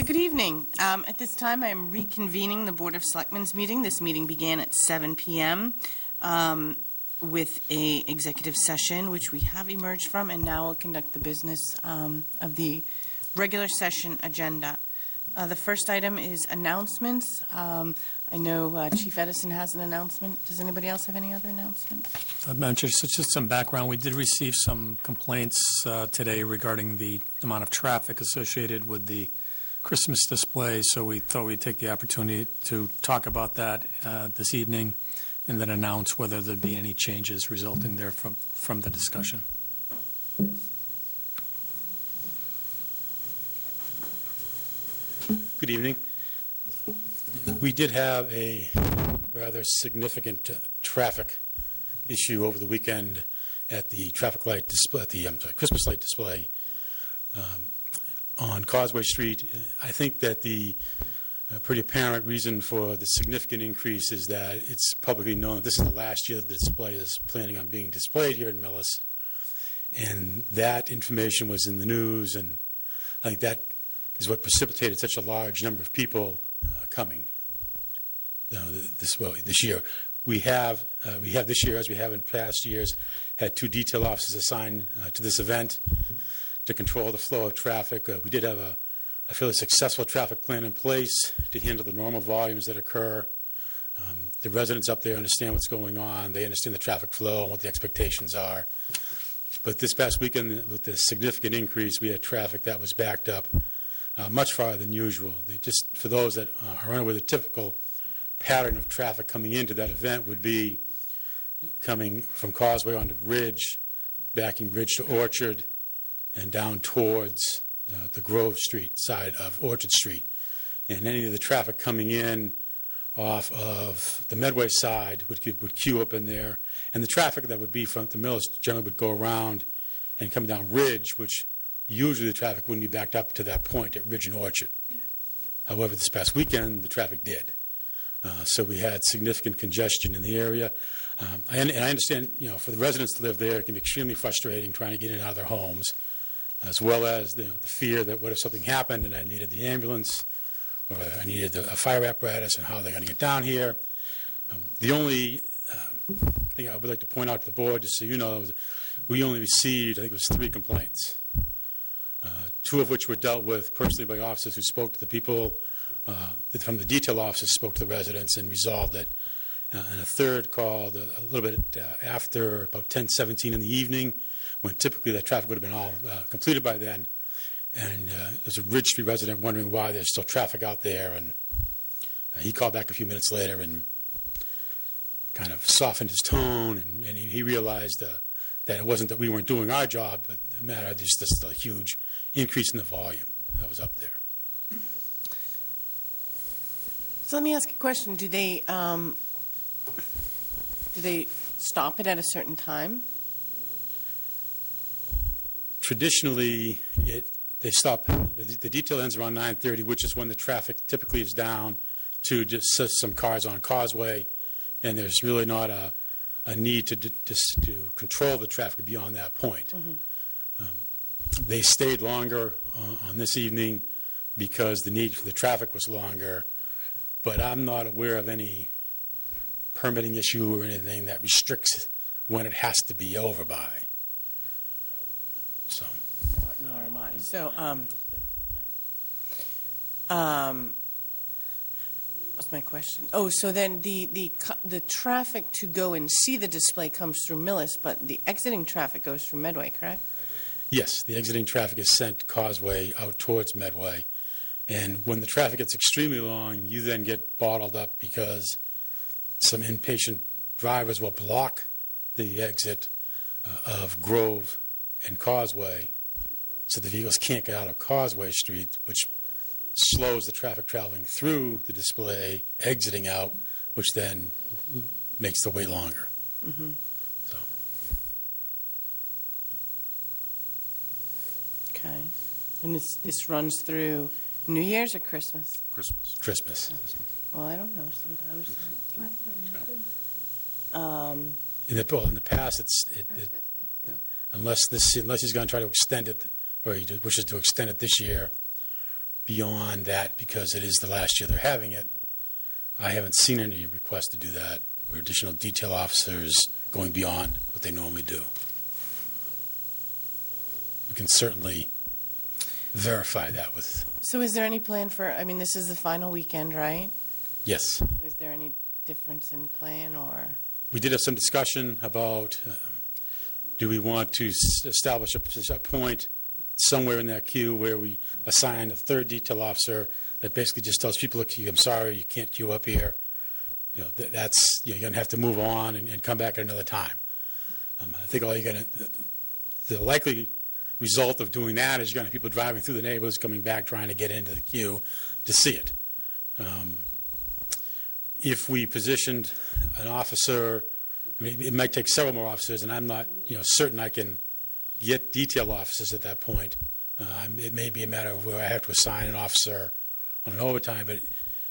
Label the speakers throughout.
Speaker 1: Good evening. At this time, I am reconvening the Board of Selectmen's meeting. This meeting began at 7 p.m. With a executive session, which we have emerged from, and now we'll conduct the business of the regular session agenda. The first item is announcements. I know Chief Edison has an announcement. Does anybody else have any other announcements?
Speaker 2: Madam Chair, just some background. We did receive some complaints today regarding the amount of traffic associated with the Christmas display, so we thought we'd take the opportunity to talk about that this evening and then announce whether there'd be any changes resulting there from the discussion.
Speaker 3: Good evening. We did have a rather significant traffic issue over the weekend at the traffic light display, at the Christmas light display on Causeway Street. I think that the pretty apparent reason for the significant increase is that it's publicly known that this is the last year that the display is planning on being displayed here in Millis, and that information was in the news, and I think that is what precipitated such a large number of people coming this year. We have this year, as we have in past years, had 2 detail officers assigned to this event to control the flow of traffic. We did have a fairly successful traffic plan in place to handle the normal volumes that occur. The residents up there understand what's going on. They understand the traffic flow and what the expectations are. But this past weekend, with the significant increase, we had traffic that was backed up much farther than usual. Just for those that are unaware, the typical pattern of traffic coming into that event would be coming from Causeway onto Ridge, backing Ridge to Orchard, and down towards the Grove Street side of Orchard Street. And any of the traffic coming in off of the Medway side would queue up in there. And the traffic that would be from the Millis generally would go around and come down Ridge, which usually the traffic wouldn't be backed up to that point at Ridge and Orchard. However, this past weekend, the traffic did. So we had significant congestion in the area. And I understand, for the residents to live there, it can be extremely frustrating trying to get in and out of their homes, as well as the fear that what if something happened and I needed the ambulance or I needed a fire apparatus and how are they going to get down here. The only thing I would like to point out to the board, just so you know, is we only received, I think it was 3 complaints, 2 of which were dealt with personally by officers who spoke to the people, from the detail officers spoke to the residents and resolved it. And a third called a little bit after about 10:17 in the evening, when typically that traffic would have been all completed by then. And there's a Ridge Street resident wondering why there's still traffic out there. And he called back a few minutes later and kind of softened his tone. And he realized that it wasn't that we weren't doing our job, but the matter there's just a huge increase in the volume that was up there.
Speaker 1: So let me ask a question. Do they stop it at a certain time?
Speaker 3: Traditionally, they stop. The detail ends around 9:30, which is when the traffic typically is down to just some cars on Causeway, and there's really not a need to control the traffic beyond that point. Mm-hmm. They stayed longer on this evening because the need for the traffic was longer, but I'm not aware of any permitting issue or anything that restricts when it has to be over by. So.
Speaker 1: Nor am I. So, what's my question? Oh, so then the traffic to go and see the display comes through Millis, but the exiting traffic goes through Medway, correct? Yes,
Speaker 3: the exiting traffic is sent Causeway out towards Medway. And when the traffic gets extremely long, you then get bottled up because some impatient drivers will block the exit of Grove and Causeway, so the vehicles can't get out of Causeway Street, which slows the traffic traveling through the display, exiting out, which then makes the wait longer. Mm-hmm. So.
Speaker 1: Okay. And this runs through New Year's or Christmas?
Speaker 3: Christmas.
Speaker 1: Well, I don't know. Sometimes.
Speaker 3: In the past, unless he's going to try to extend it, or he wishes to extend it this year, beyond that because it is the last year they're having it. I haven't seen any requests to do that, or additional detail officers going beyond what they normally do. We can certainly verify that with,
Speaker 1: So is there any plan for, I mean, this is the final weekend, right?
Speaker 3: yes.
Speaker 1: Is there any difference in plan, or?
Speaker 3: We did have some discussion about do we want to establish a point somewhere in that queue where we assign a third detail officer that basically just tells people, look, I'm sorry, you can't queue up here. You know, that's, you're going to have to move on and come back at another time. I think all you're going to, the likely result of doing that is you're going to have people driving through the neighborhoods, coming back, trying to get into the queue to see it. If we positioned an officer, I mean, it might take several more officers, and I'm not, certain I can get detail officers at that point. It may be a matter of where I have to assign an officer on an overtime, but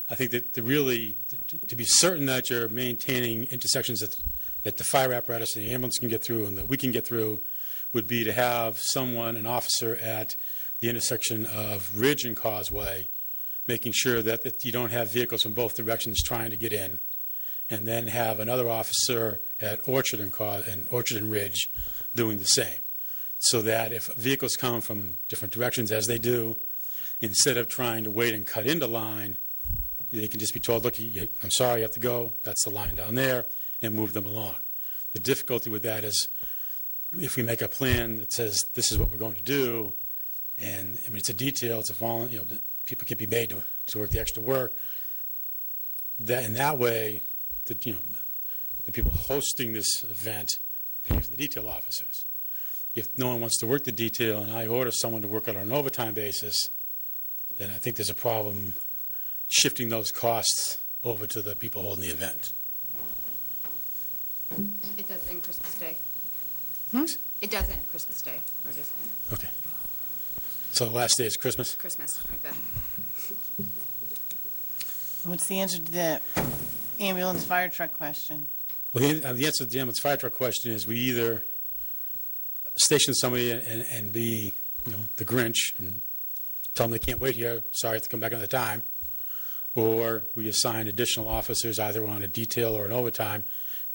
Speaker 3: I think that to be certain that you're maintaining intersections that the fire apparatus and the ambulance can get through and that we can get through would be to have an officer at the intersection of Ridge and Causeway, making sure that you don't have vehicles from both directions trying to get in, and then have another officer at Orchard and Ridge doing the same. So that if vehicles come from different directions, as they do, instead of trying to wait and cut into line, they can just be told, look, I'm sorry, you have to go. That's the line down there, and move them along. The difficulty with that is if we make a plan that says this is what we're going to do, and I mean, it's a detail, it's a volunteer, people can be made to work the extra work. That in that way, the people hosting this event pay for the detail officers. If no one wants to work the detail and I order someone to work on an overtime basis, then I think there's a problem shifting those costs over to the people holding the event.
Speaker 4: It does end Christmas Day.
Speaker 1: Hmm?
Speaker 4: It does end Christmas Day, or just
Speaker 3: Okay. So the last day is Christmas?
Speaker 4: Christmas, like that.
Speaker 1: What's the answer to the ambulance fire truck question?
Speaker 3: Well, the answer to the ambulance fire truck question is we either station somebody and be, the Grinch and tell them they can't wait here, sorry, I have to come back another time, or we assign additional officers either on a detail or an overtime,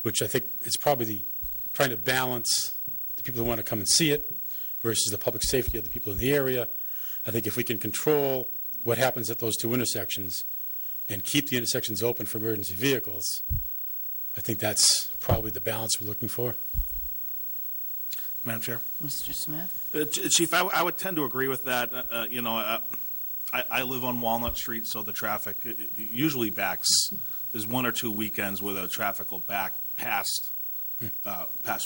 Speaker 3: which I think is probably trying to balance the people who want to come and see it versus the public safety of the people in the area. I think if we can control what happens at those two intersections and keep the intersections open for emergency vehicles, I think that's probably the balance we're looking for.
Speaker 5: Madam Chair.
Speaker 1: Mr. Smith?
Speaker 5: Chief, I would tend to agree with that. I live on Walnut Street, so the traffic usually backs. There's one or two weekends where the traffic will back past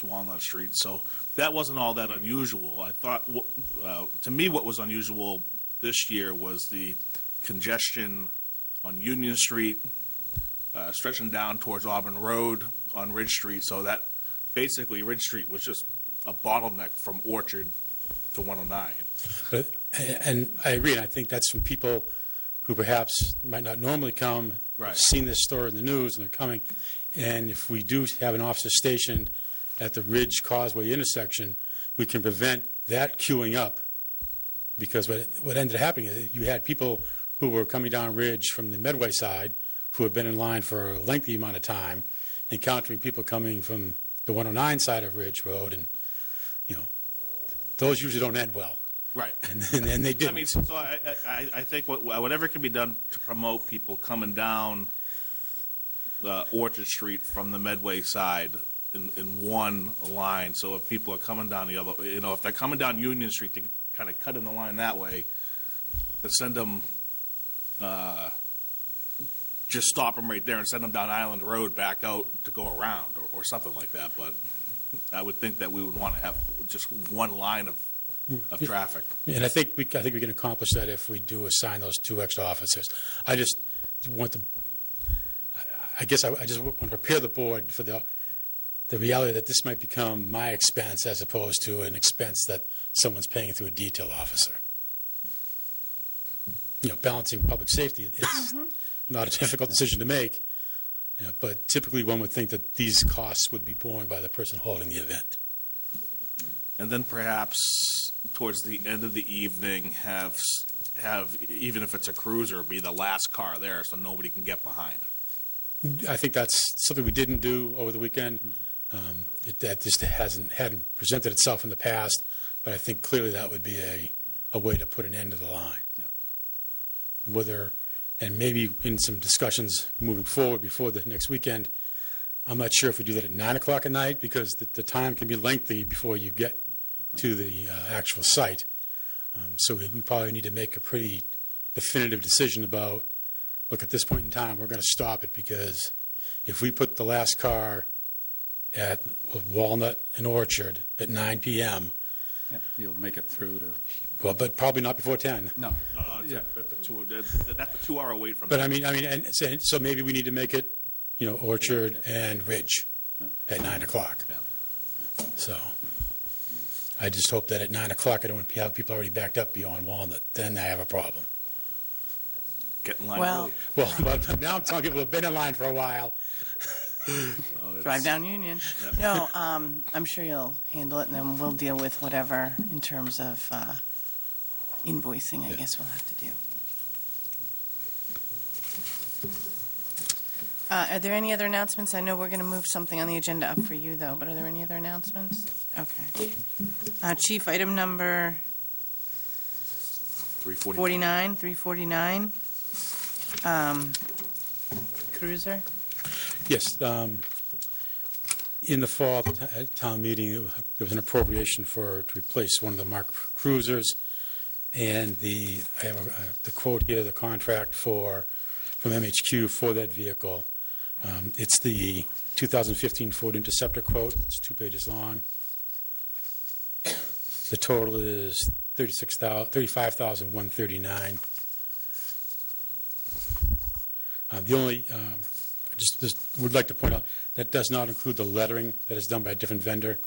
Speaker 5: Walnut Street. So that wasn't all that unusual. I thought, to me, what was unusual this year was the congestion on Union Street, stretching down towards Auburn Road on Ridge Street. So that basically Ridge Street was just a bottleneck from Orchard to 109.
Speaker 3: And I agree, and I think that's from people who perhaps might not normally come,
Speaker 5: Right.
Speaker 3: seen this story in the news, and they're coming. And if we do have an officer stationed at the Ridge Causeway intersection, we can prevent that queuing up, because what ended up happening is you had people who were coming down Ridge from the Medway side who had been in line for a lengthy amount of time, encountering people coming from the 109 side of Ridge Road, and those usually don't end well.
Speaker 5: Right.
Speaker 3: And they did.
Speaker 5: I mean, so I think whatever can be done to promote people coming down Orchard Street from the Medway side in one line. So if people are coming down the other, if they're coming down Union Street, to kind of cut in the line that way, to send them, just stop them right there and send them down Island Road back out to go around or something like that. But I would think that we would want to have just one line of traffic.
Speaker 3: And I think we can accomplish that if we do assign those two extra officers. I just want to, I just want to prepare the board for the reality that this might become my expense as opposed to an expense that someone's paying through a detail officer. Balancing public safety is not a difficult decision to make, but typically one would think that these costs would be borne by the person holding the event.
Speaker 5: And then perhaps towards the end of the evening have have, even if it's a cruiser, be the last car there so nobody can get behind.
Speaker 3: I think that's something we didn't do over the weekend. That just hadn't presented itself in the past, but I think clearly that would be a way to put an end to the line.
Speaker 5: Yeah.
Speaker 3: Whether, and maybe in some discussions moving forward before the next weekend, I'm not sure if we do that at 9 o'clock at night, because the time can be lengthy before you get to the actual site. So we probably need to make a pretty definitive decision about, look, at this point in time, we're going to stop it, because if we put the last car at Walnut and Orchard at 9 p.m.,
Speaker 6: Yeah, you'll make it through to,
Speaker 3: well, but probably not before 10.
Speaker 6: no.
Speaker 5: No,
Speaker 6: Yeah.
Speaker 5: that's a 2-hour wait from.
Speaker 3: But I mean, and so maybe we need to make it, Orchard and Ridge at 9 o'clock.
Speaker 5: Yeah.
Speaker 3: So I just hope that at 9 o'clock, I don't want to have people already backed up beyond Walnut. Then I have a problem.
Speaker 5: Get in line
Speaker 1: Well,
Speaker 5: early.
Speaker 3: Well, but now I'm telling people who have been in line for a while.
Speaker 1: drive down Union. No, I'm sure you'll handle it, and then we'll deal with whatever in terms of invoicing, I guess we'll have to do. Are there any other announcements? I know we're going to move something on the agenda up for you, though, but are there any other announcements? Okay. Chief, item number
Speaker 5: 3:40.
Speaker 1: 349. Cruiser.
Speaker 3: Yes, in the fall town meeting, there was an appropriation to replace one of the marked cruisers, and I have the quote here, the contract from MHQ for that vehicle. It's the 2015 Ford Interceptor quote. It's 2 pages long. The total is $35,139. The only, just would like to point out, that does not include the lettering that is done by a different vendor,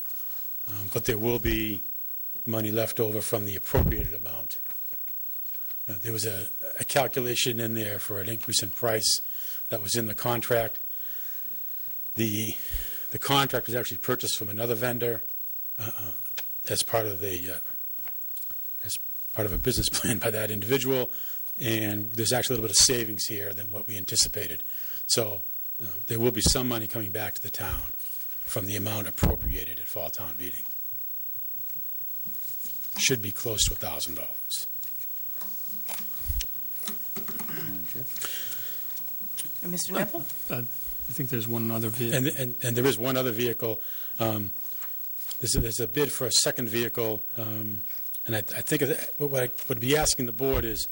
Speaker 3: but there will be money left over from the appropriated amount. There was a calculation in there for an increase in price that was in the contract. The contract was actually purchased from another vendor as part of a business plan by that individual, and there's actually a little bit of savings here than what we anticipated. So there will be some money coming back to the town from the amount appropriated at fall town meeting. Should be close to $1,000.
Speaker 1: Mr. Nepple?
Speaker 2: I think there's one other vehicle.
Speaker 3: And there is one other vehicle. There's a bid for a second vehicle, and I think what I would be asking the board is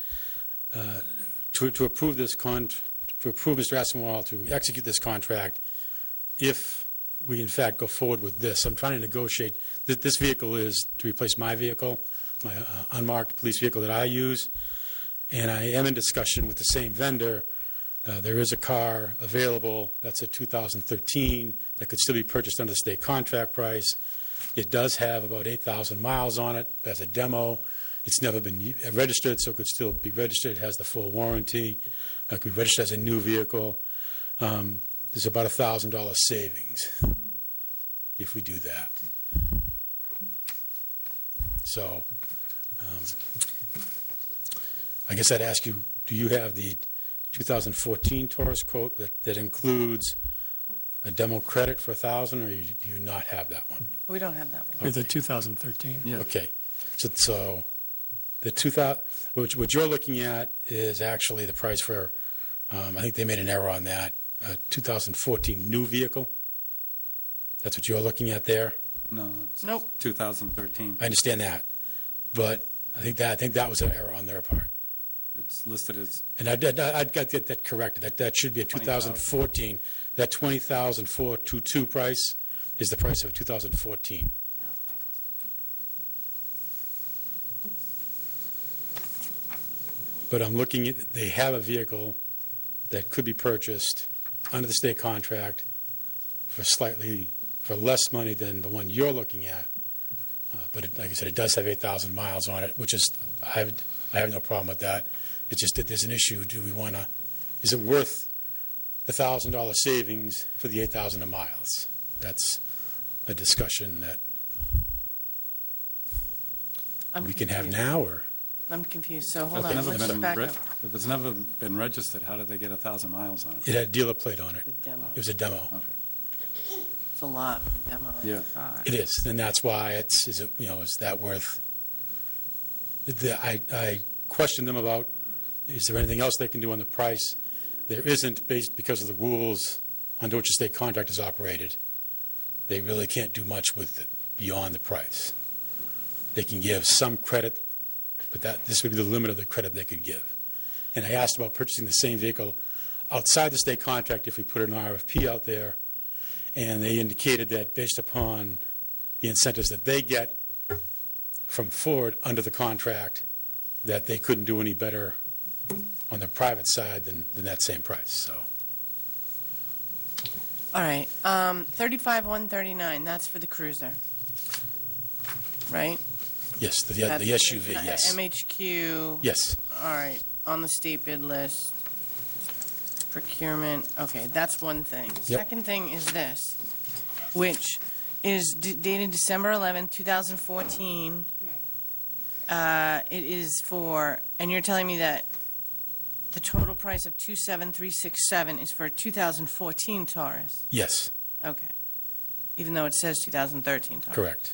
Speaker 3: to approve this to approve Mr. Asimwal to execute this contract if we in fact go forward with this. I'm trying to negotiate. This vehicle is to replace my vehicle, my unmarked police vehicle that I use, and I am in discussion with the same vendor. There is a car available that's a 2013 that could still be purchased under the state contract price. It does have about 8,000 miles on it as a demo. It's never been registered, so it could still be registered. It has the full warranty. It could be registered as a new vehicle. There's about $1,000 savings if we do that. So I guess I'd ask you, do you have the 2014 Taurus quote that includes a demo credit for $1,000, or do you not have that one?
Speaker 1: We don't have that one.
Speaker 2: We have the 2013.
Speaker 6: Yeah.
Speaker 3: Okay, so the 2000, what you're looking at is actually the price for, I think they made an error on that, 2014 new vehicle. That's what you're looking at there.
Speaker 6: No, it's
Speaker 1: Nope.
Speaker 6: 2013.
Speaker 3: I understand that, but I think that was an error on their part.
Speaker 6: It's listed as,
Speaker 3: And I'd got that corrected. That should be a 2014. That $20,422 price is the price of a 2014. But I'm looking at, they have a vehicle that could be purchased under the state contract for less money than the one you're looking at. But like I said, it does have 8,000 miles on it, which is, I have no problem with that. It's just that there's an issue. Is it worth the $1,000 savings for the 8,000 miles? That's a discussion that
Speaker 1: I'm
Speaker 3: we can have
Speaker 1: confused.
Speaker 3: now, or?
Speaker 1: I'm confused, so hold
Speaker 6: If
Speaker 1: on,
Speaker 6: it's never
Speaker 1: let's
Speaker 6: been
Speaker 1: back
Speaker 6: re-
Speaker 1: up.
Speaker 6: If it's never been registered, how did they get 1,000 miles on it?
Speaker 3: It had a dealer plate on it.
Speaker 1: The demo,
Speaker 3: It was a demo.
Speaker 6: Okay.
Speaker 1: it's a lot, demo.
Speaker 6: Yeah.
Speaker 3: It is, and that's why is that worth? I questioned them about, is there anything else they can do on the price? There isn't, based because of the rules under which the state contract is operated. They really can't do much with it beyond the price. They can give some credit, but this would be the limit of the credit they could give. And I asked about purchasing the same vehicle outside the state contract if we put an RFP out there, and they indicated that based upon the incentives that they get from Ford under the contract, that they couldn't do any better on the private side than that same price, so.
Speaker 1: All right, 35,139, that's for the cruiser, right?
Speaker 3: Yes, the
Speaker 1: That's
Speaker 3: SUV, yes.
Speaker 1: MHQ.
Speaker 3: Yes,
Speaker 1: All right, on the state bid list. Procurement, okay, that's one thing. Second thing is this, which is dated December 11th, 2014. It is for, and you're telling me that the total price of 27,367 is for a 2014 Taurus?
Speaker 3: yes,
Speaker 1: Okay. Even though it says 2013 Taurus?
Speaker 3: correct,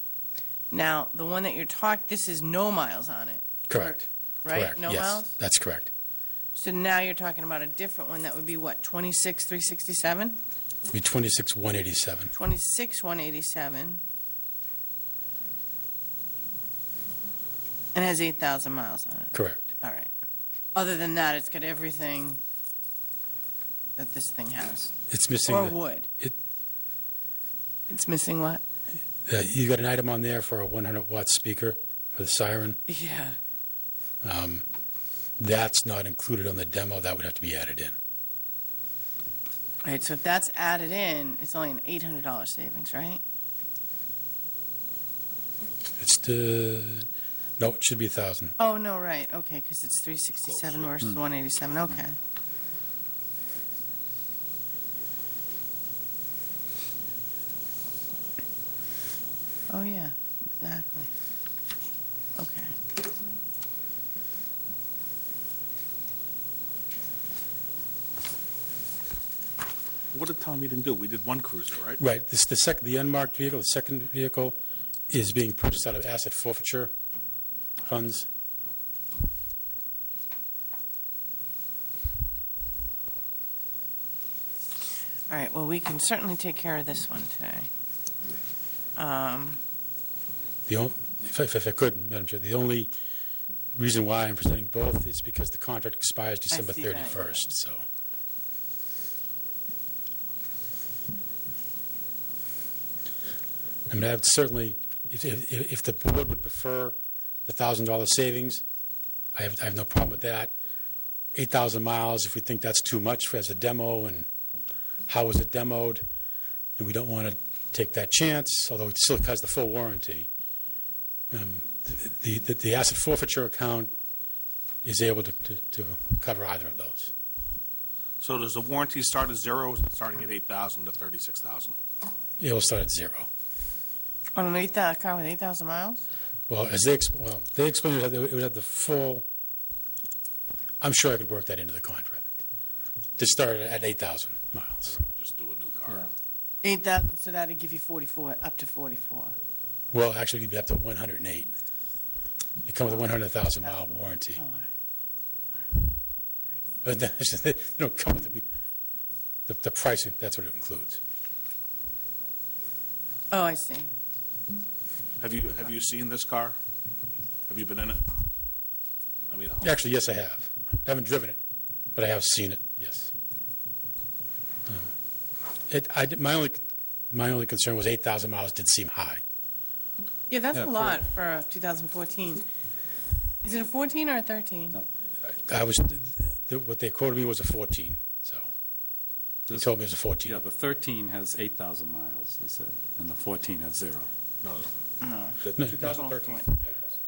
Speaker 1: Now, the one that you're this is no miles on it?
Speaker 3: correct.
Speaker 1: Right?
Speaker 3: Correct,
Speaker 1: No
Speaker 3: yes,
Speaker 1: miles?
Speaker 3: that's correct.
Speaker 1: So now you're talking about a different one that would be what, 26,367?
Speaker 3: It'd be 26,187.
Speaker 1: 26,187. And has 8,000 miles on it.
Speaker 3: Correct.
Speaker 1: All right. Other than that, it's got everything that this thing has.
Speaker 3: It's missing,
Speaker 1: Or would. It's missing what?
Speaker 3: you got an item on there for a 100-watt speaker for the siren.
Speaker 1: Yeah.
Speaker 3: That's not included on the demo. That would have to be added in.
Speaker 1: All right, so if that's added in, it's only an $800 savings, right?
Speaker 3: No, it should be 1,000.
Speaker 1: Oh, no, right, okay, because it's 367 versus 187, okay. Oh, yeah, exactly. Okay.
Speaker 5: What did town meeting do? We did one cruiser, right?
Speaker 3: Right, the unmarked vehicle, the second vehicle, is being purchased out of asset forfeiture funds.
Speaker 1: All right, well, we can certainly take care of this one today.
Speaker 3: If I could, Madam Chair, the only reason why I'm presenting both is because the contract expires December
Speaker 1: see that, yeah.
Speaker 3: 31st, so. I mean, I would certainly, if the board would prefer the $1,000 savings, I have no problem with that. 8,000 miles, if we think that's too much as a demo, and how was it demoed, and we don't want to take that chance, although it still has the full warranty. The asset forfeiture account is able to cover either of those.
Speaker 5: So does the warranty start at zero, or is it starting at 8,000 to 36,000?
Speaker 3: It will start at zero.
Speaker 1: On an car with 8,000 miles?
Speaker 3: Well, they explained it would have the full, I'm sure I could work that into the contract, to start at 8,000 miles.
Speaker 5: Just do a new car.
Speaker 1: 8,000, so that'd give you 44, up to 44.
Speaker 3: Well, actually, it'd be up to 108. They come with a 100,000 mile warranty.
Speaker 1: Oh, all right.
Speaker 3: But they don't come with the pricing, that's what it includes.
Speaker 1: Oh, I see.
Speaker 5: Have you seen this car? Have you been in it? I mean,
Speaker 3: Actually, yes, I have. I haven't driven it, but I have seen it, yes. My only concern was 8,000 miles did seem high.
Speaker 1: Yeah, that's
Speaker 6: Yeah,
Speaker 1: a lot for a 2014. Is it a 14 or a 13?
Speaker 6: No.
Speaker 3: What they quoted me was a 14, so they told me it was a 14.
Speaker 6: Yeah, the 13 has 8,000 miles, they said, and the 14 has zero.
Speaker 5: no.
Speaker 1: No.
Speaker 5: The
Speaker 3: No.
Speaker 5: 2013 is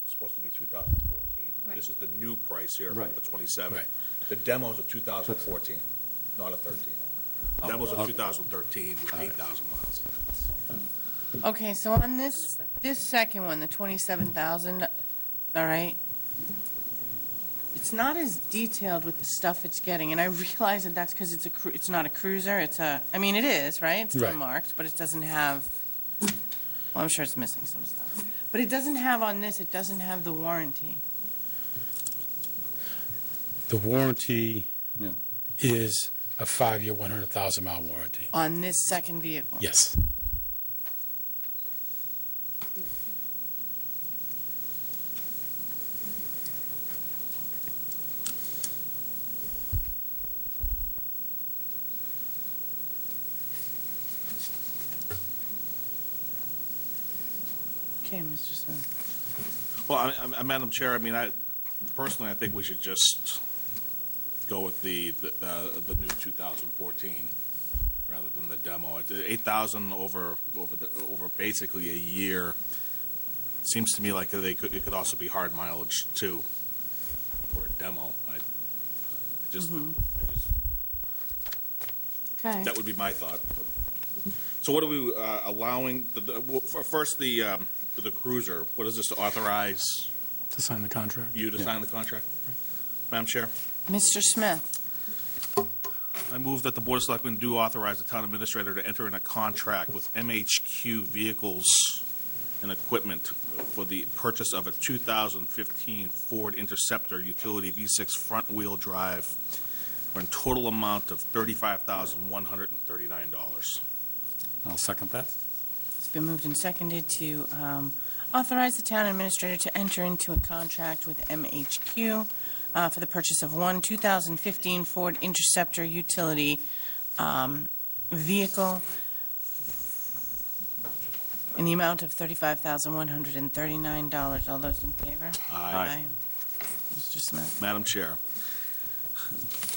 Speaker 5: supposed to be 2014.
Speaker 4: Right.
Speaker 5: This is the new price here,
Speaker 6: Right.
Speaker 5: the 27.
Speaker 3: Right.
Speaker 5: The demo's a 2014, not a 13. Demo's a 2013 with 8,000 miles.
Speaker 1: Okay, so on this second one, the 27,000, all right, it's not as detailed with the stuff it's getting, and I realize that that's because it's not a cruiser, I mean, it is, right? It's
Speaker 3: Right.
Speaker 1: unmarked, but it doesn't have, well, I'm sure it's missing some stuff. But it doesn't have on this, it doesn't have the warranty.
Speaker 3: The warranty
Speaker 6: Yeah.
Speaker 3: is a 5-year, 100,000-mile warranty.
Speaker 1: On this second vehicle?
Speaker 3: Yes.
Speaker 1: Okay, Mr. Smith.
Speaker 5: Well, Madam Chair, I mean, personally, I think we should just go with the new 2014 rather than the demo. 8,000 over basically a year seems to me like it could also be hard mileage too for a demo. I just
Speaker 1: Okay.
Speaker 5: that would be my thought. So what are we allowing? First, the cruiser. What is this to authorize
Speaker 2: To sign the contract.
Speaker 5: you to sign the contract? Madam Chair,
Speaker 1: Mr. Smith,
Speaker 5: I move that the Board of Selectmen do authorize the town administrator to enter in a contract with MHQ Vehicles and Equipment for the purchase of a 2015 Ford Interceptor utility V6 front-wheel drive for a total amount of $35,139.
Speaker 6: I'll second that.
Speaker 1: it's been moved and seconded to authorize the town administrator to enter into a contract with MHQ for the purchase of one 2015 Ford Interceptor utility vehicle in the amount of $35,139. All those in favor?
Speaker 5: Aye.
Speaker 1: Mr. Smith?
Speaker 5: Madam Chair,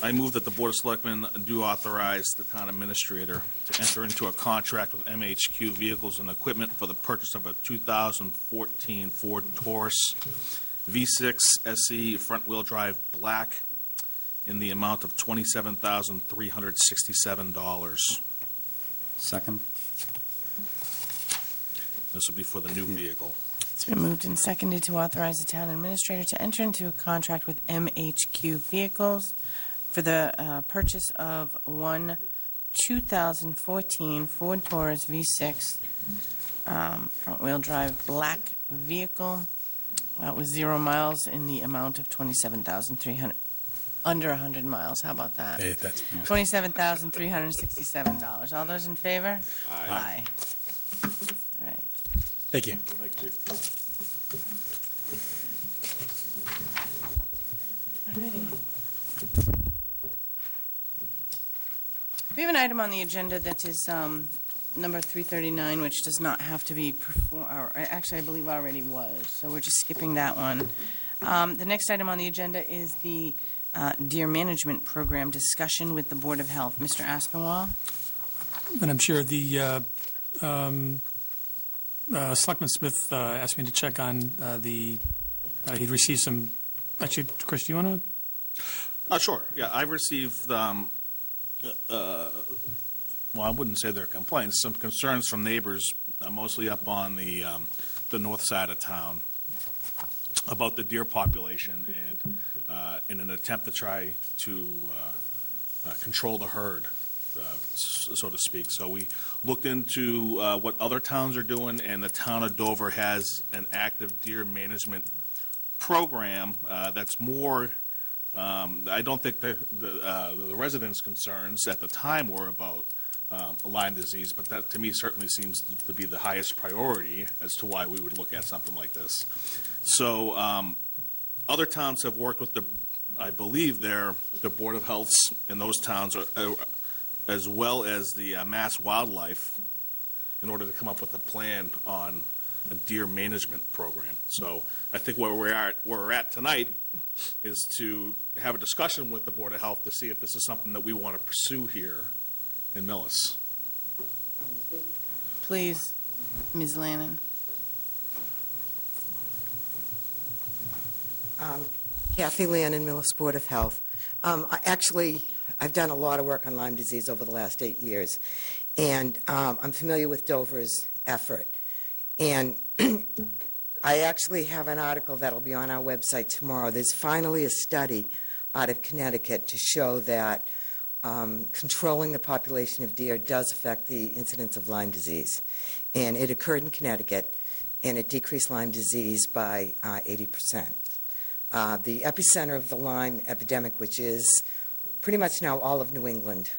Speaker 5: I move that the Board of Selectmen do authorize the town administrator to enter into a contract with MHQ Vehicles and Equipment for the purchase of a 2014 Ford Taurus V6 SE front-wheel drive black in the amount of $27,367.
Speaker 6: Second.
Speaker 5: This will be for the new vehicle.
Speaker 1: It's been moved and seconded to authorize the town administrator to enter into a contract with MHQ Vehicles for the purchase of one 2014 Ford Taurus V6 front-wheel drive black vehicle with 0 miles in the amount of $27,300, under 100 miles. How about that?
Speaker 3: Hey, that's
Speaker 1: $27,367. All those in favor?
Speaker 5: Aye.
Speaker 1: All right.
Speaker 3: Thank you.
Speaker 5: Thank you.
Speaker 1: Alrighty. We have an item on the agenda that is number 339, which does not have to be performed, or actually, I believe already was, so we're just skipping that one. The next item on the agenda is the Deer Management Program discussion with the Board of Health. Mr. Aspinwall?
Speaker 2: Madam Chair, the Selectman Smith asked me to check on he'd received some, actually, Chris, do you want to?
Speaker 5: Sure. Yeah, I received, well, I wouldn't say they're complaints, some concerns from neighbors, mostly up on the north side of town, about the deer population and in an attempt to try to control the herd, so to speak. So we looked into what other towns are doing, and the town of Dover has an active deer management program that's more. I don't think the residents' concerns at the time were about Lyme disease, but that to me certainly seems to be the highest priority as to why we would look at something like this. So other towns have worked with I believe the Board of Health in those towns, as well as the Mass Wildlife, in order to come up with a plan on a deer management program. So I think where we're at tonight is to have a discussion with the Board of Health to see if this is something that we want to pursue here in Millis.
Speaker 1: Please, Ms. Lannon.
Speaker 7: Kathy Lannon, Millis Board of Health. I've done a lot of work on Lyme disease over the last 8 years, and I'm familiar with Dover's effort. And I actually have an article that'll be on our website tomorrow. There's finally a study out of Connecticut to show that controlling the population of deer does affect the incidence of Lyme disease. And it occurred in Connecticut, and it decreased Lyme disease by 80%. The epicenter of the Lyme epidemic, which is pretty much now all of New England,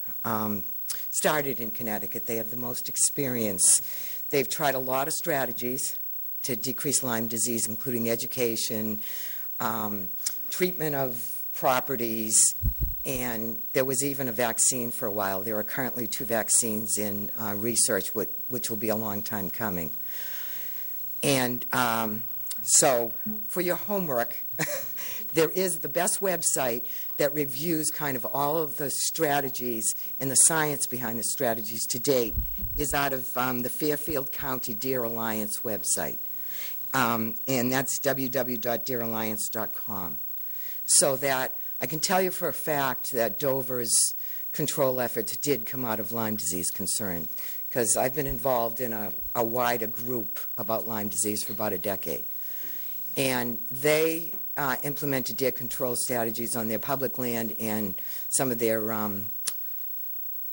Speaker 7: started in Connecticut. They have the most experience. They've tried a lot of strategies to decrease Lyme disease, including education, treatment of properties, and there was even a vaccine for a while. There are currently 2 vaccines in research, which will be a long time coming. And so for your homework, there is the best website that reviews kind of all of the strategies and the science behind the strategies to date is out of the Fairfield County Deer Alliance website. And that's www.deeralliance.com. So that I can tell you for a fact that Dover's control efforts did come out of Lyme disease concern, because I've been involved in a wider group about Lyme disease for about a decade. And they implemented deer control strategies on their public land and some of their,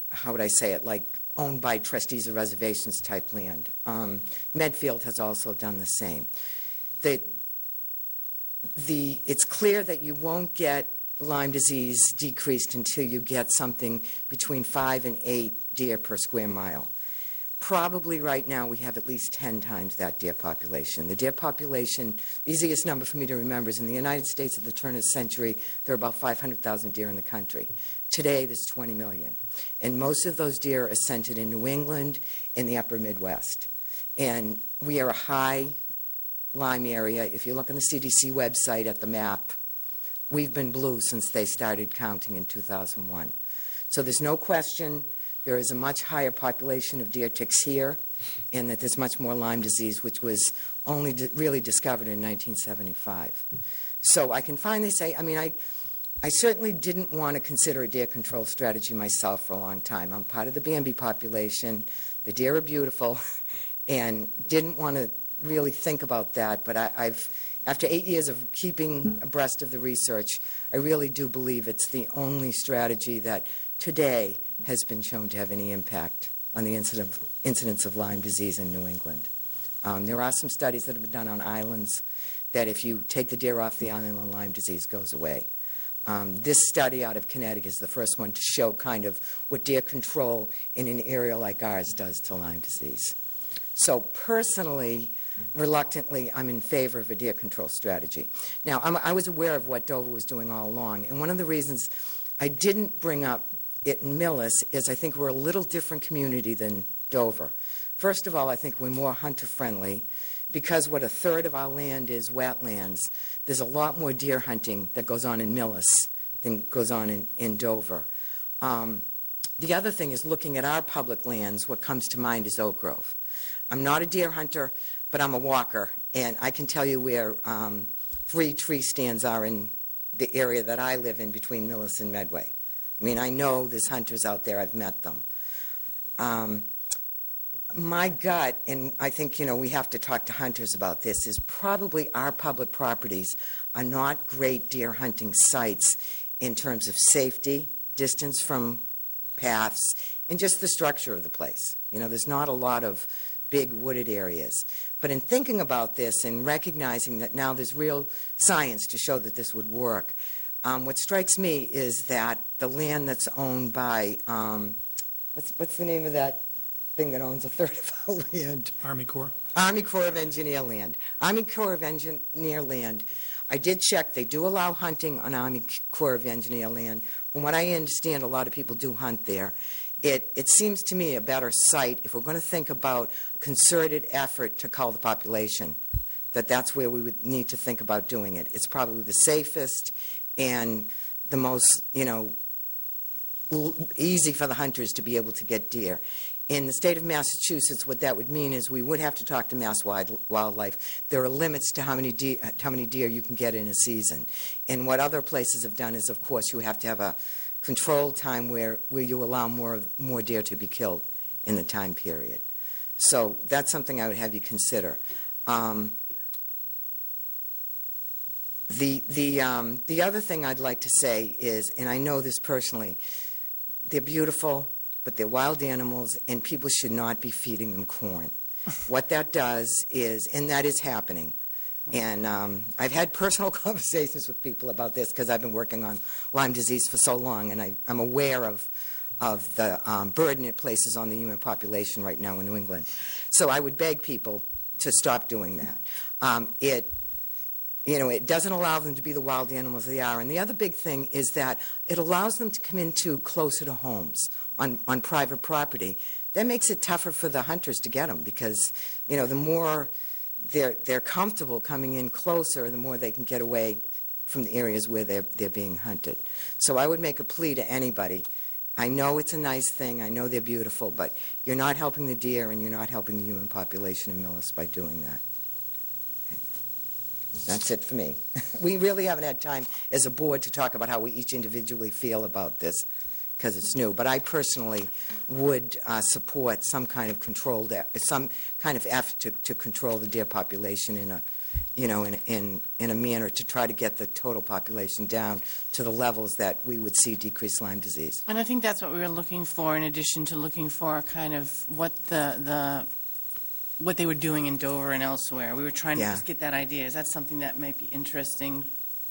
Speaker 7: how would I say it, like owned by trustees of reservations type land. Medfield has also done the same. It's clear that you won't get Lyme disease decreased until you get something between 5 and 8 deer per square mile. Probably right now we have at least 10 times that deer population. The deer population, the easiest number for me to remember is in the United States at the turn of the century, there are about 500,000 deer in the country. Today there's 20 million. And most of those deer are centered in New England and the upper Midwest. And we are a high Lyme area. If you look on the CDC website at the map, we've been blue since they started counting in 2001. So there's no question there is a much higher population of deer ticks here, and that there's much more Lyme disease, which was only really discovered in 1975. So I can finally say, I mean, I certainly didn't want to consider a deer control strategy myself for a long time. I'm part of the Bambi population. The deer are beautiful, and didn't want to really think about that, but after 8 years of keeping abreast of the research, I really do believe it's the only strategy that today has been shown to have any impact on the incidence of Lyme disease in New England. There are some studies that have been done on islands that if you take the deer off the island, the Lyme disease goes away. This study out of Connecticut is the first one to show kind of what deer control in an area like ours does to Lyme disease. So personally, reluctantly, I'm in favor of a deer control strategy. Now, I was aware of what Dover was doing all along, and one of the reasons I didn't bring up it in Millis is I think we're a little different community than Dover. First of all, I think we're more hunter-friendly because what a third of our land is wetlands. There's a lot more deer hunting that goes on in Millis than goes on in Dover. The other thing is looking at our public lands, what comes to mind is Oak Grove. I'm not a deer hunter, but I'm a walker, and I can tell you where 3 tree stands are in the area that I live in between Millis and Medway. I mean, I know there's hunters out there. I've met them. My gut, and I think, we have to talk to hunters about this, is probably our public properties are not great deer hunting sites in terms of safety, distance from paths, and just the structure of the place. There's not a lot of big wooded areas. But in thinking about this and recognizing that now there's real science to show that this would work, what strikes me is that the land that's owned by, what's the name of that thing that owns a third of our land?
Speaker 2: Army Corps.
Speaker 7: Army Corps of Engineer land. Army Corps of Engineer land, I did check, they do allow hunting on Army Corps of Engineer land. From what I understand, a lot of people do hunt there. It seems to me a better site, if we're going to think about concerted effort to cull the population, that's where we would need to think about doing it. It's probably the safest and the most, easy for the hunters to be able to get deer. In the state of Massachusetts, what that would mean is we would have to talk to Mass Wildlife. There are limits to how many deer you can get in a season. And what other places have done is, of course, you have to have a controlled time where you allow more deer to be killed in the time period. So that's something I would have you consider. The other thing I'd like to say is, and I know this personally, they're beautiful, but they're wild animals, and people should not be feeding them corn. What that does is, and that is happening, and I've had personal conversations with people about this because I've been working on Lyme disease for so long, and I'm aware of the burden it places on the human population right now in New England. So I would beg people to stop doing that. It doesn't allow them to be the wild animals they are. And the other big thing is that it allows them to come into closer to homes on private property. That makes it tougher for the hunters to get them because, the more they're comfortable coming in closer, the more they can get away from the areas where they're being hunted. So I would make a plea to anybody. I know it's a nice thing. I know they're beautiful, but you're not helping the deer and you're not helping the human population in Millis by doing that. That's it for me. We really haven't had time as a board to talk about how we each individually feel about this because it's new. But I personally would support some kind of effort to control the deer population in a manner to try to get the total population down to the levels that we would see decreased Lyme disease.
Speaker 1: And I think that's what we were looking for, in addition to looking for kind of what what they were doing in Dover and elsewhere. We were trying to just get that idea. Is that something that might be interesting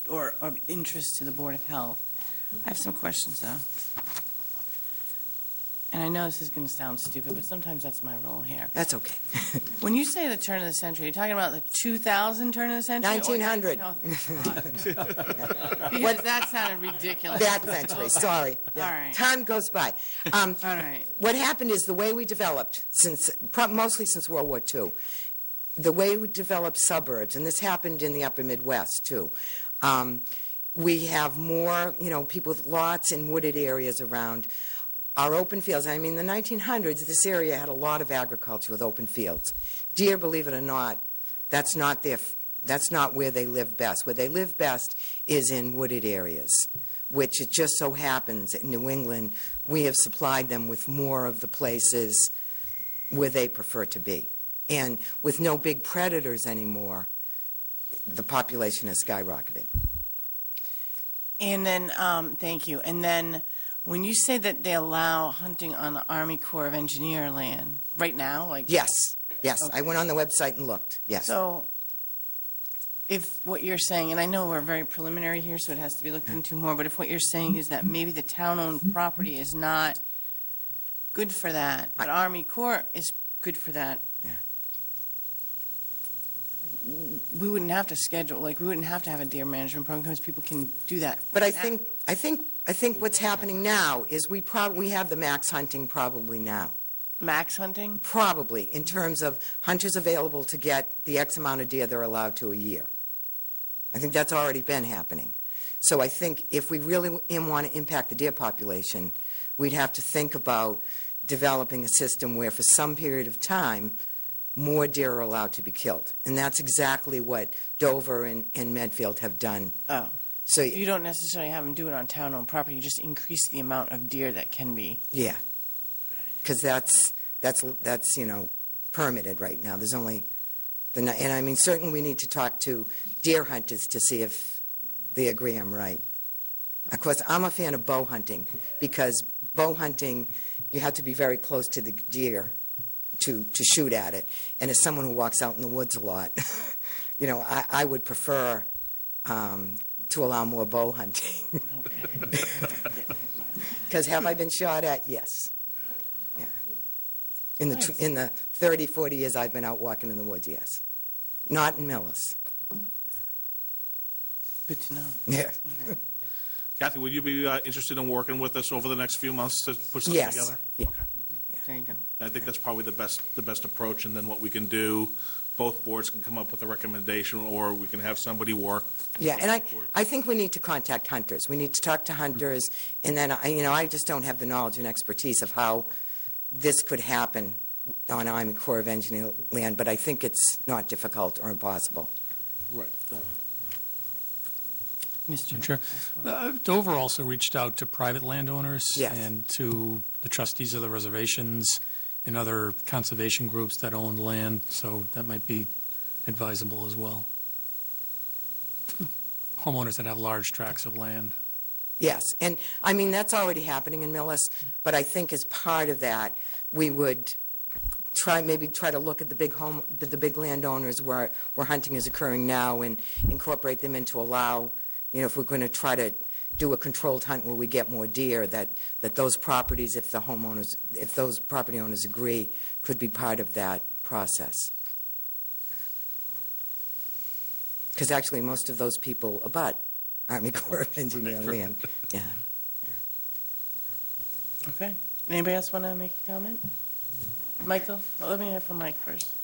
Speaker 1: or of interest to the Board of Health? I have some questions, though. And I know this is going to sound stupid, but sometimes that's my role here.
Speaker 7: That's okay.
Speaker 1: When you say the turn of the century, you're talking about the 2000 turn of the century?
Speaker 7: 1900.
Speaker 1: Oh, because that sounded ridiculous.
Speaker 7: That century, sorry. Yeah.
Speaker 1: All right.
Speaker 7: Time goes by.
Speaker 1: All right.
Speaker 7: What happened is the way we developed, mostly since World War II, the way we developed suburbs, and this happened in the upper Midwest too, we have more, people with lots in wooded areas around. Our open fields, I mean, in the 1900s, this area had a lot of agriculture with open fields. Deer, believe it or not, that's not where they live best. Where they live best is in wooded areas, which it just so happens in New England, we have supplied them with more of the places where they prefer to be. And with no big predators anymore, the population has skyrocketed.
Speaker 1: And then, thank you. And then, when you say that they allow hunting on the Army Corps of Engineer land right now,
Speaker 7: Yes. Okay. I went on the website and looked. Yes.
Speaker 1: So, if what you're saying, and I know we're very preliminary here, so it has to be looked into more, but if what you're saying is that maybe the town-owned property is not good for that, but Army Corps is good for that, we wouldn't have to schedule, we wouldn't have to have a deer management program because people can do that.
Speaker 7: But I think what's happening now is we have the max hunting probably now.
Speaker 1: Max hunting?
Speaker 7: Probably, in terms of hunters available to get the X amount of deer they're allowed to a year. I think that's already been happening. So I think if we really want to impact the deer population, we'd have to think about developing a system where for some period of time, more deer are allowed to be killed. And that's exactly what Dover and Medfield have done.
Speaker 1: Oh.
Speaker 7: So
Speaker 1: You don't necessarily have them do it on town-owned property, you just increase the amount of deer that can be.
Speaker 7: yeah, because that's permitted right now. There's only and I mean certainly we need to talk to deer hunters to see if they agree I'm right. Of course, I'm a fan of bow hunting because bow hunting you have to be very close to the deer to shoot at it. And as someone who walks out in the woods a lot, I would prefer to allow more bow hunting. Because have I been shot at? Yes. Yeah. In the 30, 40 years I've been out walking in the woods, yes. Not in Millis.
Speaker 1: Good to know.
Speaker 7: Yeah.
Speaker 1: Okay.
Speaker 5: Kathy, would you be interested in working with us over the next few months to put something
Speaker 7: Yes.
Speaker 5: together?
Speaker 7: Yeah.
Speaker 5: Okay.
Speaker 1: There you go.
Speaker 5: I think that's probably the best approach, and then what we can do, both boards can come up with a recommendation, or we can have somebody work.
Speaker 7: Yeah, and I think we need to contact hunters. We need to talk to hunters, and then, I just don't have the knowledge and expertise of how this could happen on Army Corps of Engineer land, but I think it's not difficult or impossible.
Speaker 5: Right.
Speaker 1: Mr.
Speaker 2: Chair, Dover also reached out to private landowners
Speaker 7: Yes.
Speaker 2: and to the trustees of the reservations and other conservation groups that own land, so that might be advisable as well. homeowners that have large tracts of land.
Speaker 7: Yes, and I mean, that's already happening in Millis, but I think as part of that, we would maybe try to look at the big landowners where hunting is occurring now and incorporate them into allow, if we're going to try to do a controlled hunt where we get more deer, that those properties, if those property owners agree, could be part of that process. Because actually, most of those people abut Army Corps of Engineer land. Yeah.
Speaker 1: Okay. Anybody else want to make a comment? Michael? Well, let me hear from Mike first.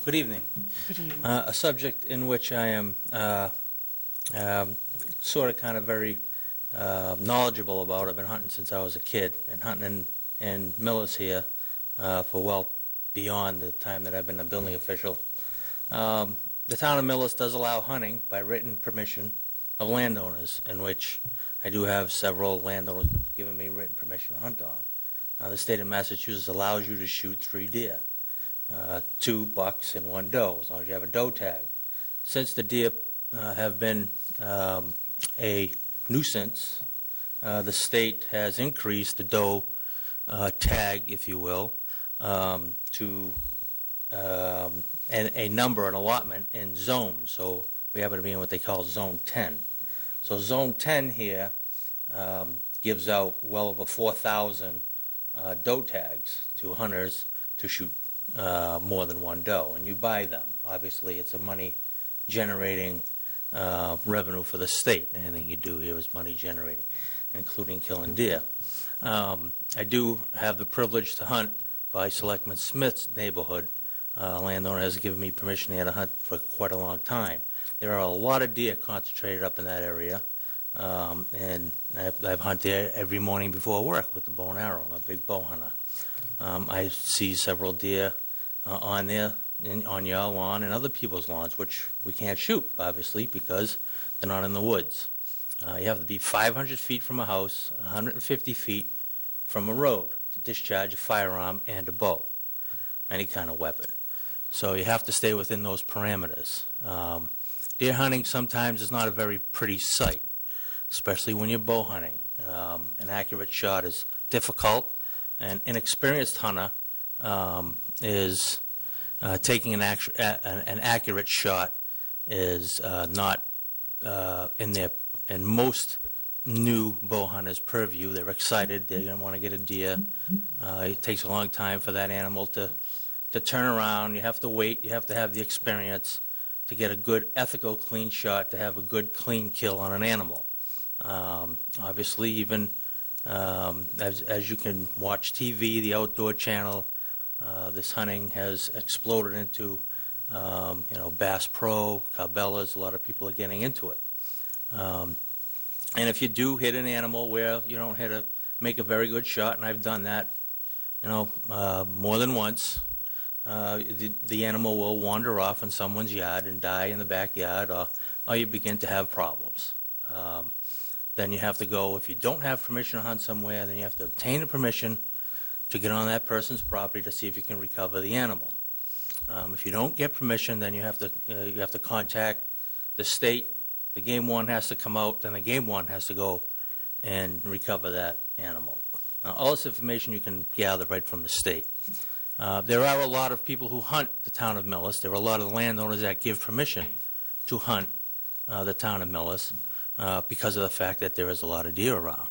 Speaker 8: Good evening.
Speaker 1: Good evening.
Speaker 8: A subject in which I am sort of kind of very knowledgeable about. I've been hunting since I was a kid, and hunting in Millis here for well beyond the time that I've been a building official. The town of Millis does allow hunting by written permission of landowners, in which I do have several landowners who have given me written permission to hunt on. The state of Massachusetts allows you to shoot 3 deer. 2 bucks and 1 doe, as long as you have a doe tag. Since the deer have been a nuisance, the state has increased the doe tag, if you will, to a number, an allotment in zones. So we happen to be in what they call Zone 10. So Zone 10 here gives out well over 4,000 doe tags to hunters to shoot more than 1 doe, and you buy them. Obviously, it's a money-generating revenue for the state. Anything you do here is money-generating, including killing deer. I do have the privilege to hunt by Selectman Smith's neighborhood. A landowner has given me permission here to hunt for quite a long time. There are a lot of deer concentrated up in that area, and I've hunted there every morning before work with the bow and arrow. I'm a big bow hunter. I see several deer on there, on your lawn and other people's lawns, which we can't shoot, obviously, because they're not in the woods. You have to be 500 feet from a house, 150 feet from a road to discharge a firearm and a bow, any kind of weapon. So you have to stay within those parameters. Deer hunting sometimes is not a very pretty sight, especially when you're bow hunting. An accurate shot is difficult. An inexperienced hunter is taking an accurate shot is not in most new bow hunters' purview. They're excited. They're going to want to get a deer. It takes a long time for that animal to turn around. You have to wait. You have to have the experience to get a good, ethical, clean shot, to have a good, clean kill on an animal. Obviously, even as you can watch TV, the Outdoor Channel, this hunting has exploded into, Bass Pro, Cabela's. A lot of people are getting into it. And if you do hit an animal where you don't make a very good shot, and I've done that, more than once, the animal will wander off in someone's yard and die in the backyard, or you begin to have problems. Then you have to go, if you don't have permission to hunt somewhere, then you have to obtain a permission to get on that person's property to see if you can recover the animal. If you don't get permission, then you have to contact the state. The game warden has to come out, then the game warden has to go and recover that animal. Now, all this information you can gather right from the state. There are a lot of people who hunt the town of Millis. There are a lot of landowners that give permission to hunt the town of Millis because of the fact that there is a lot of deer around.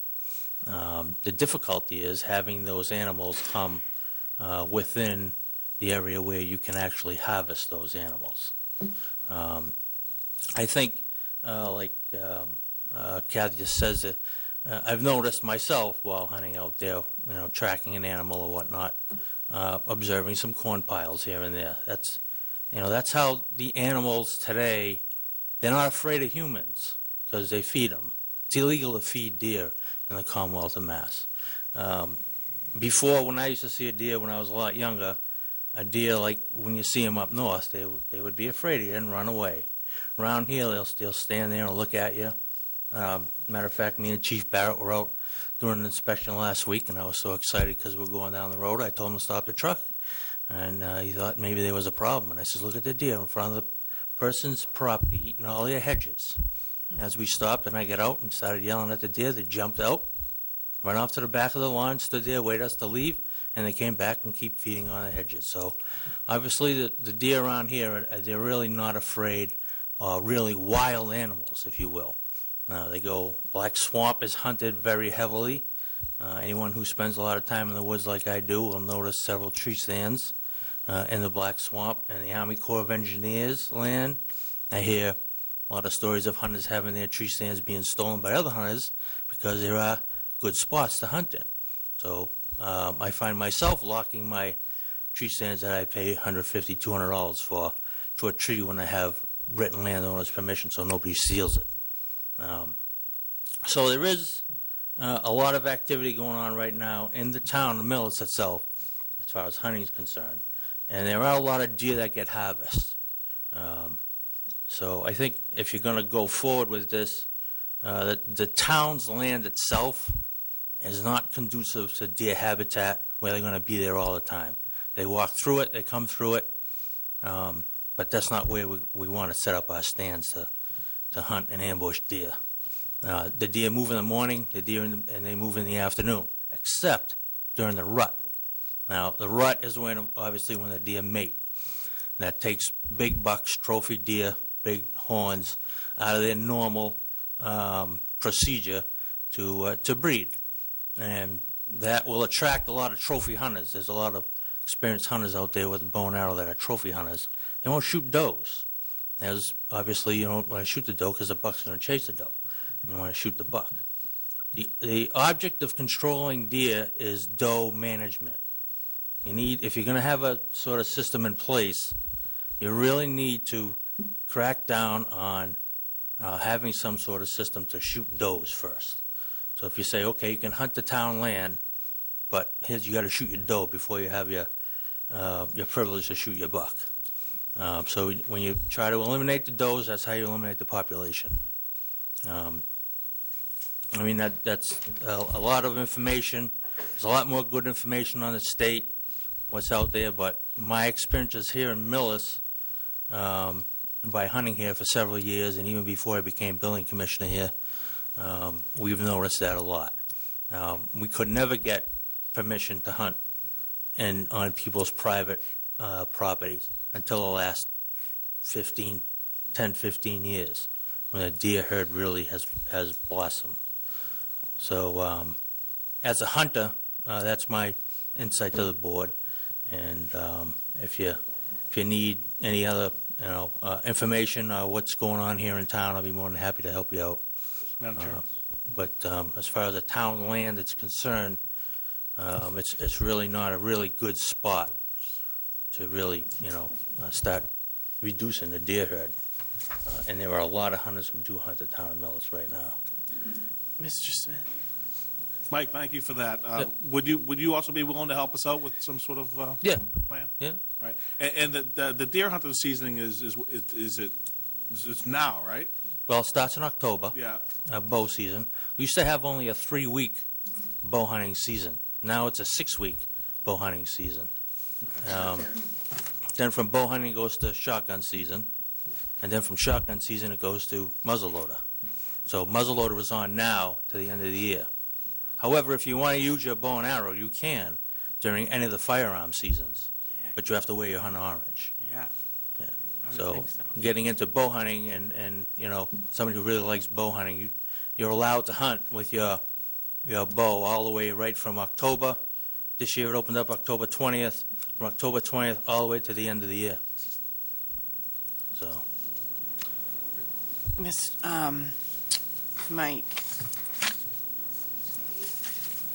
Speaker 8: The difficulty is having those animals come within the area where you can actually harvest those animals. I think, like Kathy just says, that I've noticed myself while hunting out there, tracking an animal or whatnot, observing some corn piles here and there. That's how the animals today, they're not afraid of humans because they feed them. It's illegal to feed deer in the Commonwealth of Mass. Before, when I used to see a deer when I was a lot younger, a deer, like when you see them up north, they would be afraid of you and run away. Around here, they'll stand there and look at you. Matter of fact, me and Chief Barrett were out doing an inspection last week, and I was so excited because we're going down the road. I told him to stop the truck, and he thought maybe there was a problem. And I said, look at the deer in front of the person's property eating all their hedges. As we stopped, and I got out and started yelling at the deer, they jumped out, ran off to the back of the lawn, stood there, waited us to leave, and they came back and keep feeding on the hedges. So obviously the deer around here, they're really not afraid of really wild animals, if you will. They go, black swamp is hunted very heavily. Anyone who spends a lot of time in the woods like I do will notice several tree stands in the black swamp. And the Army Corps of Engineers land, I hear a lot of stories of hunters having their tree stands being stolen by other hunters because there are good spots to hunt in. So I find myself locking my tree stands that I pay $150, $200 for to a tree when I have written landowner's permission so nobody steals it. So there is a lot of activity going on right now in the town of Millis itself as far as hunting is concerned. And there are a lot of deer that get harvested. So I think if you're going to go forward with this, the town's land itself is not conducive to deer habitat where they're going to be there all the time. They walk through it, they come through it, but that's not where we want to set up our stands to hunt and ambush deer. The deer move in the morning, and they move in the afternoon, except during the rut. Now, the rut is obviously when the deer mate. That takes big bucks, trophy deer, big horns out of their normal procedure to breed. And that will attract a lot of trophy hunters. There's a lot of experienced hunters out there with a bow and arrow that are trophy hunters. They won't shoot does. As obviously, you don't want to shoot the doe because the buck's going to chase the doe. You want to shoot the buck. The object of controlling deer is doe management. If you're going to have a sort of system in place, you really need to crack down on having some sort of system to shoot does first. So if you say, okay, you can hunt the town land, but you got to shoot your doe before you have your privilege to shoot your buck. So when you try to eliminate the does, that's how you eliminate the population. I mean, that's a lot of information. There's a lot more good information on the state, what's out there, but my experiences here in Millis, by hunting here for several years, and even before I became building commissioner here, we've noticed that a lot. We could never get permission to hunt on people's private properties until the last 10, 15 years, when the deer herd really has blossomed. So as a hunter, that's my insight to the board. And if you need any other information what's going on here in town, I'll be more than happy to help you out.
Speaker 5: Madam Chair.
Speaker 8: But as far as the town land is concerned, it's really not a really good spot to really start reducing the deer herd. And there are a lot of hunters who do hunt the town of Millis right now.
Speaker 1: Mr. Smith?
Speaker 5: Mike, thank you for that.
Speaker 8: Yeah.
Speaker 5: Would you also be willing to help us out with some sort of
Speaker 8: Yeah.
Speaker 5: plan?
Speaker 8: Yeah.
Speaker 5: All right. And the deer hunting season it's now, right?
Speaker 8: Well, it starts in October,
Speaker 5: Yeah.
Speaker 8: bow season. We used to have only a 3-week bow hunting season. Now it's a 6-week bow hunting season. Then from bow hunting it goes to shotgun season. And then from shotgun season it goes to muzzleloader. So muzzleloader is on now to the end of the year. However, if you want to use your bow and arrow, you can during any of the firearm seasons. But you have to wear your hunter orange.
Speaker 1: Yeah.
Speaker 8: Yeah.
Speaker 1: I would
Speaker 8: So
Speaker 1: think so.
Speaker 8: getting into bow hunting and somebody who really likes bow hunting, you're allowed to hunt with your bow all the way right from October. This year it opened up October 20th, from October 20th all the way to the end of the year. So,
Speaker 1: Mike.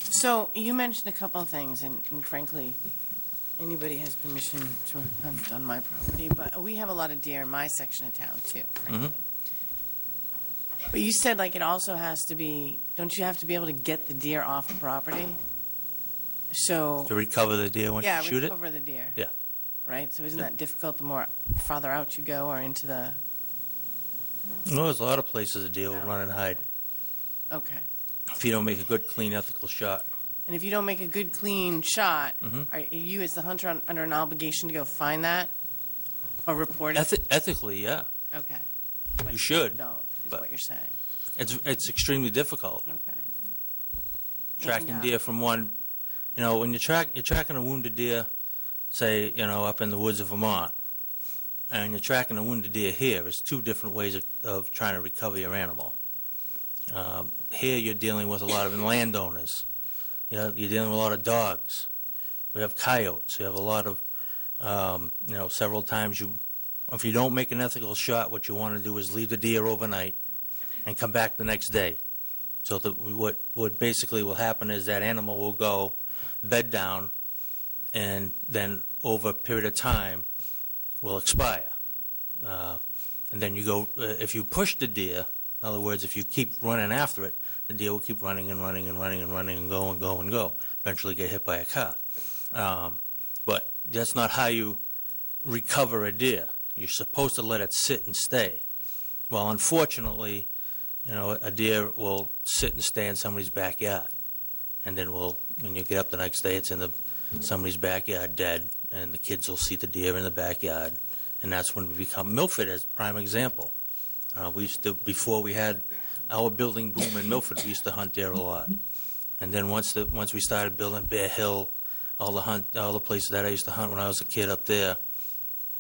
Speaker 1: So you mentioned a couple of things, and frankly, anybody has permission to hunt on my property, but we have a lot of deer in my section of town too, frankly. But you said it also has to be, don't you have to be able to get the deer off the property? So,
Speaker 8: to recover the deer once
Speaker 1: yeah,
Speaker 8: you shoot it?
Speaker 1: recover the deer.
Speaker 8: Yeah.
Speaker 1: Right? So isn't
Speaker 8: Yeah.
Speaker 1: that difficult the more farther out you go or into the,
Speaker 8: No, there's a lot of places the deer will
Speaker 1: No.
Speaker 8: run and hide.
Speaker 1: okay.
Speaker 8: if you don't make a good, clean, ethical shot.
Speaker 1: And if you don't make a good, clean shot,
Speaker 8: Mhm.
Speaker 1: are you as the hunter under an obligation to go find that or report it?
Speaker 8: Ethically, yeah.
Speaker 1: Okay. But
Speaker 8: You should,
Speaker 1: don't, is
Speaker 8: but-
Speaker 1: what you're saying.
Speaker 8: It's extremely difficult.
Speaker 1: Okay.
Speaker 8: Tracking
Speaker 1: And,
Speaker 8: deer from one, when you're tracking a wounded deer, say, up in the woods of Vermont, and you're tracking a wounded deer here, there's two different ways of trying to recover your animal. Here you're dealing with a lot of landowners. You're dealing with a lot of dogs. We have coyotes. We have a lot of, several times if you don't make an ethical shot, what you want to do is leave the deer overnight and come back the next day. So that what basically will happen is that animal will go bed down, and then over a period of time will expire. And then you go, if you push the deer, in other words, if you keep running after it, the deer will keep running and running and running and running and go and go and go, eventually get hit by a car. But that's not how you recover a deer. You're supposed to let it sit and stay. Well, unfortunately, a deer will sit and stay in somebody's backyard. And then when you get up the next day, it's in somebody's backyard dead, and the kids will see the deer in the backyard. And that's when we become Milford as a prime example. Before we had our building boom in Milford, we used to hunt there a lot. And then once we started building Bear Hill, all the places that I used to hunt when I was a kid up there,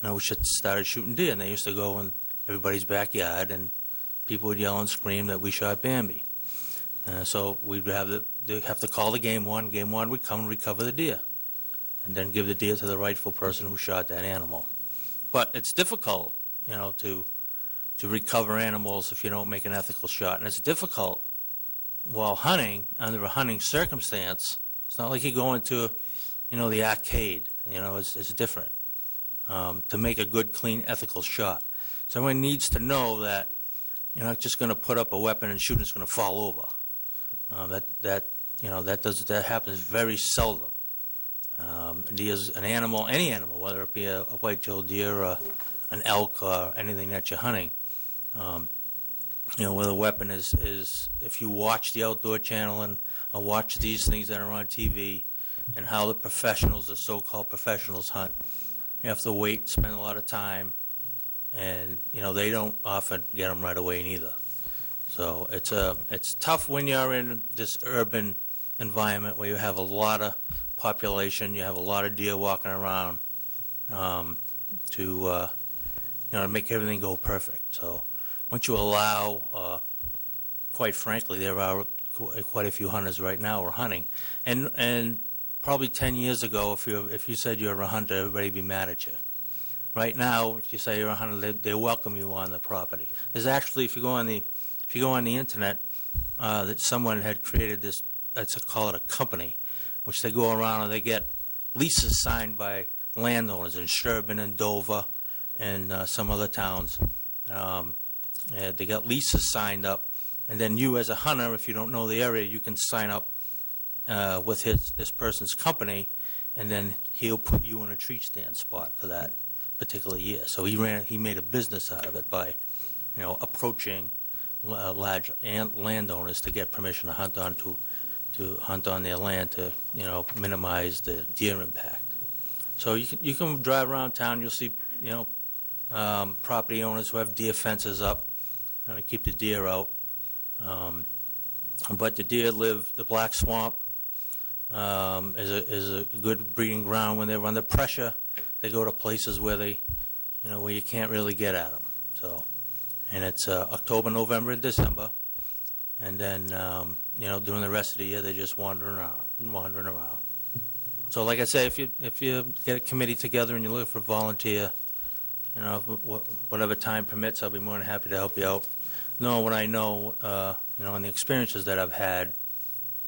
Speaker 8: we started shooting deer, and they used to go in everybody's backyard, and people would yell and scream that we shot Bambi. So we'd have to call the game warden. Game warden would come and recover the deer, and then give the deer to the rightful person who shot that animal. But it's difficult, to recover animals if you don't make an ethical shot, and it's difficult while hunting under a hunting circumstance. It's not like you go into, the arcade. It's different. To make a good, clean, ethical shot. Someone needs to know that you're not just going to put up a weapon and shoot and it's going to fall over. That happens very seldom. Deer's an animal, any animal, whether it be a white-tailed deer or an elk or anything that you're hunting. Where the weapon is if you watch the Outdoor Channel and watch these things that are on TV and how the professionals, the so-called professionals, hunt, you have to wait, spend a lot of time, and they don't often get them right away neither. So it's tough when you're in this urban environment where you have a lot of population, you have a lot of deer walking around, to make everything go perfect. So once you allow, quite frankly, there are quite a few hunters right now who are hunting, and probably 10 years ago, if you said you're a hunter, everybody would be mad at you. Right now, if you say you're a hunter, they welcome you on the property. There's actually, if you go on the internet, that someone had created this, let's call it a company, which they go around and they get leases signed by landowners in Sherburne and Dover and some other towns. They got leases signed up, and then you as a hunter, if you don't know the area, you can sign up with this person's company, and then he'll put you in a tree stand spot for that particular year. So he made a business out of it by, approaching large landowners to get permission to hunt on their land to, minimize the deer impact. So you can drive around town, you'll see, property owners who have deer fences up to keep the deer out. But the deer the Black Swamp is a good breeding ground. When they're under pressure, they go to places where where you can't really get at them. So, and it's October, November, and December, and then during the rest of the year they're just wandering around. So, like I say, if you get a committee together and you look for a volunteer, whatever time permits, I'll be more than happy to help you out. Know what I know, and the experiences that I've had,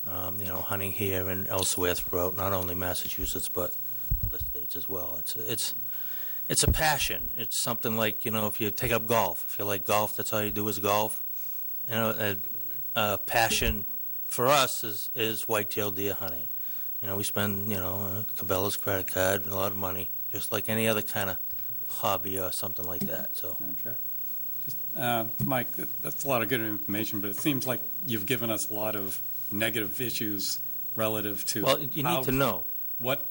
Speaker 8: hunting here and elsewhere throughout not only Massachusetts but other states as well. It's a passion. It's something like, if you take up golf, if you like golf, that's all you do is golf. A passion for us is white-tailed deer hunting. We spend, Cabela's credit card and a lot of money, just like any other kind of hobby or something like that. So,
Speaker 6: Madam Chair. Just, Mike, that's a lot of good information, but it seems like you've given us a lot of negative issues relative to.
Speaker 8: Well, you
Speaker 6: how-
Speaker 8: need to know.
Speaker 6: What,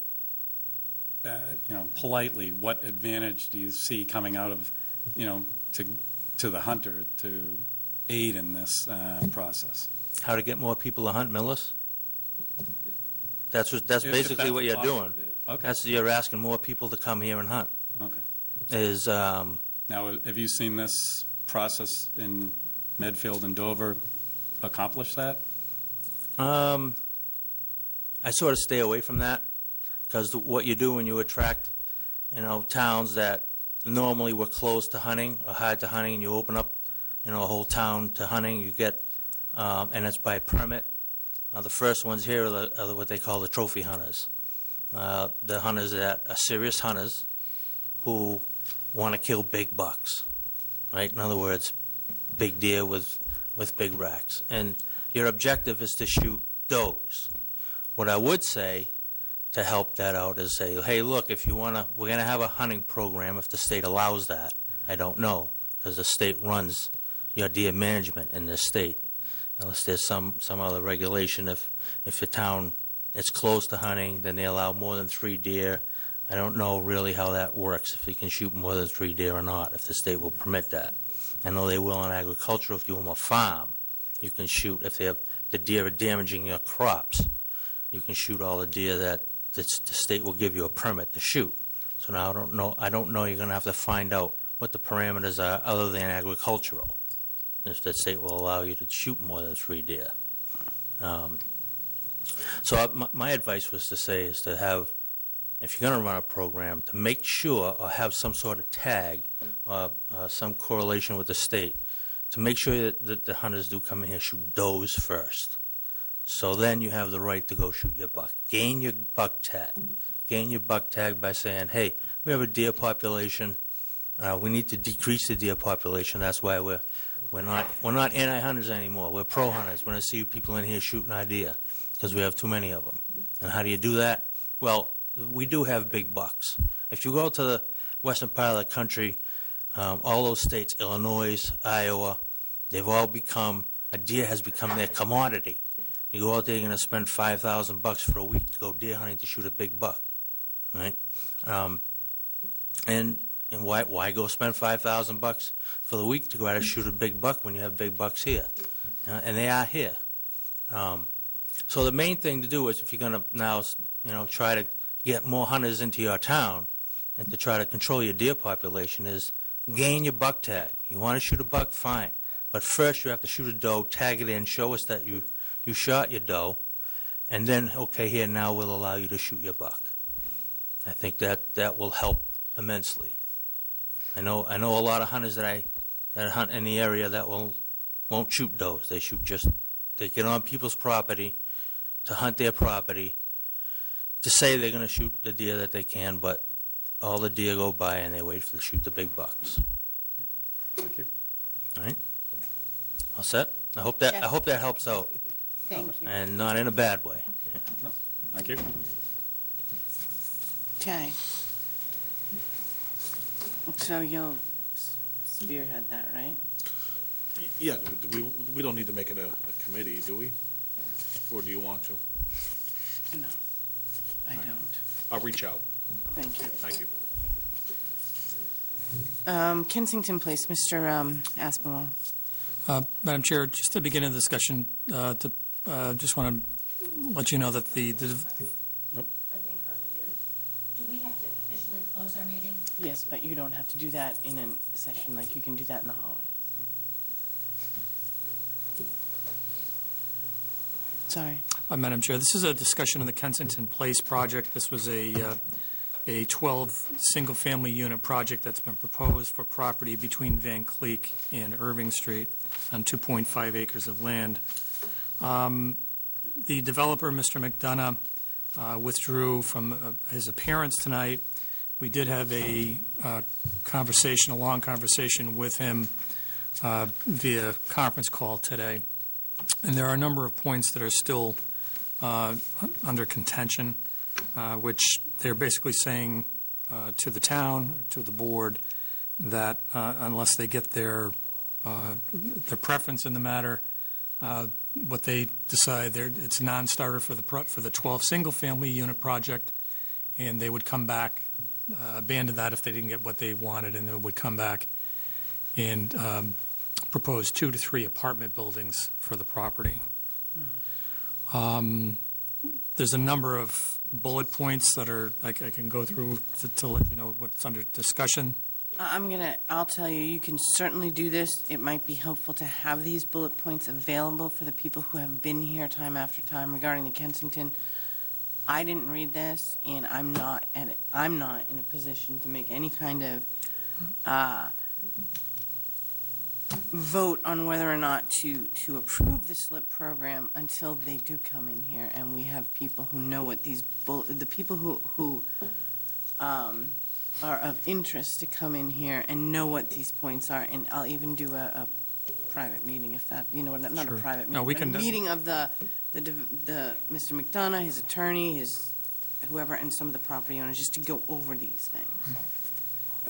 Speaker 6: politely, what advantage do you see coming out of, to the hunter to aid in this process?
Speaker 8: How to get more people to hunt, Millis? That's basically what you're doing.
Speaker 6: Okay.
Speaker 8: You're asking more people to come here and hunt.
Speaker 6: Okay.
Speaker 8: Now,
Speaker 6: Have you seen this process in Medfield and Dover accomplish that?
Speaker 8: I sort of stay away from that, because what you do when you attract, towns that normally were closed to hunting or hard to hunting, and you open up, a whole town to hunting, you get, and it's by permit. The first ones here are what they call the trophy hunters. The hunters that are serious hunters who want to kill big bucks, right? In other words, big deer with big racks. And your objective is to shoot does. What I would say to help that out is say, hey, look, if you want to, we're going to have a hunting program if the state allows that. I don't know, because the state runs your deer management in this state, unless there's some other regulation. If the town is close to hunting, then they allow more than 3 deer. I don't know really how that works, if you can shoot more than 3 deer or not, if the state will permit that. I know they will in agriculture. If you own a farm, you can shoot, if the deer are damaging your crops, you can shoot all the deer that the state will give you a permit to shoot. So now I don't know, you're going to have to find out what the parameters are other than agricultural, if the state will allow you to shoot more than 3 deer. So my advice was to say is to have, if you're going to run a program, to make sure or have some sort of tag or some correlation with the state to make sure that the hunters do come in here shoot does first. So then you have the right to go shoot your buck. Gain your buck tag. Gain your buck tag by saying, hey, we have a deer population. We need to decrease the deer population. That's why we're not anti-hunters anymore. We're pro-hunters. We're going to see people in here shooting our deer because we have too many of them. And how do you do that? Well, we do have big bucks. If you go to the western part of the country, all those states, Illinois, Iowa, they've all become, a deer has become their commodity. You go out there, you're going to spend $5,000 for a week to go deer hunting to shoot a big buck, right? And why go spend $5,000 for the week to go out and shoot a big buck when you have big bucks here? And they are here. So the main thing to do is, if you're going to now, try to get more hunters into your town and to try to control your deer population, is gain your buck tag. You want to shoot a buck, fine. But first you have to shoot a doe, tag it in, show us that you shot your doe, and then, okay, here, now we'll allow you to shoot your buck. I think that will help immensely. I know a lot of hunters that hunt in the area that won't shoot does. They get on people's property to hunt their property, to say they're going to shoot the deer that they can, but all the deer go by and they wait to shoot the big bucks.
Speaker 6: Thank you.
Speaker 8: All right? All set? I hope that helps out,
Speaker 1: Thank you.
Speaker 8: and not in a bad way.
Speaker 6: Thank you.
Speaker 1: Okay. So you'll spearhead that, right?
Speaker 5: Yeah, we don't need to make it a committee, do we? Or do you want to?
Speaker 1: No, I
Speaker 5: All right.
Speaker 1: don't.
Speaker 5: I'll reach out.
Speaker 1: Thank you.
Speaker 5: Thank you.
Speaker 1: Kensington Place, Mr. Aspinwall.
Speaker 2: Madam Chair, just to begin a discussion, just want to let you know that
Speaker 9: I think do we have to officially close our meeting?
Speaker 1: Yes, but you don't have to do that in a session, like you can do that in the hallway. Sorry.
Speaker 2: Madam Chair, this is a discussion of the Kensington Place project. This was a 12 single-family unit project that's been proposed for property between Van Cleek and Irving Street on 2.5 acres of land. The developer, Mr. McDonough, withdrew from his appearance tonight. We did have a long conversation with him via conference call today. And there are a number of points that are still under contention, which they're basically saying to the town, to the board, that unless they get their preference in the matter, what they decide, it's a non-starter for the 12 single-family unit project, and they would come back, abandon that if they didn't get what they wanted, and they would come back and propose 2 to 3 apartment buildings for the property. There's a number of bullet points that are, I can go through to let you know what's under discussion.
Speaker 1: I'll tell you, you can certainly do this. It might be helpful to have these bullet points available for the people who have been here time after time regarding the Kensington. I didn't read this, and I'm not in a position to make any kind of vote on whether or not to approve the SLIP program until they do come in here, and we have people who know what the people who are of interest to come in here and know what these points are, and I'll even do a private meeting if that, not
Speaker 2: Sure.
Speaker 1: a private meeting,
Speaker 2: No, we
Speaker 1: but
Speaker 2: can
Speaker 1: a meeting of the Mr. McDonough, his attorney, his whoever, and some of the property owners, just to go over these things.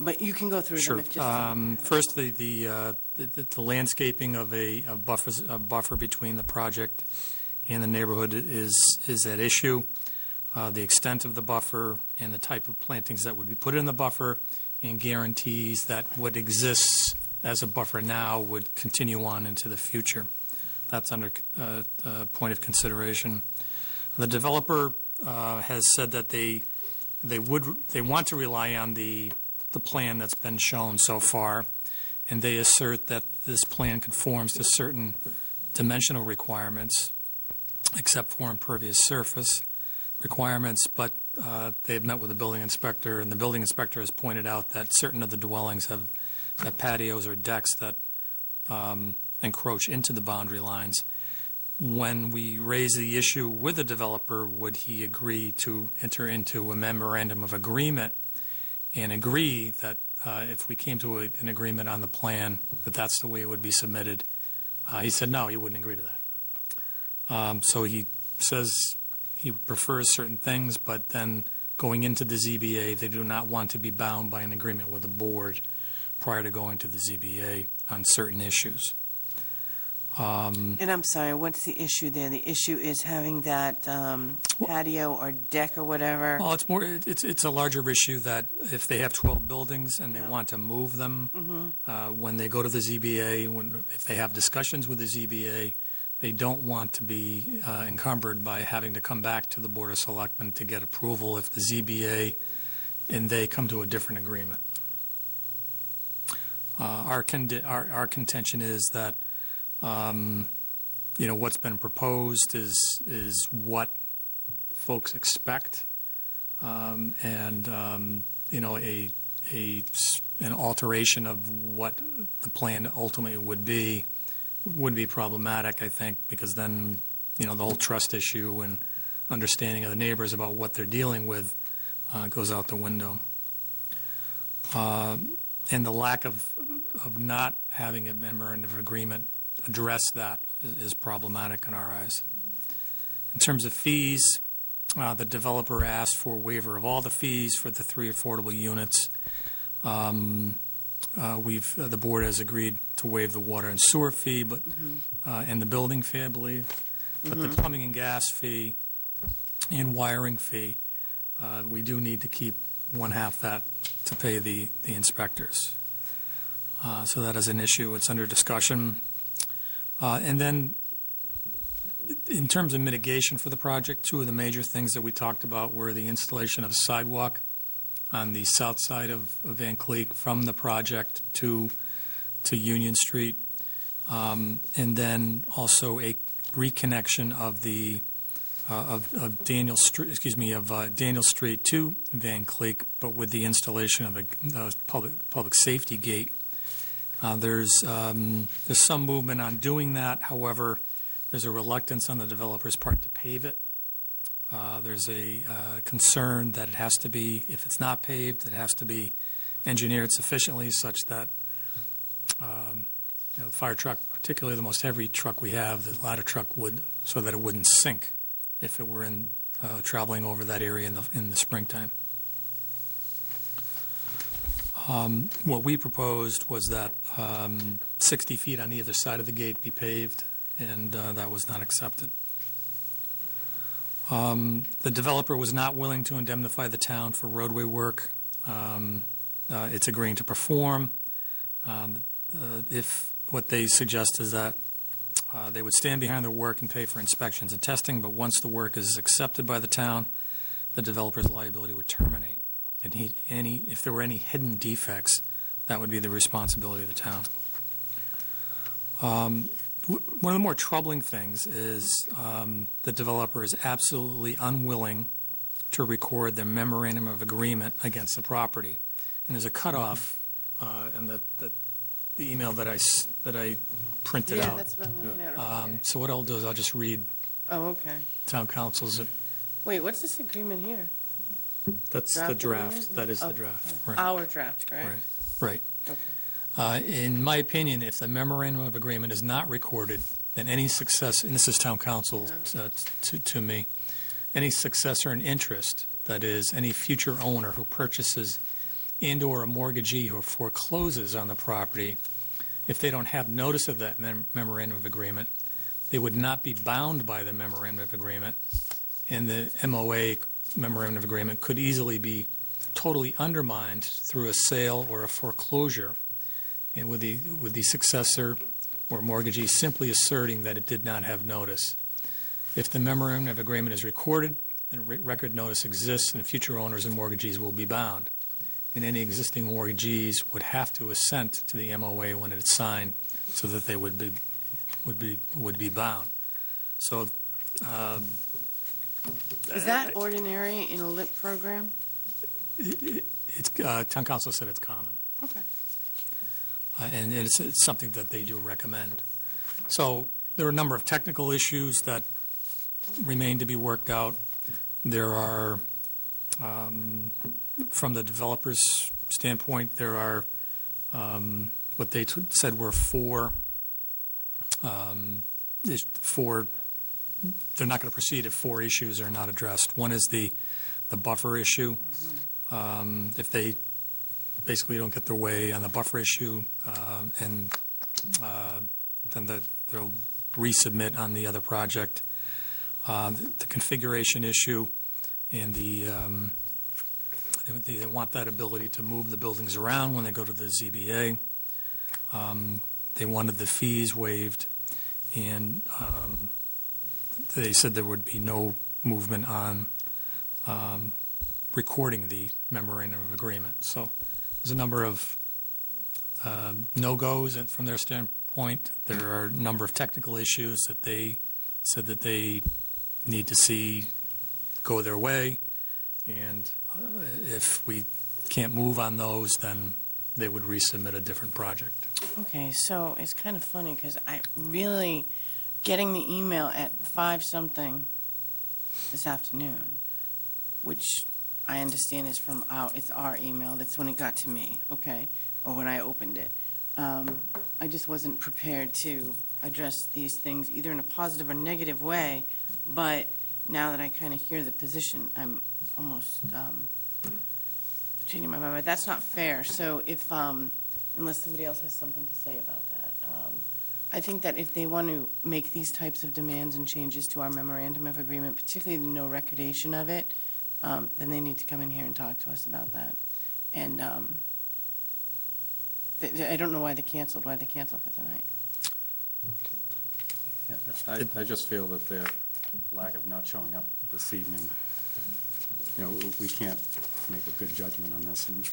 Speaker 1: But you can go through
Speaker 2: Sure.
Speaker 1: them if just.
Speaker 2: First, the landscaping of a buffer between the project and the neighborhood is at issue. The extent of the buffer and the type of plantings that would be put in the buffer, and guarantees that what exists as a buffer now would continue on into the future. That's under point of consideration. The developer has said that they want to rely on the plan that's been shown so far, and they assert that this plan conforms to certain dimensional requirements, except for impervious surface requirements, but they've met with the building inspector, and the building inspector has pointed out that certain of the dwellings have patios or decks that encroach into the boundary lines. When we raise the issue with the developer, would he agree to enter into a memorandum of agreement and agree that if we came to an agreement on the plan, that that's the way it would be submitted? He said no, he wouldn't agree to that. So he says he prefers certain things, but then going into the ZBA, they do not want to be bound by an agreement with the board prior to going to the ZBA on certain issues.
Speaker 1: And I'm sorry, what's the issue there? The issue is having that patio or deck or whatever?
Speaker 2: Well, it's a larger issue that if they have 12 buildings and they want to move them, when they go to the ZBA, if they have discussions with the ZBA, they don't want to be encumbered by having to come back to the Board of Selectmen to get approval if the ZBA and they come to a different agreement. Our contention is that what's been proposed is what folks expect, and an alteration of what the plan ultimately would be problematic, I think, because then the whole trust issue and understanding of the neighbors about what they're dealing with goes out the window. And the lack of not having a memorandum of agreement address that is problematic in our eyes. In terms of fees, the developer asked for waiver of all the fees for the 3 affordable units. The board has agreed to waive the water and sewer fee, but and the building fee, I believe, but the plumbing and gas fee and wiring fee, we do need to keep one half that to pay the inspectors. So that is an issue. It's under discussion. And then in terms of mitigation for the project, 2 of the major things that we talked about were the installation of a sidewalk on the south side of Van Cleek from the project to Union Street, and then also a reconnection of the of Daniel Street to Van Cleek, but with the installation of a public safety gate. There's some movement on doing that. However, there's a reluctance on the developer's part to pave it. There's a concern that it has to be, if it's not paved, it has to be engineered sufficiently such that the fire truck, particularly the most heavy truck we have, the ladder truck would, so that it wouldn't sink if it were traveling over that area in the springtime. What we proposed was that 60 feet on either side of the gate be paved and that was not accepted. The developer was not willing to indemnify the town for roadway work it's agreeing to perform. If what they suggest is that they would stand behind their work and pay for inspections and testing, but once the work is accepted by the town, the developer's liability would terminate. And if there were any hidden defects, that would be the responsibility of the town. One of the more troubling things is the developer is absolutely unwilling to record the memorandum of agreement against the property. And there's a cutoff in the email that I printed
Speaker 1: Yeah,
Speaker 2: out.
Speaker 1: that's what I'm looking at right here.
Speaker 2: So what I'll do is I'll just read
Speaker 1: Oh, okay.
Speaker 2: town council's.
Speaker 1: Wait, what's this agreement here?
Speaker 2: That's the
Speaker 1: Draft
Speaker 2: draft.
Speaker 1: agreement?
Speaker 2: That is
Speaker 1: Oh.
Speaker 2: the draft. Right.
Speaker 1: Our draft, right?
Speaker 2: Right. In my opinion, if the memorandum of agreement is not recorded, then any success, and this is town council to me, any successor in interest, that is, any future owner who purchases and/or a mortgagee who forecloses on the property, if they don't have notice of that memorandum of agreement, they would not be bound by the memorandum of agreement, and the MOA memorandum of agreement could easily be totally undermined through a sale or a foreclosure, and with the successor or mortgagee simply asserting that it did not have notice. If the memorandum of agreement is recorded, then record notice exists, and future owners and mortgagees will be bound. And any existing mortgagees would have to assent to the MOA when it's signed, so that they would be bound. So.
Speaker 1: Is that ordinary in a LIP program?
Speaker 2: It's town council said it's common.
Speaker 1: Okay.
Speaker 2: And it's something that they do recommend. So there are a number of technical issues that remain to be worked out. There are, from the developer's standpoint, there are what they said were four. They're not going to proceed if four issues are not addressed. One is the buffer issue. If they basically don't get their way on the buffer issue, and then they'll resubmit on the other project. The configuration issue, and they want that ability to move the buildings around when they go to the ZBA. They wanted the fees waived, and they said there would be no movement on recording the memorandum of agreement. So there's a number of no-goes from their standpoint. There are a number of technical issues that they said that they need to see go their way, and if we can't move on those, then they would resubmit a different project.
Speaker 1: Okay, so it's kind of funny because I really getting the email at 5-something this afternoon, which I understand is from it's our email. That's when it got to me, okay, or when I opened it. I just wasn't prepared to address these things either in a positive or negative way, but now that I kind of hear the position, I'm almost changing my mind. But that's not fair. So if, unless somebody else has something to say about that, I think that if they want to make these types of demands and changes to our memorandum of agreement, particularly the no recordation of it, then they need to come in here and talk to us about that. And I don't know why they canceled for tonight.
Speaker 6: Yeah, I just feel that their lack of not showing up this evening, we can't make a good judgment on this. And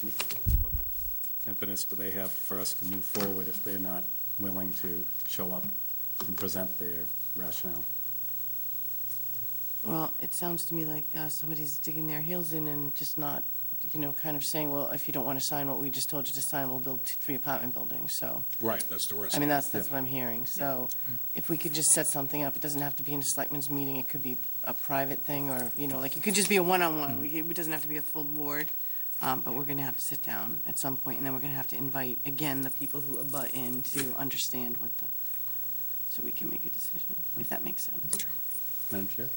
Speaker 6: what impetus do they have for us to move forward if they're not willing to show up and present their rationale?
Speaker 1: Well, it sounds to me like somebody's digging their heels in and just not, kind of saying, well, if you don't want to sign what we just told you to sign, we'll build 3 apartment buildings. So,
Speaker 5: Right, that's the risk.
Speaker 1: I mean, that's what I'm hearing. So if we could just set something up, it doesn't have to be in a selectmen's meeting. It could be a private thing, or, it could just be a one-on-one. It doesn't have to be a full board. But we're going to have to sit down at some point, and then we're going to have to invite, again, the people who abut in to understand so we can make a decision, if that makes sense.
Speaker 6: Madam Chair?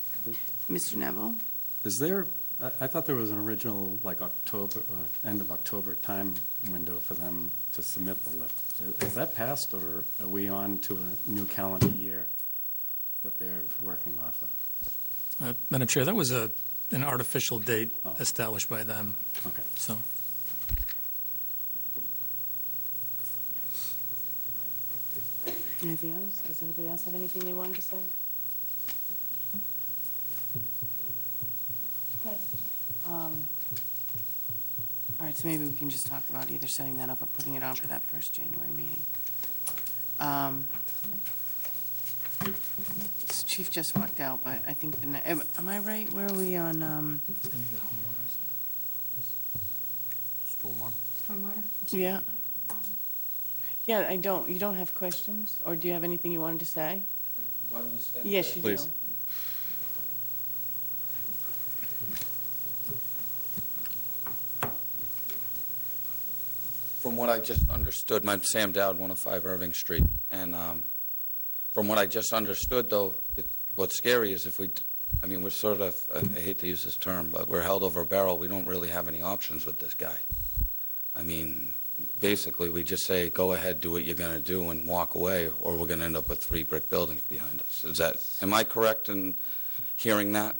Speaker 1: Mr. Neville?
Speaker 6: Is there, I thought there was an original, October, end of October time window for them to submit the LIP. Is that passed, or are we on to a new calendar year that they're working off of?
Speaker 2: Madam Chair, that was an artificial date
Speaker 6: Oh.
Speaker 2: established by them,
Speaker 6: Okay.
Speaker 2: so.
Speaker 1: Anything else? Does anybody else have anything they wanted to say? Okay. All right, so maybe we can just talk about either setting that up or putting it on for that first January meeting. So Chief just walked out, but I think, am I right? Where are we on,
Speaker 4: Stormwater?
Speaker 1: yeah? Yeah, you don't have questions? Or do you have anything you wanted to say? Yes, you do.
Speaker 6: Please.
Speaker 10: From what I just understood, I'm Sam Dowd, 105 Irving Street, and from what I just understood, though, what's scary is if we're sort of, I hate to use this term, but we're held over a barrel. We don't really have any options with this guy. I mean, basically, we just say, go ahead, do what you're going to do, and walk away, or we're going to end up with 3 brick buildings behind us. Am I correct in hearing that?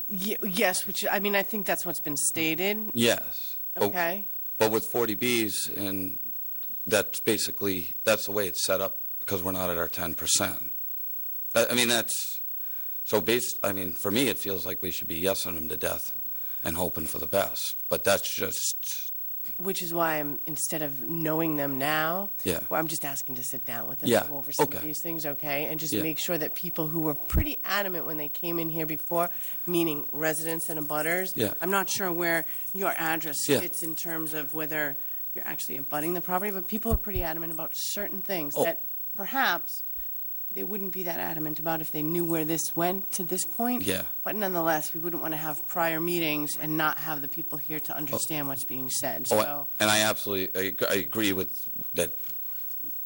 Speaker 1: Yes, which, I mean, I think that's what's been stated.
Speaker 10: Yes.
Speaker 1: Okay.
Speaker 10: But with 40Bs, and that's basically, that's the way it's set up, because we're not at our 10%. I mean, for me, it feels like we should be yesing them to death and hoping for the best. But that's just...
Speaker 1: Which is why instead of knowing them now,
Speaker 10: Yeah.
Speaker 1: well, I'm just asking to sit down with them
Speaker 10: Yeah,
Speaker 1: and go over some
Speaker 10: okay.
Speaker 1: of these things, okay? And just
Speaker 10: Yeah.
Speaker 1: make sure that people who were pretty adamant when they came in here before, meaning residents and abutters,
Speaker 10: Yeah.
Speaker 1: I'm not sure where your address
Speaker 10: Yeah.
Speaker 1: fits in terms of whether you're actually abutting the property, but people are pretty adamant about certain things
Speaker 10: Oh.
Speaker 1: that perhaps they wouldn't be that adamant about if they knew where this went to this point.
Speaker 10: Yeah.
Speaker 1: But nonetheless, we wouldn't want to have prior meetings and not have the people here to understand what's being said. So,
Speaker 10: And I absolutely, I agree with that.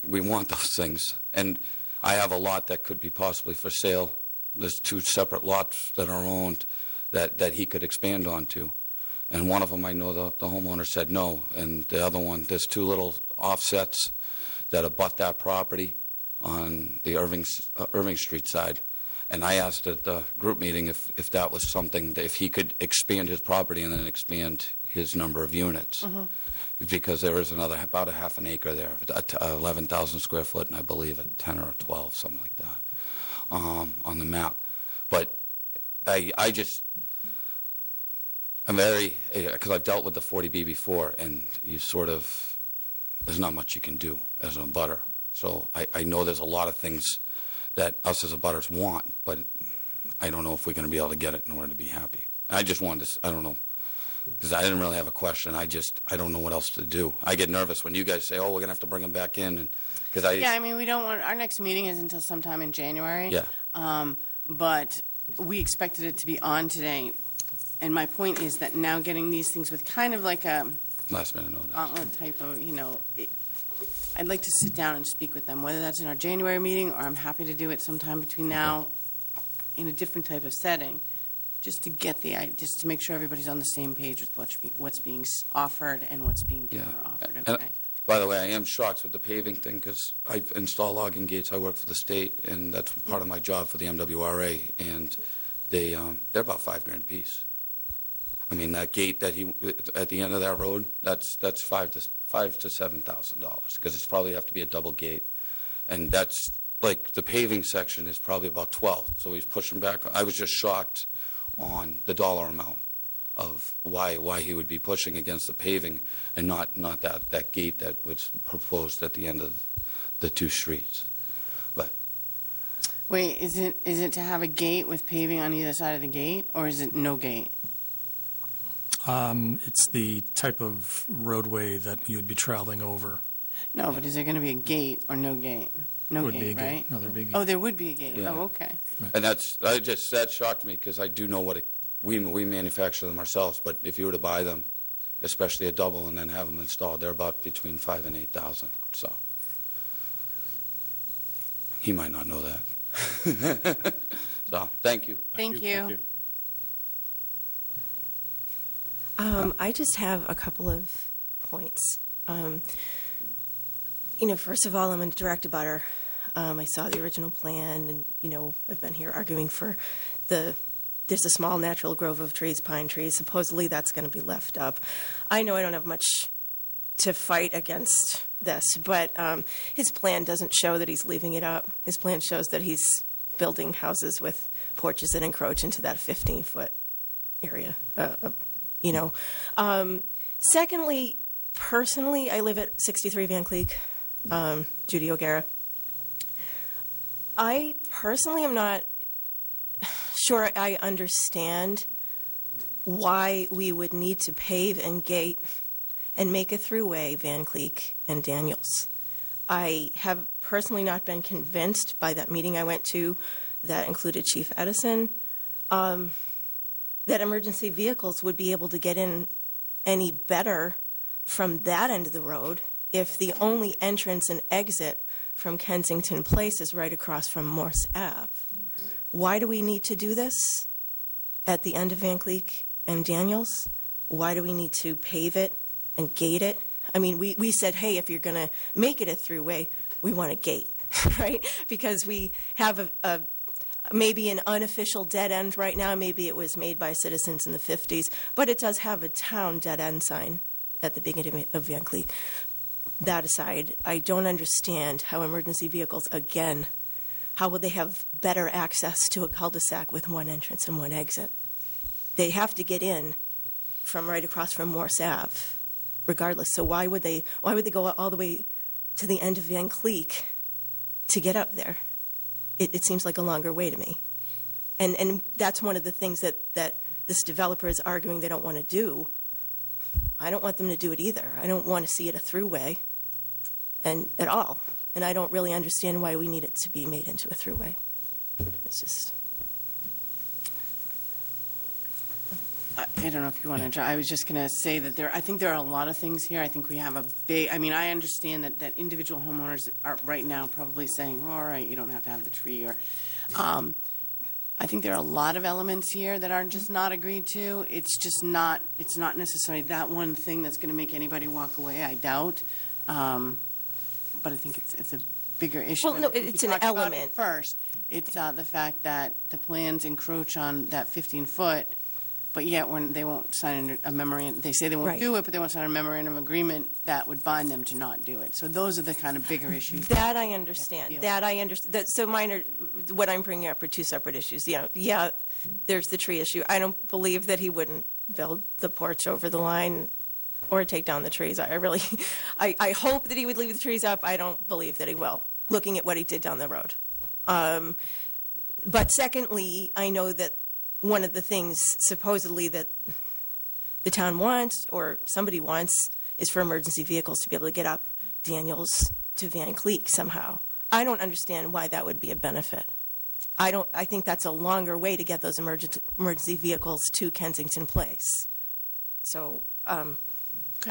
Speaker 10: We want those things. And I have a lot that could be possibly for sale. There's 2 separate lots that are owned that he could expand onto. And one of them, I know the homeowner said no. And the other one, there's 2 little offsets that abut that property on the Irving Street side. And I asked at the group meeting if that was something, if he could expand his property and then expand his number of units. Because there is about a half an acre there, 11,000 square foot, and I believe 10 or 12, something like that, on the map. But I'm very, because I've dealt with the 40B before, and there's not much you can do as an abutter. So I know there's a lot of things that us as abutters want, but I don't know if we're going to be able to get it in order to be happy. I just wanted to, I don't know, because I didn't really have a question. I don't know what else to do. I get nervous when you guys say, oh, we're going to have to bring them back in. And
Speaker 1: yeah, I mean, we don't want, our next meeting is until sometime in January.
Speaker 10: Yeah.
Speaker 1: But we expected it to be on today. And my point is that now getting these things with kind of like a
Speaker 10: Last minute notice.
Speaker 1: gauntlet type of, I'd like to sit down and speak with them, whether that's in our January meeting, or I'm happy to do it sometime between now in a different type of setting, just to get just to make sure everybody's on the same page with what's being offered and what's being given or offered,
Speaker 10: And,
Speaker 1: okay?
Speaker 10: by the way, I am shocked with the paving thing, because I install logging gates. I work for the state, and that's part of my job for the MWRA, and they're about $5,000 a piece. I mean, that gate that at the end of that road, that's $5,000 to $7,000, because it's probably have to be a double gate, and that's like the paving section is probably about 12. So he's pushing back. I was just shocked on the dollar amount of why he would be pushing against the paving and not that gate that was proposed at the end of the 2 streets. But
Speaker 1: Wait, is it to have a gate with paving on either side of the gate, or is it no gate?
Speaker 2: It's the type of roadway that you would be traveling over.
Speaker 1: No, but is there going to be a gate or no gate? No
Speaker 2: Would be a
Speaker 1: gate,
Speaker 2: gate.
Speaker 1: right?
Speaker 2: No, there'd be a gate.
Speaker 1: Oh, there would be a gate.
Speaker 10: Yeah.
Speaker 1: Oh, okay.
Speaker 10: and that shocked me, because I do know we manufacture them ourselves, but if you were to buy them, especially a double, and then have them installed, they're about between $5,000 and $8,000. So he might not know that. So thank you.
Speaker 1: Thank you.
Speaker 11: I just have a couple of points. First of all, I'm a direct abutter. I saw the original plan, and, I've been here arguing for there's a small natural grove of trees, pine trees. Supposedly that's going to be left up. I know I don't have much to fight against this, but his plan doesn't show that he's leaving it up. His plan shows that he's building houses with porches that encroach into that 15-foot area, Secondly, personally, I live at 63 Van Cleek, Judy O'Gara. I personally am not sure I understand why we would need to pave and gate and make a throughway Van Cleek and Daniels. I have personally not been convinced by that meeting I went to that included Chief Edison that emergency vehicles would be able to get in any better from that end of the road if the only entrance and exit from Kensington Place is right across from Morse Ave. Why do we need to do this at the end of Van Cleek and Daniels? Why do we need to pave it and gate it? I mean, we said, hey, if you're going to make it a throughway, we want a gate, right? Because we have a maybe an unofficial dead end right now. Maybe it was made by citizens in the 50s, but it does have a town dead end sign at the beginning of Van Cleek. That aside, I don't understand how emergency vehicles, again, how would they have better access to a cul-de-sac with one entrance and one exit? They have to get in from right across from Morse Ave, regardless. So why would they go all the way to the end of Van Cleek to get up there? It seems like a longer way to me. And that's one of the things that this developer is arguing they don't want to do. I don't want them to do it either. I don't want to see it a throughway and at all. And I don't really understand why we need it to be made into a throughway. It's just...
Speaker 1: I don't know if you want to. I was just going to say that I think there are a lot of things here. I think we have I understand that individual homeowners are right now probably saying, all right, you don't have to have the tree. Or, I think there are a lot of elements here that are just not agreed to. It's not necessarily that one thing that's going to make anybody walk away, I doubt. But I think it's a bigger issue.
Speaker 11: Well, no, it's an element.
Speaker 1: First, it's the fact that the plans encroach on that 15-foot, but yet when they won't sign a memorandum, they say they won't do it, but they won't sign a memorandum of agreement that would bind them to not do it. So those are the kind of bigger issues.
Speaker 11: That I understand. So what I'm bringing up are two separate issues. Yeah, there's the tree issue. I don't believe that he wouldn't build the porch over the line or take down the trees. I hope that he would leave the trees up. I don't believe that he will, looking at what he did down the road. But secondly, I know that one of the things supposedly that the town wants or somebody wants is for emergency vehicles to be able to get up Daniels to Van Cleek somehow. I don't understand why that would be a benefit. I think that's a longer way to get those emergency vehicles to Kensington Place. So, I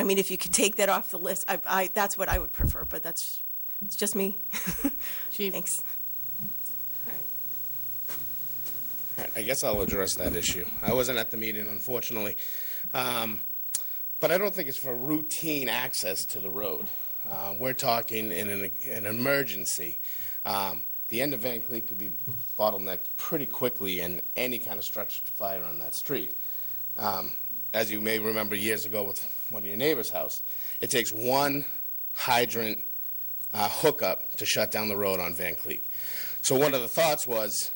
Speaker 11: mean, if you could take that off the list, that's what I would prefer, but it's just me.
Speaker 1: Chief.
Speaker 11: Thanks.
Speaker 12: All right, I guess I'll address that issue. I wasn't at the meeting, unfortunately. But I don't think it's for routine access to the road. We're talking in an emergency. The end of Van Cleek could be bottlenecked pretty quickly in any kind of structured fire on that street. As you may remember years ago with one of your neighbor's house, it takes one hydrant hookup to shut down the road on Van Cleek. So one of the thoughts was,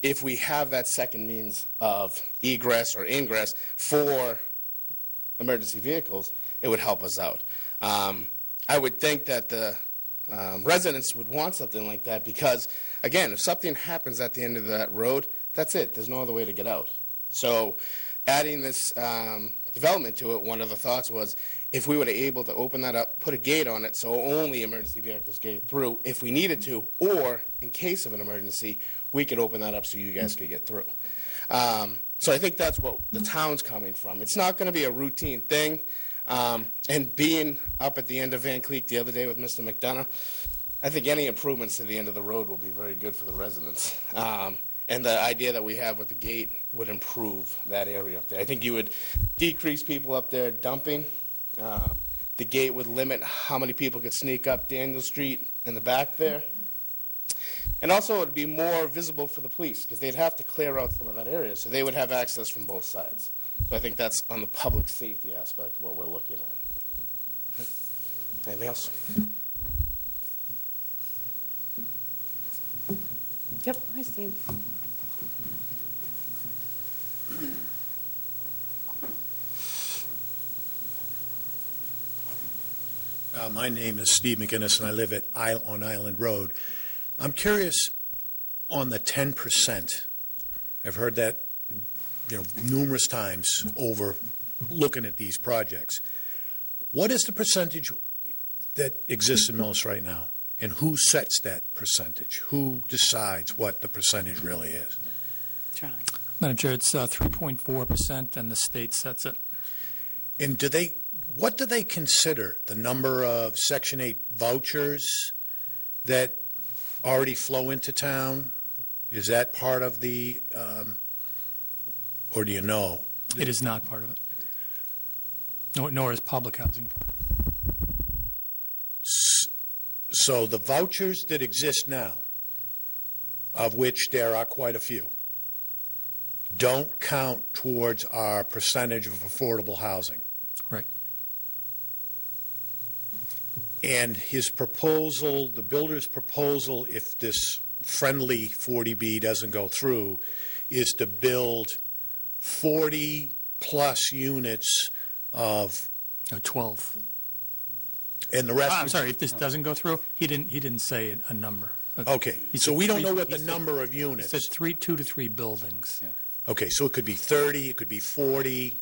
Speaker 12: if we have that second means of egress or ingress for emergency vehicles, it would help us out. I would think that the residents would want something like that because, again, if something happens at the end of that road, that's it. There's no other way to get out. So adding this development to it, one of the thoughts was if we were able to open that up, put a gate on it so only emergency vehicles get through if we needed to, or in case of an emergency, we could open that up so you guys could get through. So I think that's what the town's coming from. It's not going to be a routine thing. And being up at the end of Van Cleek the other day with Mr. McDonough, I think any improvements to the end of the road will be very good for the residents. And the idea that we have with the gate would improve that area up there. I think you would decrease people up there dumping. The gate would limit how many people could sneak up Daniel Street in the back there. And also, it would be more visible for the police, because they'd have to clear out some of that area, so they would have access from both sides. So I think that's on the public safety aspect, what we're looking at. Anything else?
Speaker 1: Yep, hi, Steve.
Speaker 13: My name is Steve McGinnis, and I live on Island Road. I'm curious on the 10%. I've heard that, numerous times over looking at these projects. What is the percentage that exists in Millis right now, and who sets that percentage? Who decides what the percentage really is?
Speaker 1: Charlie.
Speaker 2: Madam Chair, it's 3.4%, and the state sets it.
Speaker 13: And what do they consider the number of Section 8 vouchers that already flow into town? Is that part of the, or do you know?
Speaker 2: It is not part of it. Nor is public housing part of it.
Speaker 13: So the vouchers that exist now, of which there are quite a few, don't count towards our percentage of affordable housing.
Speaker 2: Right.
Speaker 13: And his proposal, the builder's proposal, if this friendly 40B doesn't go through, is to build 40-plus units of...
Speaker 2: 12.
Speaker 13: And the rest...
Speaker 2: I'm sorry, if this doesn't go through, he didn't say a number.
Speaker 13: Okay,
Speaker 2: He
Speaker 13: so
Speaker 2: said
Speaker 13: we don't
Speaker 2: three-
Speaker 13: know what
Speaker 2: he
Speaker 13: the
Speaker 2: said-
Speaker 13: number of
Speaker 2: He
Speaker 13: units...
Speaker 2: said 2 to 3 buildings.
Speaker 6: Yeah.
Speaker 13: Okay, so it could be 30, it could be 40,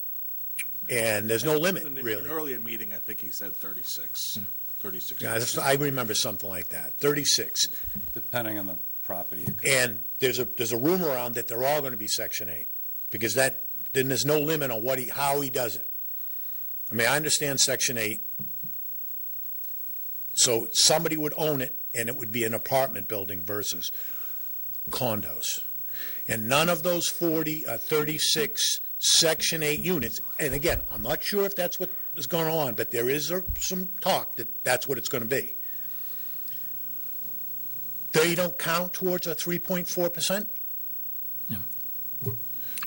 Speaker 13: and there's no limit,
Speaker 5: In
Speaker 13: really.
Speaker 5: an earlier meeting, I think he said 36. 36.
Speaker 13: Yeah, I remember something like that, 36.
Speaker 6: Depending on the property.
Speaker 13: And there's a rumor around that they're all going to be Section 8, because then there's no limit on how he does it. I mean, I understand Section 8, so somebody would own it, and it would be an apartment building versus condos. And none of those 36 Section 8 units, and again, I'm not sure if that's what is going on, but there is some talk that that's what it's going to be. They don't count towards a 3.4%?
Speaker 2: No.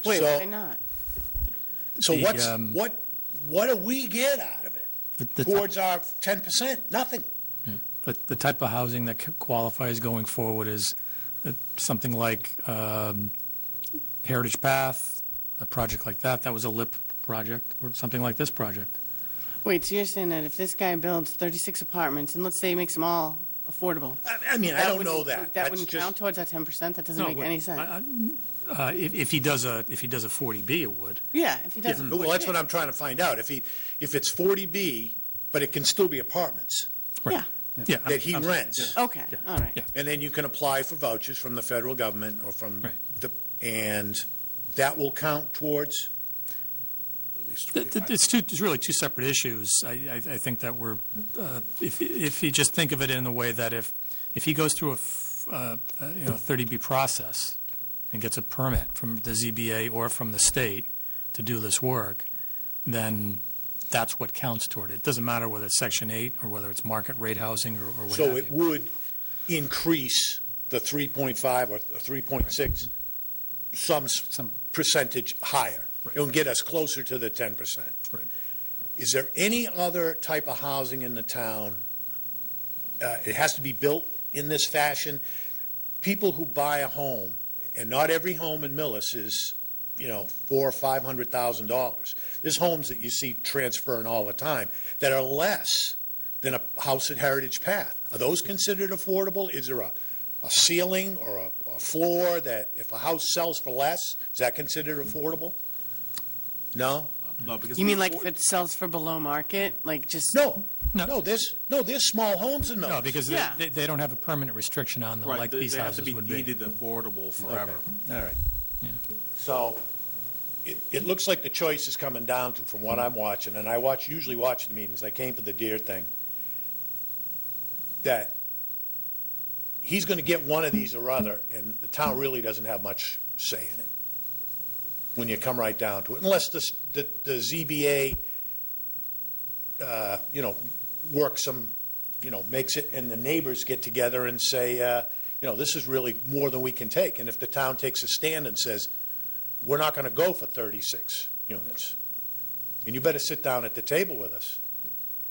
Speaker 1: Wait,
Speaker 13: So-
Speaker 1: why not?
Speaker 13: So
Speaker 2: The,
Speaker 13: what do we get out of it
Speaker 2: The
Speaker 13: towards our 10%? Nothing.
Speaker 2: the type of housing that qualifies going forward is something like Heritage Path, a project like that. That was a LIP project, or something like this project.
Speaker 1: Wait, so you're saying that if this guy builds 36 apartments, and let's say he makes them all affordable?
Speaker 13: I mean, I don't know
Speaker 1: wouldn't-
Speaker 13: that.
Speaker 1: That
Speaker 13: That's
Speaker 1: wouldn't
Speaker 13: just-
Speaker 1: count towards that 10%? That doesn't make any sense.
Speaker 2: If he does a 40B, it would.
Speaker 1: Yeah, if he doesn't.
Speaker 13: Well, that's what I'm trying to find out. If it's 40B, but it can still be apartments
Speaker 1: Yeah,
Speaker 2: Yeah,
Speaker 13: that he
Speaker 2: I'm-
Speaker 13: rents,
Speaker 1: okay,
Speaker 2: Yeah.
Speaker 1: all right.
Speaker 2: Yeah.
Speaker 13: and then you can apply for vouchers from the federal government or from
Speaker 2: Right.
Speaker 13: and that will count towards.
Speaker 5: At least 25.
Speaker 2: It's really two separate issues. I think that we're, if you just think of it in the way that if he goes through a 30B process and gets a permit from the ZBA or from the state to do this work, then that's what counts toward it. It doesn't matter whether it's Section 8 or whether it's market rate housing or what
Speaker 13: So
Speaker 2: have
Speaker 13: it
Speaker 2: you.
Speaker 13: would increase the 3.5 or 3.6 some percentage higher. It will get us closer to the 10%.
Speaker 2: Right.
Speaker 13: Is there any other type of housing in the town? It has to be built in this fashion. People who buy a home, and not every home in Millis is, $400,000 or $500,000. There's homes that you see transferring all the time that are less than a house at Heritage Path. Are those considered affordable? Is there a ceiling or a floor that if a house sells for less, is that considered affordable? No?
Speaker 5: No, because
Speaker 1: You mean like if it sells for below market, like just?
Speaker 13: No.
Speaker 2: No.
Speaker 13: No, there's small homes in Millis.
Speaker 2: No, because
Speaker 1: Yeah.
Speaker 2: they don't have a permanent restriction on them
Speaker 5: right,
Speaker 2: like
Speaker 5: they
Speaker 2: these
Speaker 5: have to
Speaker 2: houses
Speaker 5: be
Speaker 2: would be.
Speaker 5: deeded affordable forever.
Speaker 13: All right.
Speaker 2: Yeah.
Speaker 13: So it looks like the choice is coming down to, from what I'm watching, and I usually watch the meetings, I came to the deer thing, that he's going to get one of these or other, and the town really doesn't have much say in it when you come right down to it, unless the ZBA, works some, makes it, and the neighbors get together and say, this is really more than we can take. And if the town takes a stand and says, we're not going to go for 36 units, and you better sit down at the table with us.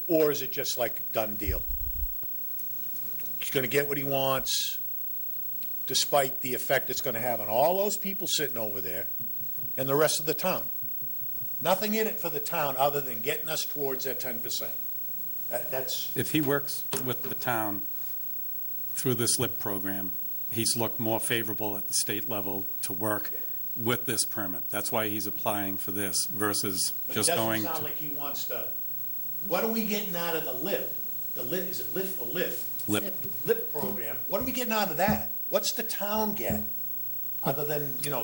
Speaker 13: Or is it just like done deal? He's going to get what he wants, despite the effect it's going to have on all those people sitting over there and the rest of the town. Nothing in it for the town other than getting us towards that 10%. That's
Speaker 6: If he works with the town through this LIP program, he's looked more favorable at the state level to work with this permit. That's why he's applying for this versus just going
Speaker 13: It doesn't sound like he wants to. What are we getting out of the LIP? Is it LIP or LIF?
Speaker 6: LIP.
Speaker 13: LIP program. What are we getting out of that? What's the town get? Other than, a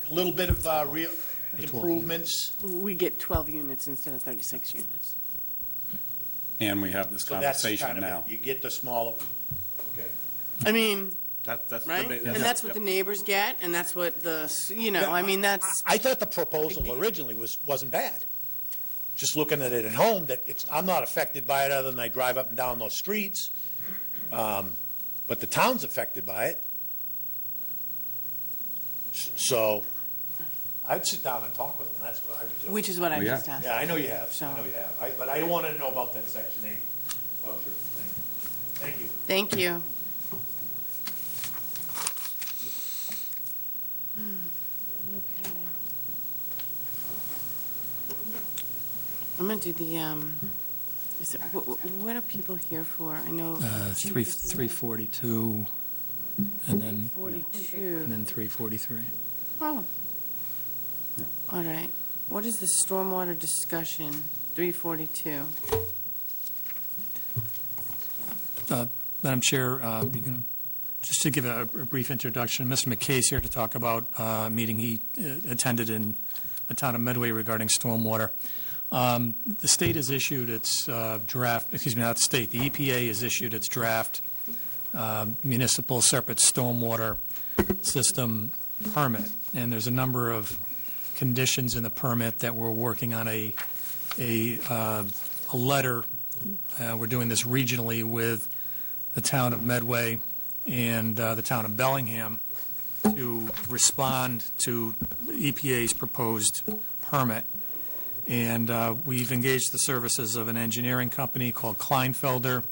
Speaker 13: little bit of real improvements.
Speaker 1: We get 12 units instead of 36 units.
Speaker 6: And we have this
Speaker 13: So that's
Speaker 6: conversation
Speaker 13: kind of
Speaker 6: now.
Speaker 13: it. You get the smaller, okay.
Speaker 1: I mean,
Speaker 5: That's
Speaker 1: right?
Speaker 5: the
Speaker 1: And that's what the neighbors get, and that's what that's.
Speaker 13: I thought the proposal originally wasn't bad. Just looking at it at home, I'm not affected by it other than I drive up and down those streets. But the town's affected by it. So I'd sit down and talk with them. That's what I would do.
Speaker 1: Which is what I
Speaker 6: We
Speaker 1: just
Speaker 6: are.
Speaker 1: asked.
Speaker 13: Yeah, I know you have.
Speaker 1: So-
Speaker 13: I know you have. But I want to know about that Section 8 voucher thing. Thank you.
Speaker 1: Thank you. Okay. I'm gonna do the, what are people here for? I know.
Speaker 2: 342, and then
Speaker 1: 42.
Speaker 2: 343.
Speaker 1: Oh. All right. What is the stormwater discussion? 342.
Speaker 2: Madam Chair, just to give a brief introduction, Mr. McKay's here to talk about a meeting he attended in the town of Medway regarding stormwater. The state has issued its draft, excuse me, not the state, the EPA has issued its draft municipal separate stormwater system permit, and there's a number of conditions in the permit that we're working on a letter. We're doing this regionally with the town of Medway and the town of Bellingham to respond to EPA's proposed permit. And we've engaged the services of an engineering company called Kleinfelder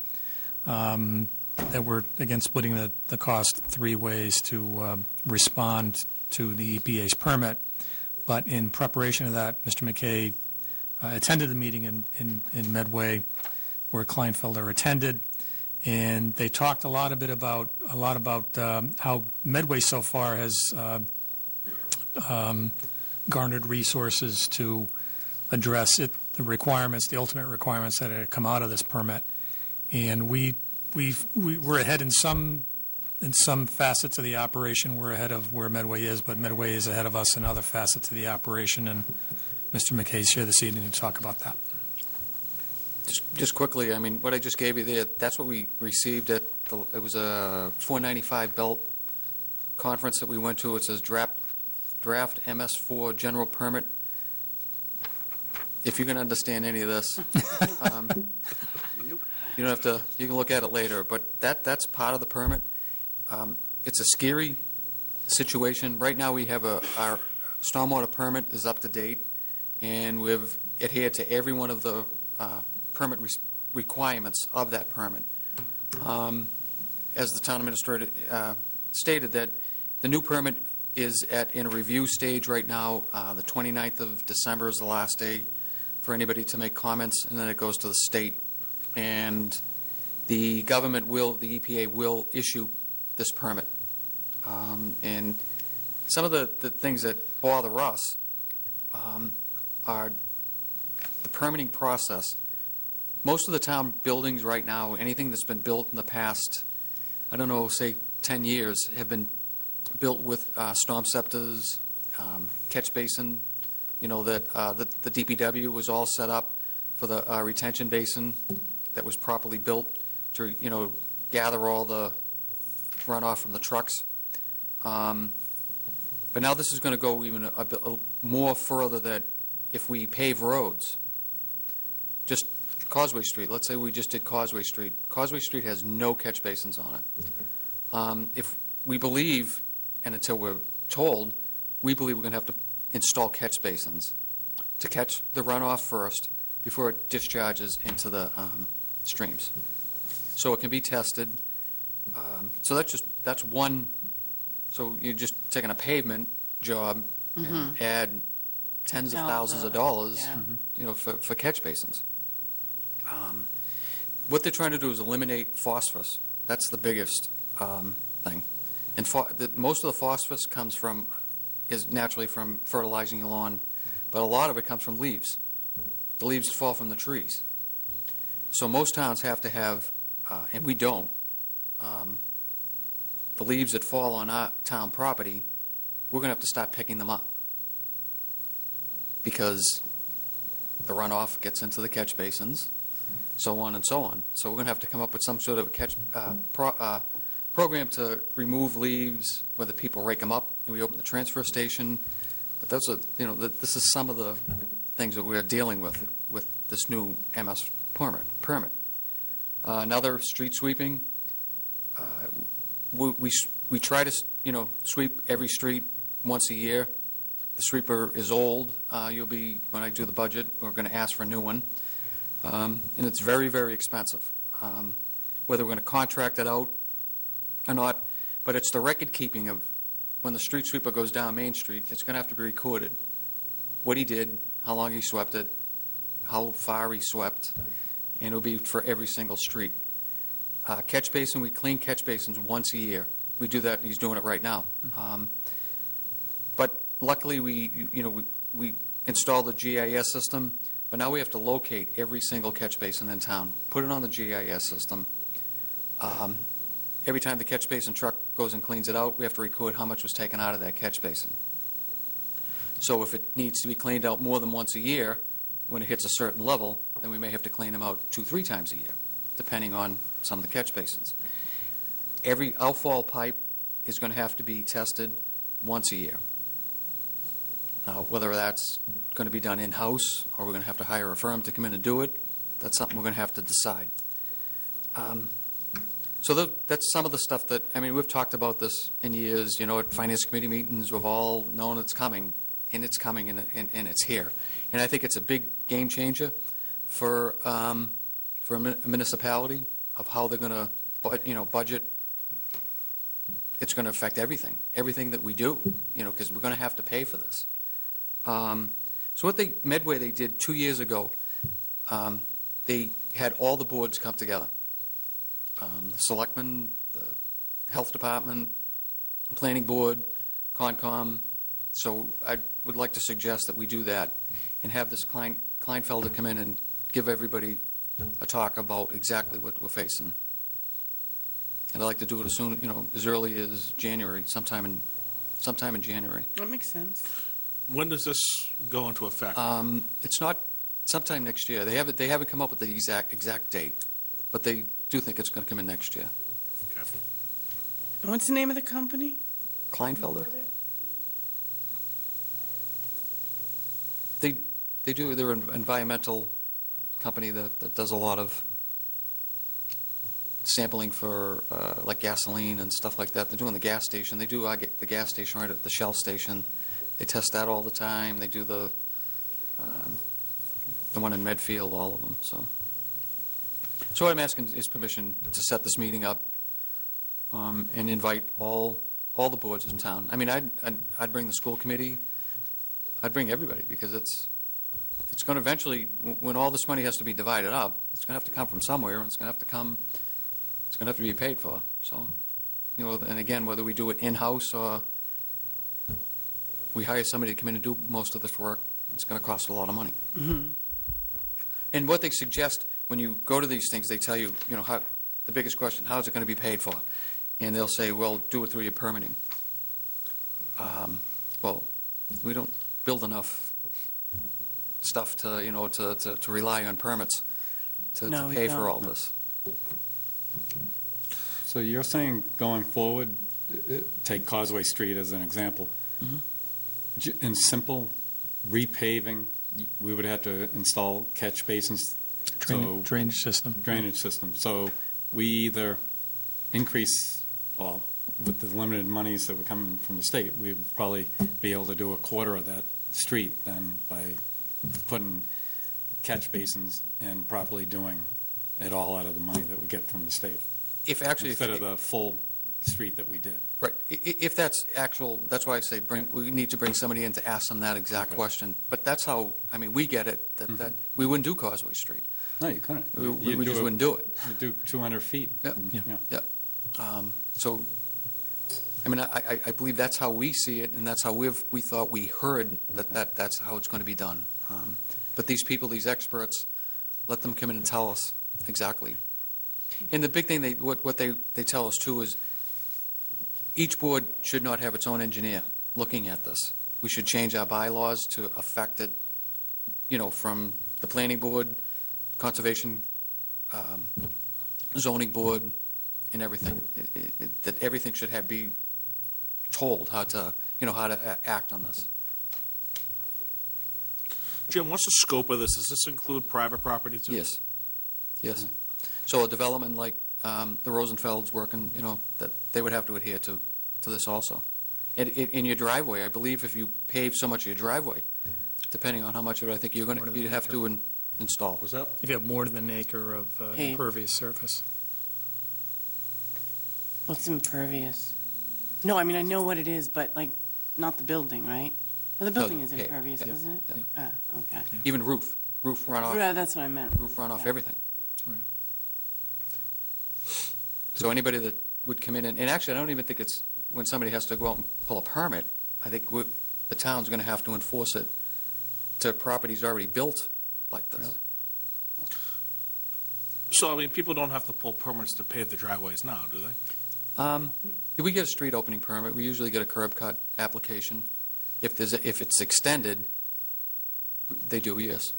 Speaker 2: that we're, again, splitting the cost three ways to respond to the EPA's permit. But in preparation of that, Mr. McKay attended the meeting in Medway where Kleinfelder attended, and they talked a lot about how Medway so far has garnered resources to address the requirements, the ultimate requirements that have come out of this permit. And we're ahead in some facets of the operation. We're ahead of where Medway is, but Medway is ahead of us in other facets of the operation. And Mr. McKay's here this evening to talk about that.
Speaker 14: Just quickly, I mean, what I just gave you there, that's what we received it was a 495 belt conference that we went to. It says draft MS4 general permit. If you can understand any of this, you don't have to, you can look at it later, but that's part of the permit. It's a scary situation. Right now we have our stormwater permit is up to date, and we've adhered to every one of the permit requirements of that permit. As the town administrator stated, that the new permit is in a review stage right now. The 29th of December is the last day for anybody to make comments, and then it goes to the state. And the government the EPA will issue this permit. And some of the things that bother us are the permitting process. Most of the town buildings right now, anything that's been built in the past, I don't know, say 10 years, have been built with storm scepters, catch basin, that the DPW was all set up for the retention basin that was properly built to, gather all the runoff from the trucks. But now this is going to go even a bit more further, that if we pave roads, just Causeway Street, let's say we just did Causeway Street. Causeway Street has no catch basins on it. If we believe, and until we're told, we believe we're going to have to install catch basins to catch the runoff first before it discharges into the streams. So it can be tested. So that's one. So you're just taking a pavement job and add tens of thousands of dollars,
Speaker 1: Yeah.
Speaker 14: for catch basins. What they're trying to do is eliminate phosphorus. That's the biggest thing. And most of the phosphorus is naturally from fertilizing your lawn, but a lot of it comes from leaves. The leaves fall from the trees. So most towns have to have, and we don't, the leaves that fall on our town property, we're going to have to start picking them up because the runoff gets into the catch basins, so on and so on. So we're going to have to come up with some sort of a program to remove leaves, whether people rake them up and we open the transfer station. But those are, this is some of the things that we're dealing with this new MS permit. Another, street sweeping. We try to, sweep every street once a year. The sweeper is old. When I do the budget, we're going to ask for a new one. And it's very, very expensive. Whether we're going to contract it out or not, but it's the record keeping of when the street sweeper goes down Main Street, it's going to have to be recorded. What he did, how long he swept it, how far he swept, and it'll be for every single street. Catch basin, we clean catch basins once a year. We do that, and he's doing it right now. But luckily, we installed the GIS system, but now we have to locate every single catch basin in town, put it on the GIS system. Every time the catch basin truck goes and cleans it out, we have to record how much was taken out of that catch basin. So if it needs to be cleaned out more than once a year, when it hits a certain level, then we may have to clean them out 2-3 times a year, depending on some of the catch basins. Every outfall pipe is going to have to be tested once a year. Now, whether that's going to be done in-house or we're going to have to hire a firm to come in and do it, that's something we're going to have to decide. So that's some of the stuff that, we've talked about this in years, at Finance Committee meetings, we've all known it's coming, and it's coming, and it's here. And I think it's a big game changer for a municipality of how they're going to, budget. It's going to affect everything that we do, because we're going to have to pay for this. So what Medway they did 2 years ago, they had all the boards come together. The Selectmen, the Health Department, Planning Board, Concom. So I would like to suggest that we do that and have this Kleinfelder come in and give everybody a talk about exactly what we're facing. And I'd like to do it as early as January, sometime in January.
Speaker 1: That makes sense.
Speaker 5: When does this go into effect?
Speaker 14: It's not sometime next year. They haven't come up with the exact date, but they do think it's going to come in next year.
Speaker 5: Okay.
Speaker 1: And what's the name of the company?
Speaker 14: Kleinfelder? They're an environmental company that does a lot of sampling for like gasoline and stuff like that. They're doing the gas station. They do the gas station right at the Shell station. They test that all the time. They do the one in Medfield, all of them. So what I'm asking is permission to set this meeting up and invite all the boards in town. I'd bring the school committee. I'd bring everybody because it's going to eventually, when all this money has to be divided up, it's going to have to come from somewhere, and it's going to have to be paid for. So, and again, whether we do it in-house or we hire somebody to come in and do most of this work, it's going to cost a lot of money.
Speaker 1: Mm-hmm.
Speaker 14: And what they suggest when you go to these things, they tell you, how the biggest question, how is it going to be paid for? And they'll say, well, do it through your permitting. Well, we don't build enough stuff to rely on permits to pay for all this.
Speaker 6: So you're saying going forward, take Causeway Street as an example, in simple repaving, we would have to install catch basins.
Speaker 2: Drainage system.
Speaker 6: Drainage system. So we either increase Well, with the limited monies that were coming from the state, we'd probably be able to do a quarter of that street then by putting catch basins and properly doing it all out of the money that we get from the state,
Speaker 14: If actually,
Speaker 6: instead of the full street that we did.
Speaker 14: right, if that's actual, that's why I say we need to bring somebody in to ask them that exact
Speaker 6: Okay.
Speaker 14: question. But that's how, I mean, we get it, that we wouldn't do Causeway Street.
Speaker 6: No, you couldn't.
Speaker 14: We just wouldn't do it.
Speaker 6: You do 200 feet.
Speaker 14: Yeah. So, I mean, I believe that's how we see it, and that's how we thought we heard that's how it's going to be done. But these people, these experts, let them come in and tell us exactly. And the big thing, what they tell us too is each board should not have its own engineer looking at this. We should change our bylaws to affect it, from the planning board, conservation, zoning board, and everything. That everything should be told how to act on this.
Speaker 5: Jim, what's the scope of this? Does this include private property too?
Speaker 14: Yes. So a development like the Rosenfelds working, that they would have to adhere to this also. And in your driveway, I believe if you pave so much of your driveway, depending on how much of it I think you'd have to install.
Speaker 5: What's that?
Speaker 2: If you have more than an acre of
Speaker 1: Hey.
Speaker 2: impervious surface.
Speaker 1: What's impervious? No, I mean, I know what it is, but like, not the building, right? Well, the building is
Speaker 14: okay,
Speaker 1: impervious,
Speaker 14: yeah,
Speaker 1: isn't it?
Speaker 14: yeah.
Speaker 1: Okay.
Speaker 14: Even roof runoff,
Speaker 1: Yeah, that's what I meant.
Speaker 14: roof runoff,
Speaker 1: Yeah.
Speaker 14: everything.
Speaker 2: Right.
Speaker 14: So anybody that would come in, and actually, I don't even think it's when somebody has to go out and pull a permit, I think the town's going to have to enforce it to properties already built like this.
Speaker 6: Really?
Speaker 5: So, I mean, people don't have to pull permits to pave the driveways now, do they?
Speaker 14: If we get a street opening permit, we usually get a curb cut application. If it's extended, they do, yes.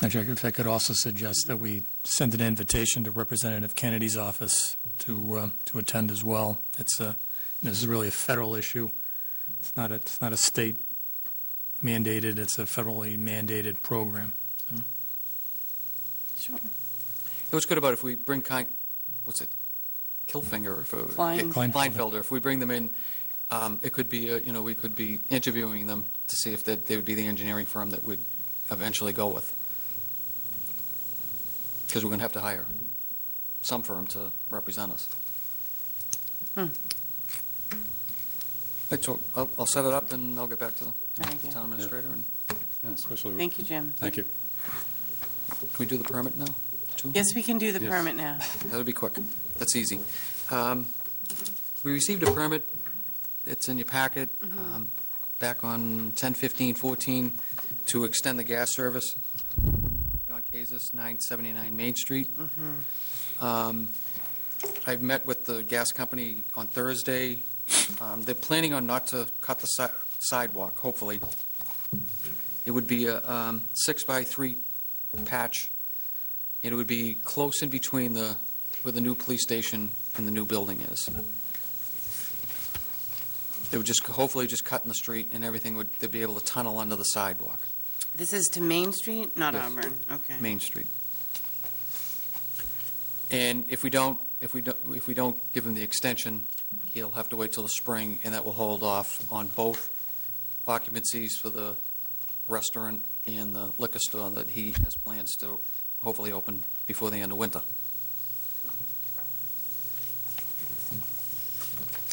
Speaker 2: Actually, if I could also suggest that we send an invitation to Representative Kennedy's office to attend as well. This is really a federal issue. It's not a state mandated. It's a federally mandated program. So.
Speaker 1: Sure.
Speaker 14: What's good about if we bring Kilfinger, Kleinfelder, if we bring them in, it could be, we could be interviewing them to see if they would be the engineering firm that we'd eventually go with. Because we're going to have to hire some firm to represent us. Right, so I'll set it up and I'll get back to the
Speaker 1: Very good.
Speaker 14: town administrator. And
Speaker 6: Yeah, especially.
Speaker 1: Thank you, Jim.
Speaker 6: Thank you.
Speaker 14: can we do the permit now, too?
Speaker 1: Yes, we can do the
Speaker 6: Yes.
Speaker 1: permit now.
Speaker 14: That'll be quick. That's easy. We received a permit. It's in your packet back on 10/15/14 to extend the gas service. John Kazis, 979 Main Street. I met with the gas company on Thursday. They're planning on not to cut the sidewalk, hopefully. It would be a 6x3 patch, and it would be close in between where the new police station and the new building is. They would hopefully just cut in the street, and they'd be able to tunnel under the sidewalk.
Speaker 1: This is to Main Street, not
Speaker 14: Yes.
Speaker 1: Auburn. Okay.
Speaker 14: Main Street. And if we don't give him the extension, he'll have to wait till the spring, and that will hold off on both occupancies for the restaurant and the liquor store that he has plans to hopefully open before the end of winter.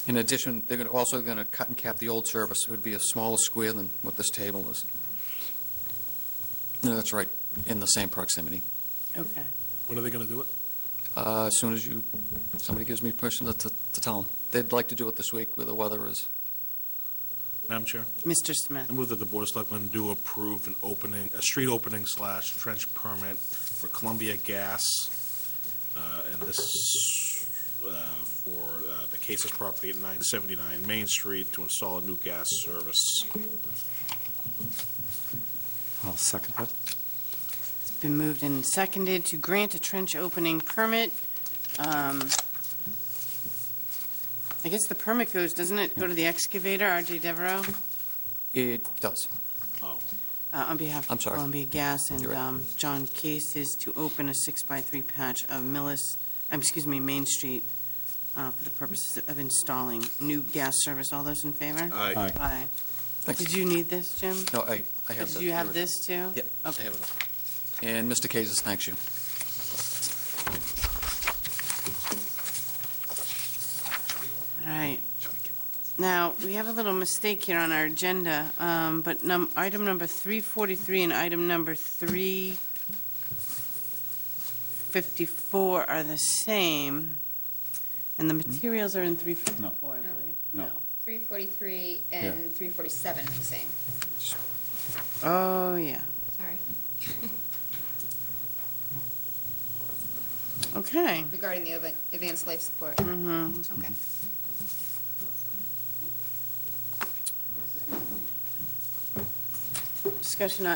Speaker 14: In addition, they're also going to cut and cap the old service. It would be a smaller square than what this table is. No, that's right, in the same proximity.
Speaker 1: Okay.
Speaker 5: When are they going to do it?
Speaker 14: As soon as somebody gives me permission to tell them. They'd like to do it this week where the weather is.
Speaker 5: Madam Chair?
Speaker 1: Mr. Smith.
Speaker 5: I move that the Board of Selectmen do approve a street opening / trench permit for Columbia Gas, and this for the Casas property at 979 Main Street to install a new gas service.
Speaker 6: I'll second that.
Speaker 1: It's been moved and seconded to grant a trench opening permit. I guess the permit doesn't it go to the excavator, R.J. Devereaux?
Speaker 14: It does.
Speaker 5: Oh,
Speaker 1: on behalf
Speaker 14: I'm
Speaker 1: of
Speaker 14: sorry.
Speaker 1: Columbia Gas and
Speaker 14: You're right.
Speaker 1: John Cases to open a 6x3 patch of Main Street for the purposes of installing new gas service. All those in favor?
Speaker 12: Aye.
Speaker 6: Aye.
Speaker 1: Aye.
Speaker 14: Thanks.
Speaker 1: Did you need this, Jim?
Speaker 14: No, I have that.
Speaker 1: Did you have this, too?
Speaker 14: Yep, I
Speaker 1: Okay.
Speaker 14: have it all. And Mr. Kazis thanks you.
Speaker 1: All right. Now, we have a little mistake here on our agenda, but item number 343 and item number 354 are the same, and the materials are in 354, I believe.
Speaker 6: No.
Speaker 4: 343 and 347 are the same.
Speaker 1: Oh, yeah.
Speaker 4: Sorry.
Speaker 1: Okay.
Speaker 4: Regarding the advanced life support.
Speaker 1: Mm-hmm.
Speaker 4: Okay.
Speaker 1: Discussion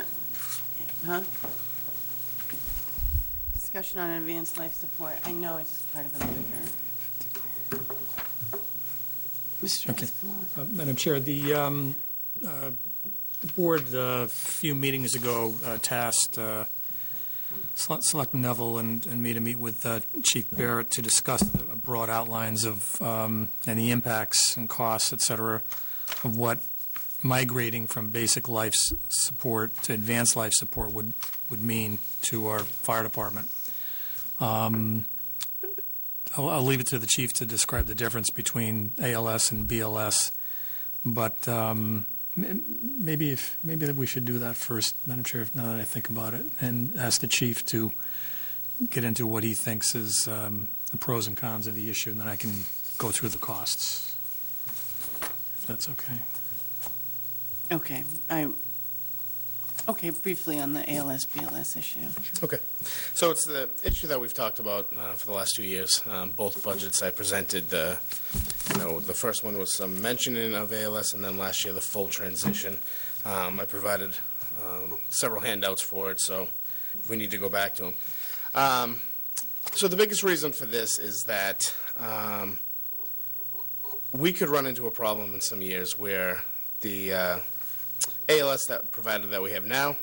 Speaker 1: on advanced life support. I know it's part of a bigger. Mr.
Speaker 2: Okay.
Speaker 1: Espinola.
Speaker 2: Madam Chair, the board a few meetings ago tasked Selectman Neville and me to meet with Chief Barrett to discuss the broad outlines of and the impacts and costs, et cetera, of what migrating from basic life support to advanced life support would mean to our fire department. I'll leave it to the chief to describe the difference between ALS and BLS, but maybe that we should do that first, Madam Chair, now that I think about it, and ask the chief to get into what he thinks is the pros and cons of the issue, and then I can go through the costs, if that's okay.
Speaker 1: Okay. Briefly on the ALS, BLS issue.
Speaker 12: Okay. So it's the issue that we've talked about for the last 2 years. Both budgets I presented, the first one was some mentioning of ALS, and then last year the full transition. I provided several handouts for it, so if we need to go back to them. So the biggest reason for this is that we could run into a problem in some years where the ALS provider that we have now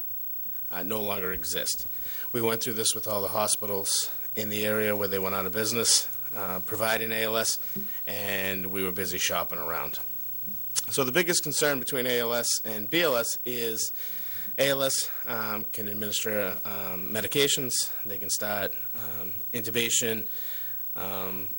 Speaker 12: no longer exist. We went through this with all the hospitals in the area where they went out of business providing ALS, and we were busy shopping around. So the biggest concern between ALS and BLS is ALS can administer medications. They can start intubation,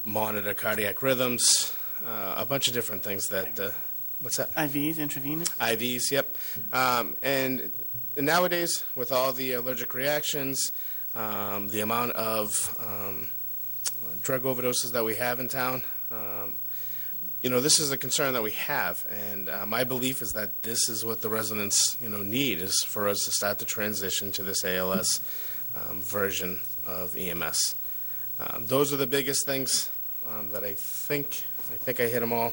Speaker 12: monitor cardiac rhythms, a bunch of different things that what's that?
Speaker 1: IVs, intravenous?
Speaker 12: IVs, yep. And nowadays, with all the allergic reactions, the amount of drug overdoses that we have in town, this is a concern that we have. And my belief is that this is what the residents, need, is for us to start the transition to this ALS version of EMS. Those are the biggest things that I think I hit them all.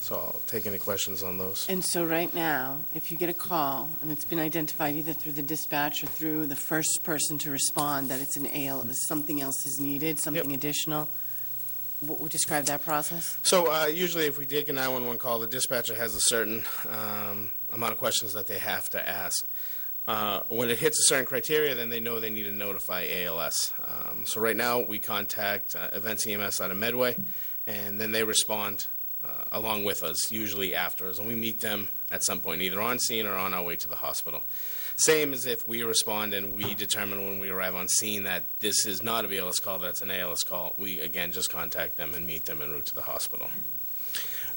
Speaker 12: So I'll take any questions on those.
Speaker 1: And so right now, if you get a call, and it's been identified either through the dispatch or through the first person to respond that it's an ALS, something else is needed, something additional, what would describe that process?
Speaker 12: So usually if we take a 911 call, the dispatcher has a certain amount of questions that they have to ask. When it hits a certain criteria, then they know they need to notify ALS. So right now we contact Events EMS out of Medway, and then they respond along with us, usually after us, and we meet them at some point, either on scene or on our way to the hospital. Same as if we respond and we determine when we arrive on scene that this is not a BLS call, that's an ALS call, we again just contact them and meet them en route to the hospital.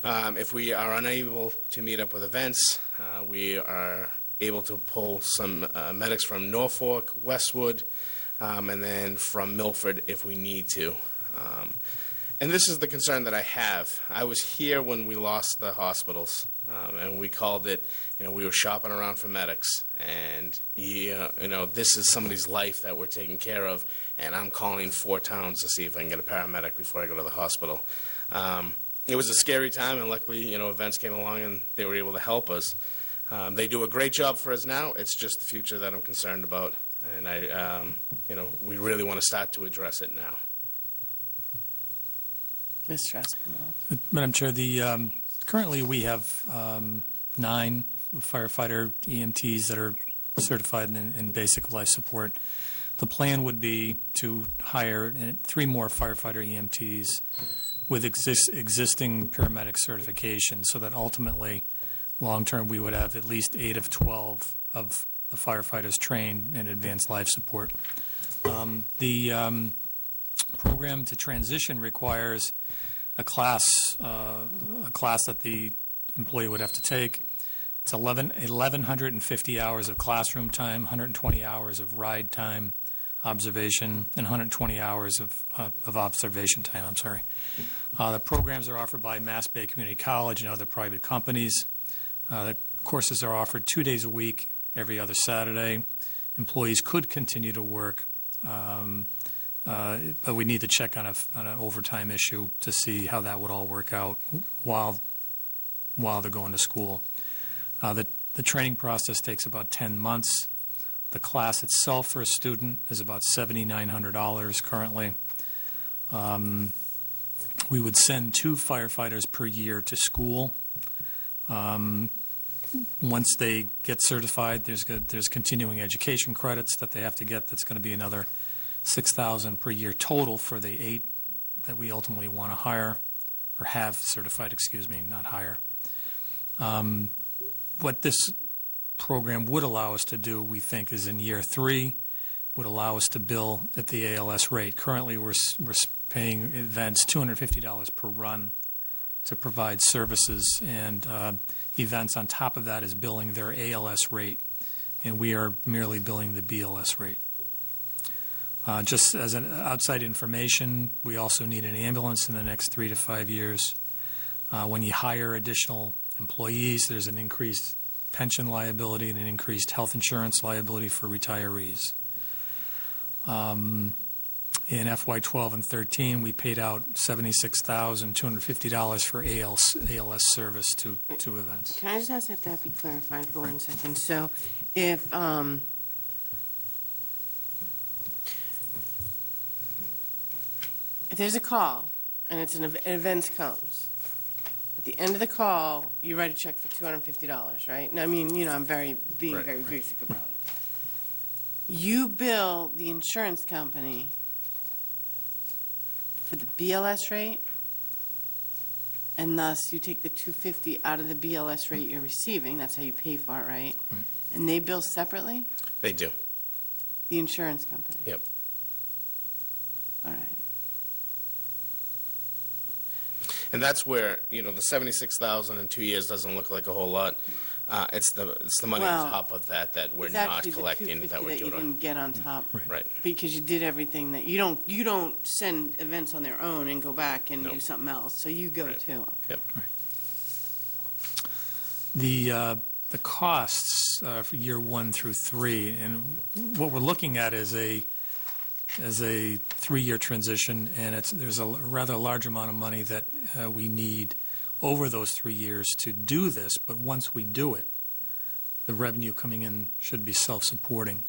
Speaker 12: If we are unable to meet up with events, we are able to pull some medics from Norfolk, Westwood, and then from Milford if we need to. And this is the concern that I have. I was here when we lost the hospitals, and we called it, we were shopping around for medics. And, this is somebody's life that we're taking care of, and I'm calling 4 towns to see if I can get a paramedic before I go to the hospital. It was a scary time, and luckily, events came along and they were able to help us. They do a great job for us now. It's just the future that I'm concerned about, and we really want to start to address it now.
Speaker 1: Mr. Espinola.
Speaker 2: Madam Chair, currently we have 9 firefighter EMTs that are certified in basic life support. The plan would be to hire 3 more firefighter EMTs with existing paramedic certification, so that ultimately, long-term, we would have at least 8 of 12 of the firefighters trained in advanced life support. The program to transition requires a class that the employee would have to take. It's 1,150 hours of classroom time, 120 hours of ride time, observation, and 120 hours of observation time, I'm sorry. The programs are offered by Mass Bay Community College and other private companies. The courses are offered 2 days a week, every other Saturday. Employees could continue to work, but we need to check on an overtime issue to see how that would all work out while they're going to school. The training process takes about 10 months. The class itself for a student is about $7,900 currently. We would send 2 firefighters per year to school. Once they get certified, there's continuing education credits that they have to get. That's going to be another $6,000 per year total for the 8 that we ultimately want to hire, or have certified, not hire. What this program would allow us to do, we think, is in year 3, would allow us to bill at the ALS rate. Currently, we're paying events $250 per run to provide services, and events on top of that is billing their ALS rate, and we are merely billing the BLS rate. Just as an outside information, we also need an ambulance in the next 3 to 5 years. When you hire additional employees, there's an increased pension liability and an increased health insurance liability for retirees. In FY12 and 13, we paid out $76,250 for ALS service to events.
Speaker 1: Can I just ask that be clarified for 1 second? So if there's a call and it's an event comes, at the end of the call, you write a check for $250, right? And I mean, I'm being very basic about it. You bill the insurance company for the BLS rate, and thus you take the $250 out of the BLS rate you're receiving. That's how you pay for it, right? And they bill separately?
Speaker 12: They do.
Speaker 1: The insurance company?
Speaker 12: Yep.
Speaker 1: All right.
Speaker 12: And that's where, the 76,000 in 2 years doesn't look like a whole lot. It's the money on top of that we're not collecting, that we're
Speaker 1: that you
Speaker 12: doing.
Speaker 1: didn't get on top.
Speaker 12: Right.
Speaker 1: Because you did everything that, you don't send events on their own and go back and do something else. So you go too.
Speaker 12: Yep.
Speaker 2: The costs for year 1 through 3, and what we're looking at is a 3-year transition, and there's a rather large amount of money that we need over those 3 years to do this, but once we do it, the revenue coming in should be self-supporting.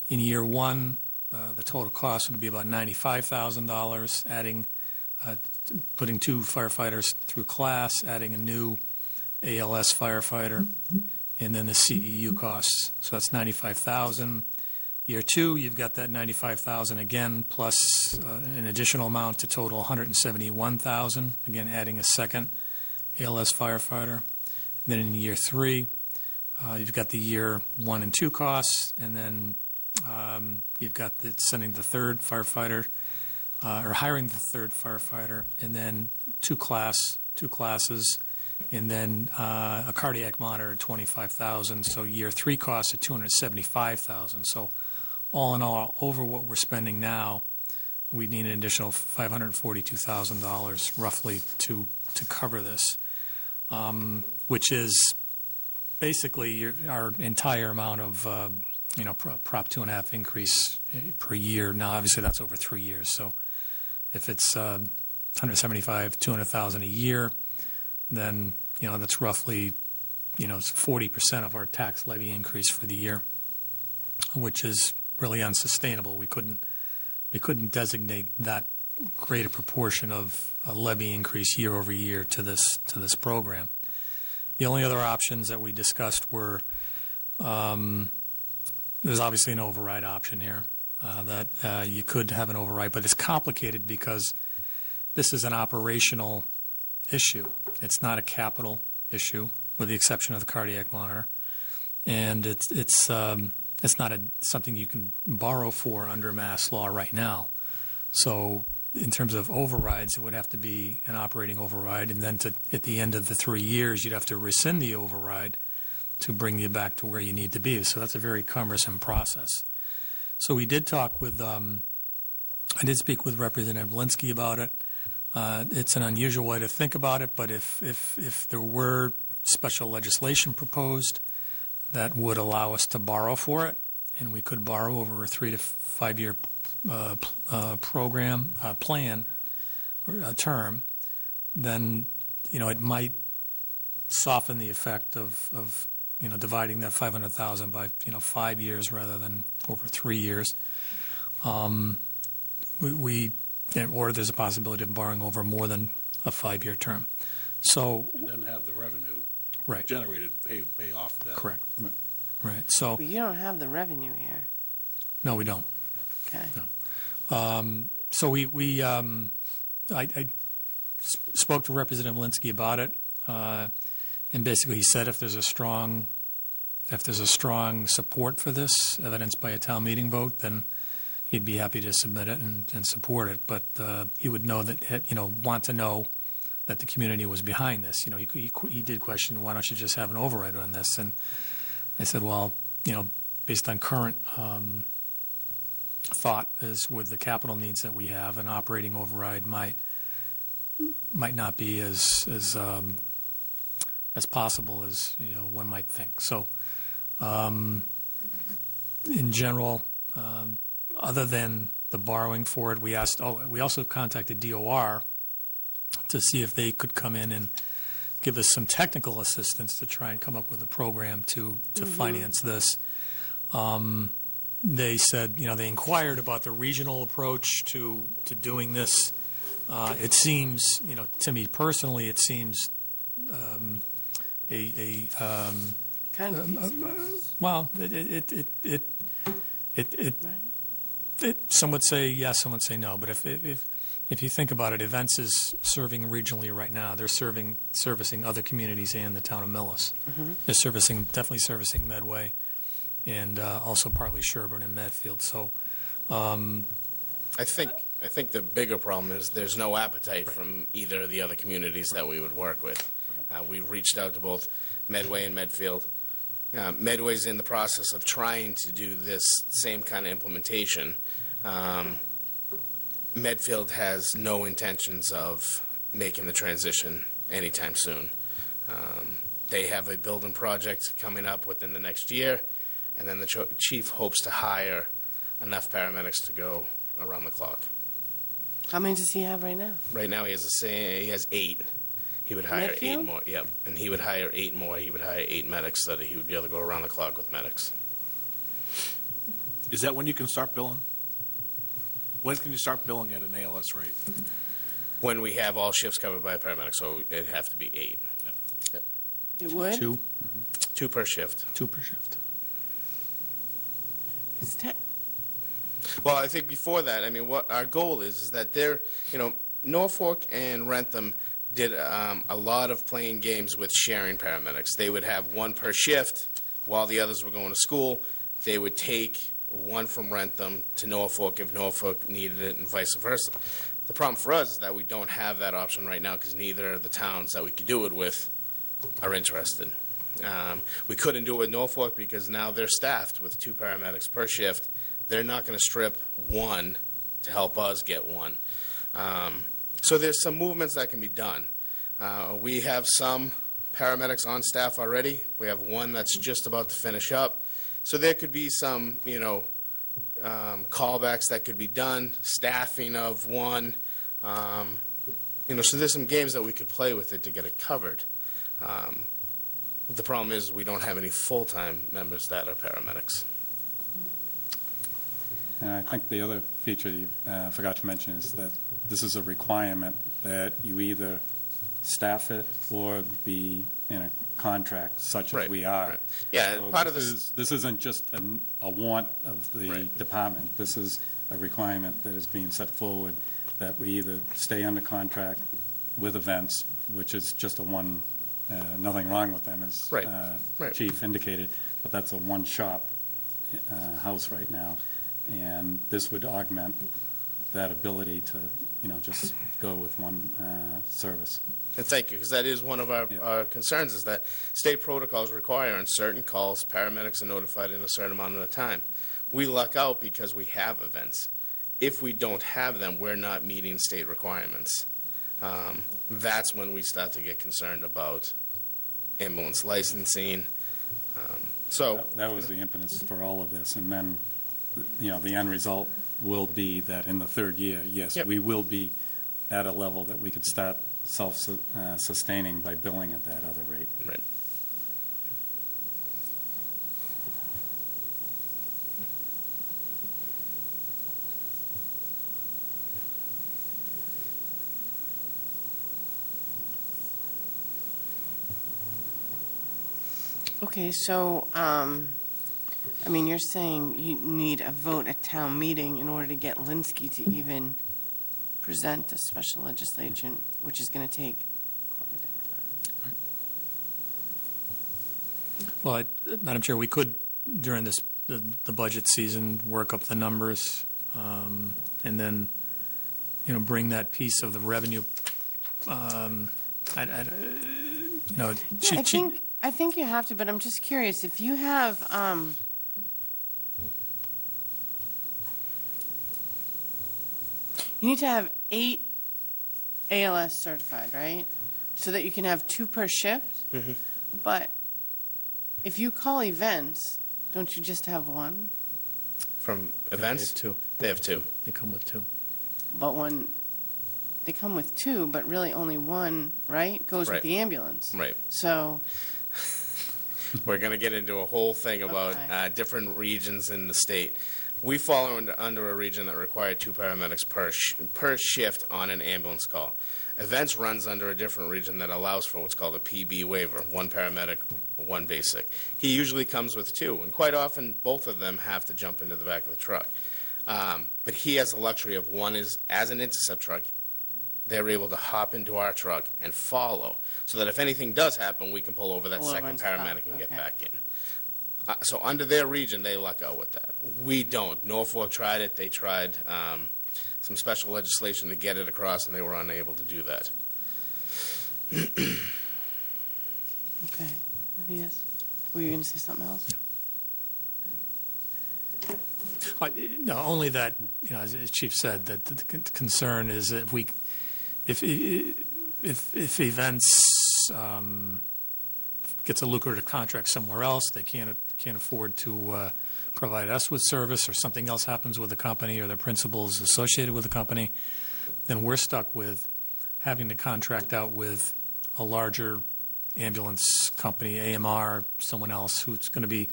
Speaker 2: In year 1, the total cost would be about $95,000, putting 2 firefighters through class, adding a new ALS firefighter, and then the CEU costs. So that's $95,000. Year 2, you've got that $95,000 again, plus an additional amount to total $171,000, again adding a second ALS firefighter. And then in year 3, you've got the year 1 and 2 costs, and then you've got sending the third firefighter, or hiring the third firefighter, and then 2 classes, and then a cardiac monitor at $25,000. So year 3 costs at $275,000. So all in all, over what we're spending now, we need an additional $542,000 roughly to cover this, which is basically our entire amount of Prop 2.5 increase per year. Now, obviously, that's over 3 years. So if it's $175,000, $200,000 a year, then that's roughly 40% of our tax levy increase for the year, which is really unsustainable. We couldn't designate that great a proportion of a levy increase year over year to this program. The only other options that we discussed were, there's obviously an override option here, that you could have an override, but it's complicated because this is an operational issue. It's not a capital issue, with the exception of the cardiac monitor. And it's not something you can borrow for under Mass law right now. So in terms of overrides, it would have to be an operating override, and then at the end of the 3 years, you'd have to rescind the override to bring you back to where you need to be. So that's a very cumbersome process. So we did talk with, I did speak with Representative Linsky about it. It's an unusual way to think about it, but if there were special legislation proposed that would allow us to borrow for it, and we could borrow over a 3 to 5 year plan or a term, then it might soften the effect of dividing that 500,000 by 5 years rather than over 3 years. Or there's a possibility of borrowing over more than a 5 year term. So
Speaker 5: And then have the revenue
Speaker 2: right,
Speaker 5: generated pay off that.
Speaker 2: correct, right. So
Speaker 1: But you don't have the revenue here.
Speaker 2: no, we don't.
Speaker 1: Okay.
Speaker 2: So I spoke to Representative Linsky about it, and basically he said if there's a strong support for this, evidenced by a town meeting vote, then he'd be happy to submit it and support it. But he would want to know that the community was behind this. He did question, why don't you just have an override on this? And I said, well, based on current thought is with the capital needs that we have, an operating override might not be as possible as one might think. So, in general, other than the borrowing for it, we also contacted DOR to see if they could come in and give us some technical assistance to try and come up with a program to finance this. They said, they inquired about the regional approach to doing this. It seems, to me personally, it seems well, some would say yes, some would say no. But if you think about it, Events is serving regionally right now. They're servicing other communities and the town of Millis. They're definitely servicing Medway, and also partly Sherburne and Medfield. So,
Speaker 12: I think the bigger problem is there's no appetite from either of the other communities that we would work with. We've reached out to both Medway and Medfield. Medway's in the process of trying to do this same kind of implementation. Medfield has no intentions of making the transition anytime soon. They have a building project coming up within the next year, and then the chief hopes to hire enough paramedics to go around the clock.
Speaker 1: How many does he have right now?
Speaker 12: Right now, he has 8. He would hire
Speaker 1: Medfield?
Speaker 12: 8 more. Yep, and he would hire 8 more. He would hire 8 medics so that he would be able to go around the clock with medics.
Speaker 5: Is that when you can start billing? When can you start billing at an ALS rate?
Speaker 12: When we have all shifts covered by a paramedic, so it'd have to be 8. Yep.
Speaker 1: It would?
Speaker 2: 2
Speaker 12: per shift.
Speaker 2: 2 per shift.
Speaker 12: Well, I think before that, I mean, what our goal is that Norfolk and Rentham did a lot of playing games with sharing paramedics. They would have 1 per shift while the others were going to school. They would take 1 from Rentham to Norfolk if Norfolk needed it, and vice versa. The problem for us is that we don't have that option right now because neither of the towns that we could do it with are interested. We couldn't do it with Norfolk because now they're staffed with 2 paramedics per shift. They're not going to strip 1 to help us get 1. So there's some movements that can be done. We have some paramedics on staff already. We have 1 that's just about to finish up. So there could be some, callbacks that could be done, staffing of 1. So there's some games that we could play with it to get it covered. The problem is we don't have any full-time members that are paramedics.
Speaker 6: And I think the other feature you forgot to mention is that this is a requirement that you either staff it or be in a contract such as
Speaker 12: Right,
Speaker 6: we are.
Speaker 12: right. Yeah,
Speaker 6: So
Speaker 12: part of
Speaker 6: this isn't just a want of the
Speaker 12: Right.
Speaker 6: department. This is a requirement that is being set forward, that we either stay under contract with events, which is just a one, nothing wrong with them, as
Speaker 12: Right, right.
Speaker 6: Chief indicated, but that's a one-shop house right now. And this would augment that ability to, just go with one service.
Speaker 12: And thank you, because that is one of our concerns, is that state protocols require on certain calls, paramedics are notified in a certain amount of time. We luck out because we have events. If we don't have them, we're not meeting state requirements. That's when we start to get concerned about ambulance licensing.
Speaker 6: That was the impetus for all of this. And then, the end result will be that in the third year, yes,
Speaker 12: Yep.
Speaker 6: we will be at a level that we could start self-sustaining by billing at that other rate.
Speaker 12: Right.
Speaker 1: Okay, so, you're saying you need a vote at town meeting in order to get Linsky to even present a special legislation, which is going to take quite a bit of time.
Speaker 2: Well, Madam Chair, we could, during the budget season, work up the numbers, and then, bring that piece of the revenue,
Speaker 1: I think you have to, but I'm just curious, if you have, you need to have 8 ALS certified, right? So that you can have 2 per shift?
Speaker 12: Mhm.
Speaker 1: But if you call events, don't you just have 1?
Speaker 12: From events? They have two.
Speaker 2: They come with 2.
Speaker 1: But they come with 2, but really only 1, right? Goes
Speaker 12: Right.
Speaker 1: with the ambulance.
Speaker 12: Right.
Speaker 1: So,
Speaker 12: We're going to get into a whole thing about
Speaker 1: Okay.
Speaker 12: different regions in the state. We fall under a region that requires 2 paramedics per shift on an ambulance call. Events runs under a different region that allows for what's called a PB waiver, 1 paramedic, 1 basic. He usually comes with 2, and quite often both of them have to jump into the back of the truck. But he has the luxury of one is, as an intercept truck, they're able to hop into our truck and follow, so that if anything does happen, we can pull over that
Speaker 1: Pull over
Speaker 12: second
Speaker 1: and stop.
Speaker 12: paramedic and get
Speaker 1: Okay.
Speaker 12: back in. So under their region, they luck out with that. We don't. Norfolk tried it. They tried some special legislation to get it across, and they were unable to do that.
Speaker 1: okay. Yes. Were you going to say something else?
Speaker 2: No, only that, as Chief said, that the concern is that if events gets a lucrative contract somewhere else, they can't afford to provide us with service, or something else happens with the company or the principals associated with the company, then we're stuck with having to contract out with a larger ambulance company, AMR, someone else, who's going to be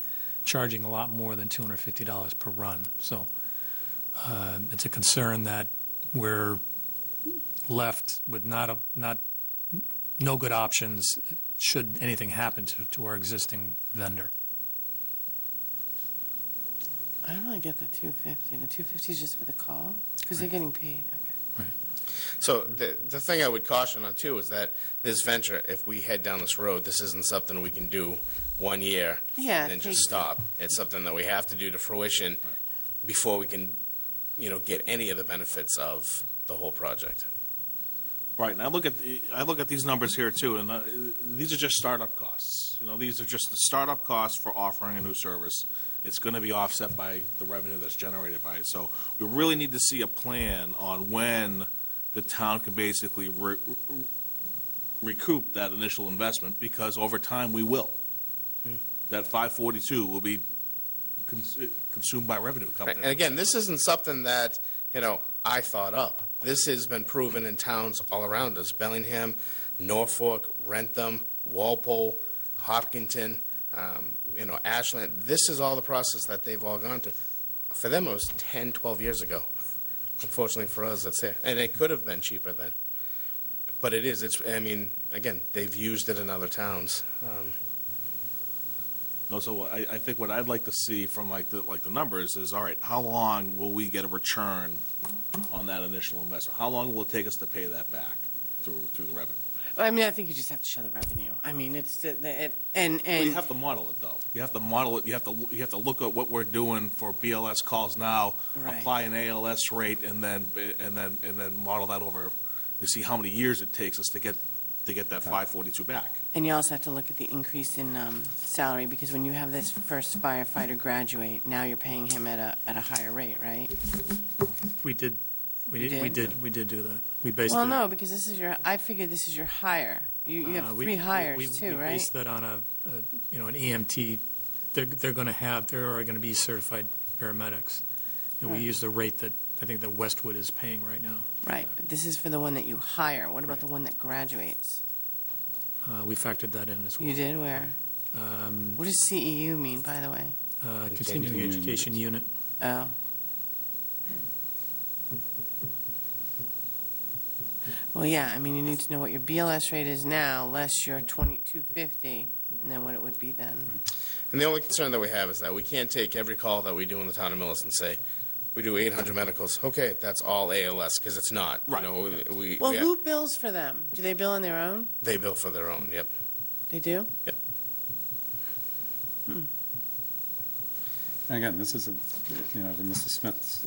Speaker 2: charging a lot more than $250 per run. So it's a concern that we're left with no good options should anything happen to our existing vendor.
Speaker 1: I don't really get the 250. The 250 is just for the call? Because they're getting paid. Okay.
Speaker 12: So the thing I would caution on, too, is that this venture, if we head down this road, this isn't something we can do 1 year
Speaker 1: Yeah.
Speaker 12: and then just stop. It's something that we have to do to fruition before we can, get any of the benefits of the whole project.
Speaker 5: Right, and I look at these numbers here too, and these are just startup costs. These are just the startup costs for offering a new service. It's going to be offset by the revenue that's generated by it. So we really need to see a plan on when the town can basically recoup that initial investment, because over time we will. That 542 will be consumed by revenue coming in.
Speaker 12: And again, this isn't something that, I thought up. This has been proven in towns all around us: Bellingham, Norfolk, Rentham, Walpole, Hopkinton, Ashland. This is all the process that they've all gone to. For them, it was 10, 12 years ago. Unfortunately for us, that's it. And it could have been cheaper then. But it is, I mean, again, they've used it in other towns.
Speaker 5: No, so I think what I'd like to see from like the numbers is, all right, how long will we get a return on that initial investment? How long will it take us to pay that back through the revenue?
Speaker 1: I mean, I think you just have to show the revenue. I mean, and
Speaker 5: Well, you have to model it, though. You have to model it, you have to look at what we're doing for BLS calls now,
Speaker 1: Right.
Speaker 5: apply an ALS rate, and then model that over, to see how many years it takes us to get that 542 back.
Speaker 1: And you also have to look at the increase in salary, because when you have this first firefighter graduate, now you're paying him at a higher rate, right?
Speaker 2: We did
Speaker 1: You did?
Speaker 2: we did do that. We based it.
Speaker 1: Well, no, because I figured this is your hire. You have three hires too,
Speaker 2: We
Speaker 1: right?
Speaker 2: based that on an EMT. They're going to have, there are going to be certified paramedics. And we
Speaker 1: Right.
Speaker 2: use the rate that I think that Westwood is paying right now.
Speaker 1: Right, but this is for the one that you hire. What about the one that graduates?
Speaker 2: We factored that in as well.
Speaker 1: You did? Where? What does CEU mean, by the way?
Speaker 2: Continuing education unit.
Speaker 1: Oh. Well, yeah, I mean, you need to know what your BLS rate is now, less your 2250, and then what it would be then.
Speaker 12: And the only concern that we have is that we can't take every call that we do in the town of Millis and say, we do 800 medicals. Okay, that's all ALS, because it's not.
Speaker 5: Right.
Speaker 12: You know, we
Speaker 1: Well, who bills for them? Do they bill on their own?
Speaker 12: they bill for their own, yep.
Speaker 1: They do?
Speaker 12: Yep.
Speaker 6: And again, this isn't, to Mr. Smith's,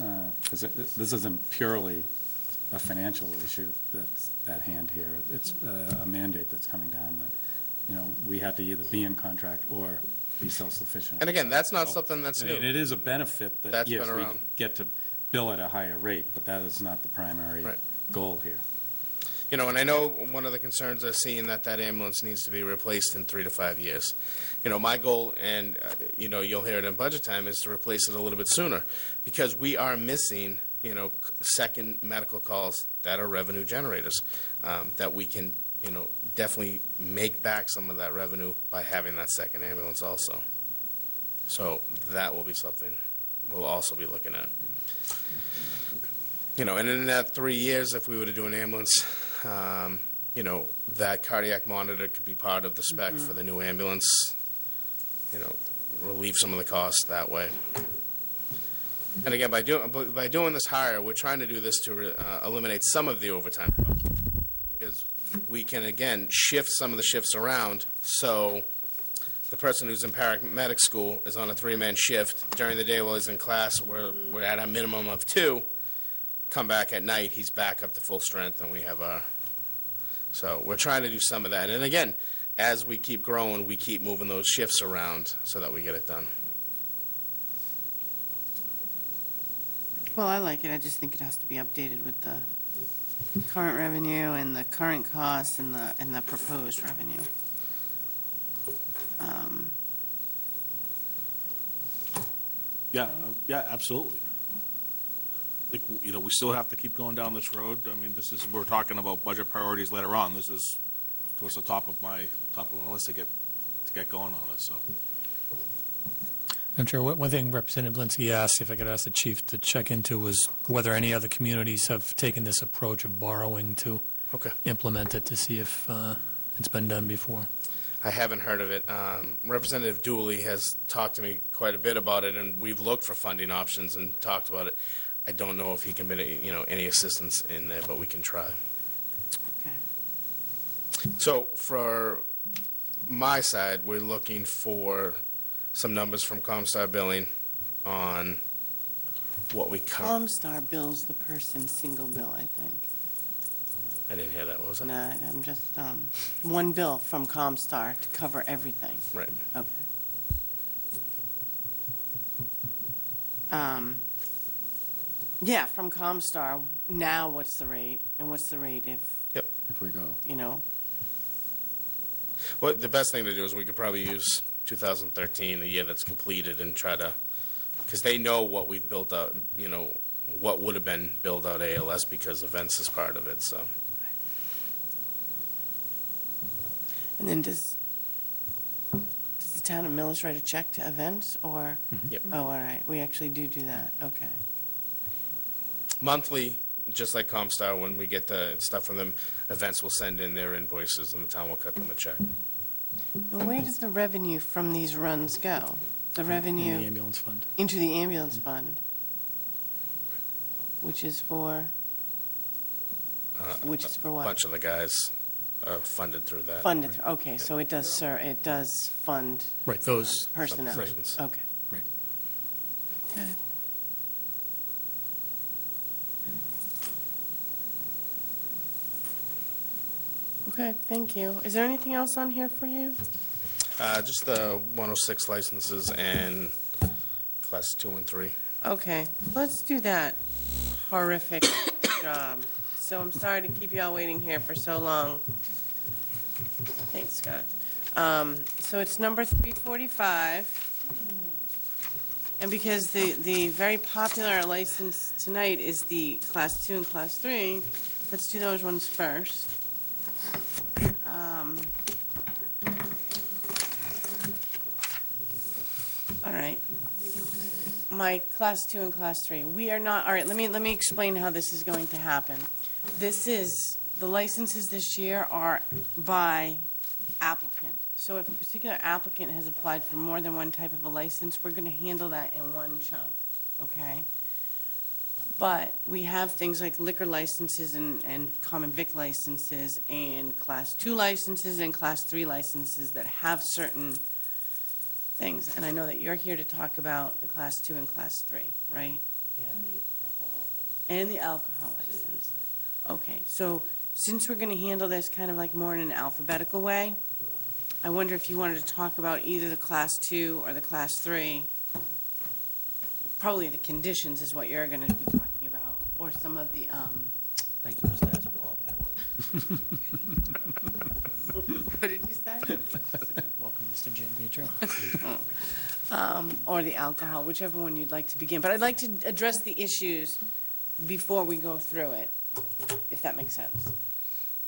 Speaker 6: this isn't purely a financial issue that's at hand here. It's a mandate that's coming down that, we have to either be in contract or be self-sufficient.
Speaker 12: And again, that's not something that's new.
Speaker 6: And it is a benefit that,
Speaker 12: That's
Speaker 6: yes,
Speaker 12: been
Speaker 6: we
Speaker 12: around.
Speaker 6: get to bill at a higher rate, but that is not the primary
Speaker 12: Right.
Speaker 6: goal here.
Speaker 12: And I know one of the concerns I've seen that ambulance needs to be replaced in 3 to 5 years. My goal, and, you'll hear it in budget time, is to replace it a little bit sooner, because we are missing, second medical calls that are revenue generators, that we can, definitely make back some of that revenue by having that second ambulance also. So that will be something we'll also be looking at. And in that 3 years, if we were to do an ambulance, that cardiac monitor could be part of the spec for the new ambulance, relieve some of the costs that way. And again, by doing this hire, we're trying to do this to eliminate some of the overtime costs, because we can, again, shift some of the shifts around, so the person who's in paramedic school is on a 3-man shift. During the day while he's in class, we're at a minimum of 2. Come back at night, he's back up to full strength, and we have our... So we're trying to do some of that. And again, as we keep growing, we keep moving those shifts around so that we get it done.
Speaker 1: Well, I like it. I just think it has to be updated with the current revenue and the current costs and the proposed revenue.
Speaker 5: Yeah, absolutely. I think, we still have to keep going down this road. I mean, we're talking about budget priorities later on. This is towards the top of my list to get going on this, so.
Speaker 2: I'm sure one thing Representative Linsky asked, if I could ask the chief to check into, was whether any other communities have taken this approach of borrowing to
Speaker 12: Okay.
Speaker 2: implement it, to see if it's been done before.
Speaker 12: I haven't heard of it. Representative Dooley has talked to me quite a bit about it, and we've looked for funding options and talked about it. I don't know if he can be, any assistance in there, but we can try.
Speaker 1: Okay.
Speaker 12: So for my side, we're looking for some numbers from Comstar Billing on what we
Speaker 1: Comstar bills the person single bill, I think.
Speaker 12: I didn't hear that. What was that?
Speaker 1: No, I'm just, one bill from Comstar to cover everything.
Speaker 12: Right.
Speaker 1: Okay. Yeah, from Comstar. Now, what's the rate? And what's the rate if,
Speaker 6: If we go.
Speaker 12: Well, the best thing to do is we could probably use 2013, the year that's completed, and try to, because they know what we've built out, what would have been built out ALS, because events is part of it, so.
Speaker 1: and then does the town of Millis write a check to events, or?
Speaker 12: Yep.
Speaker 1: Oh, all right. We actually do that. Okay.
Speaker 12: Monthly, just like Comstar, when we get the stuff from them, events will send in their invoices and the town will cut them a check.
Speaker 1: Now, where does the revenue from these runs go? The
Speaker 2: In
Speaker 1: revenue
Speaker 2: the ambulance fund.
Speaker 1: into the ambulance fund, which is for
Speaker 12: A
Speaker 1: what?
Speaker 12: bunch of the guys are funded through that.
Speaker 1: Funded, okay, so it does, sir, it does fund
Speaker 2: Right, those,
Speaker 1: personnel.
Speaker 12: Right.
Speaker 1: Okay.
Speaker 2: Right.
Speaker 1: Okay. Okay, thank you. Is there anything else on here for you?
Speaker 12: Just the 106 licenses and class 2 and 3.
Speaker 1: Okay, let's do that horrific job. So I'm sorry to keep you all waiting here for so long. Thanks, Scott. So it's number 345. And because the very popular license tonight is the Class 2 and Class 3, let's do those ones first. All right. My Class 2 and Class 3, we are not, all right, let me explain how this is going to happen. The licenses this year are by applicant. So if a particular applicant has applied for more than one type of a license, we're going to handle that in one chunk, okay? But we have things like liquor licenses and common vic licenses and Class 2 licenses and Class 3 licenses that have certain things. And I know that you're here to talk about the Class 2 and Class 3, right? And the alcohol license. Okay, so since we're going to handle this kind of like more in an alphabetical way, I wonder if you wanted to talk about either the Class 2 or the Class 3. Probably the conditions is what you're going to be talking about, or some of the,
Speaker 8: Thank you, Mr. Aspinall.
Speaker 1: what did you say?
Speaker 2: welcome, Mr. Giampietro.
Speaker 1: Or the alcohol, whichever one you'd like to begin. But I'd like to address the issues before we go through it, if that makes sense.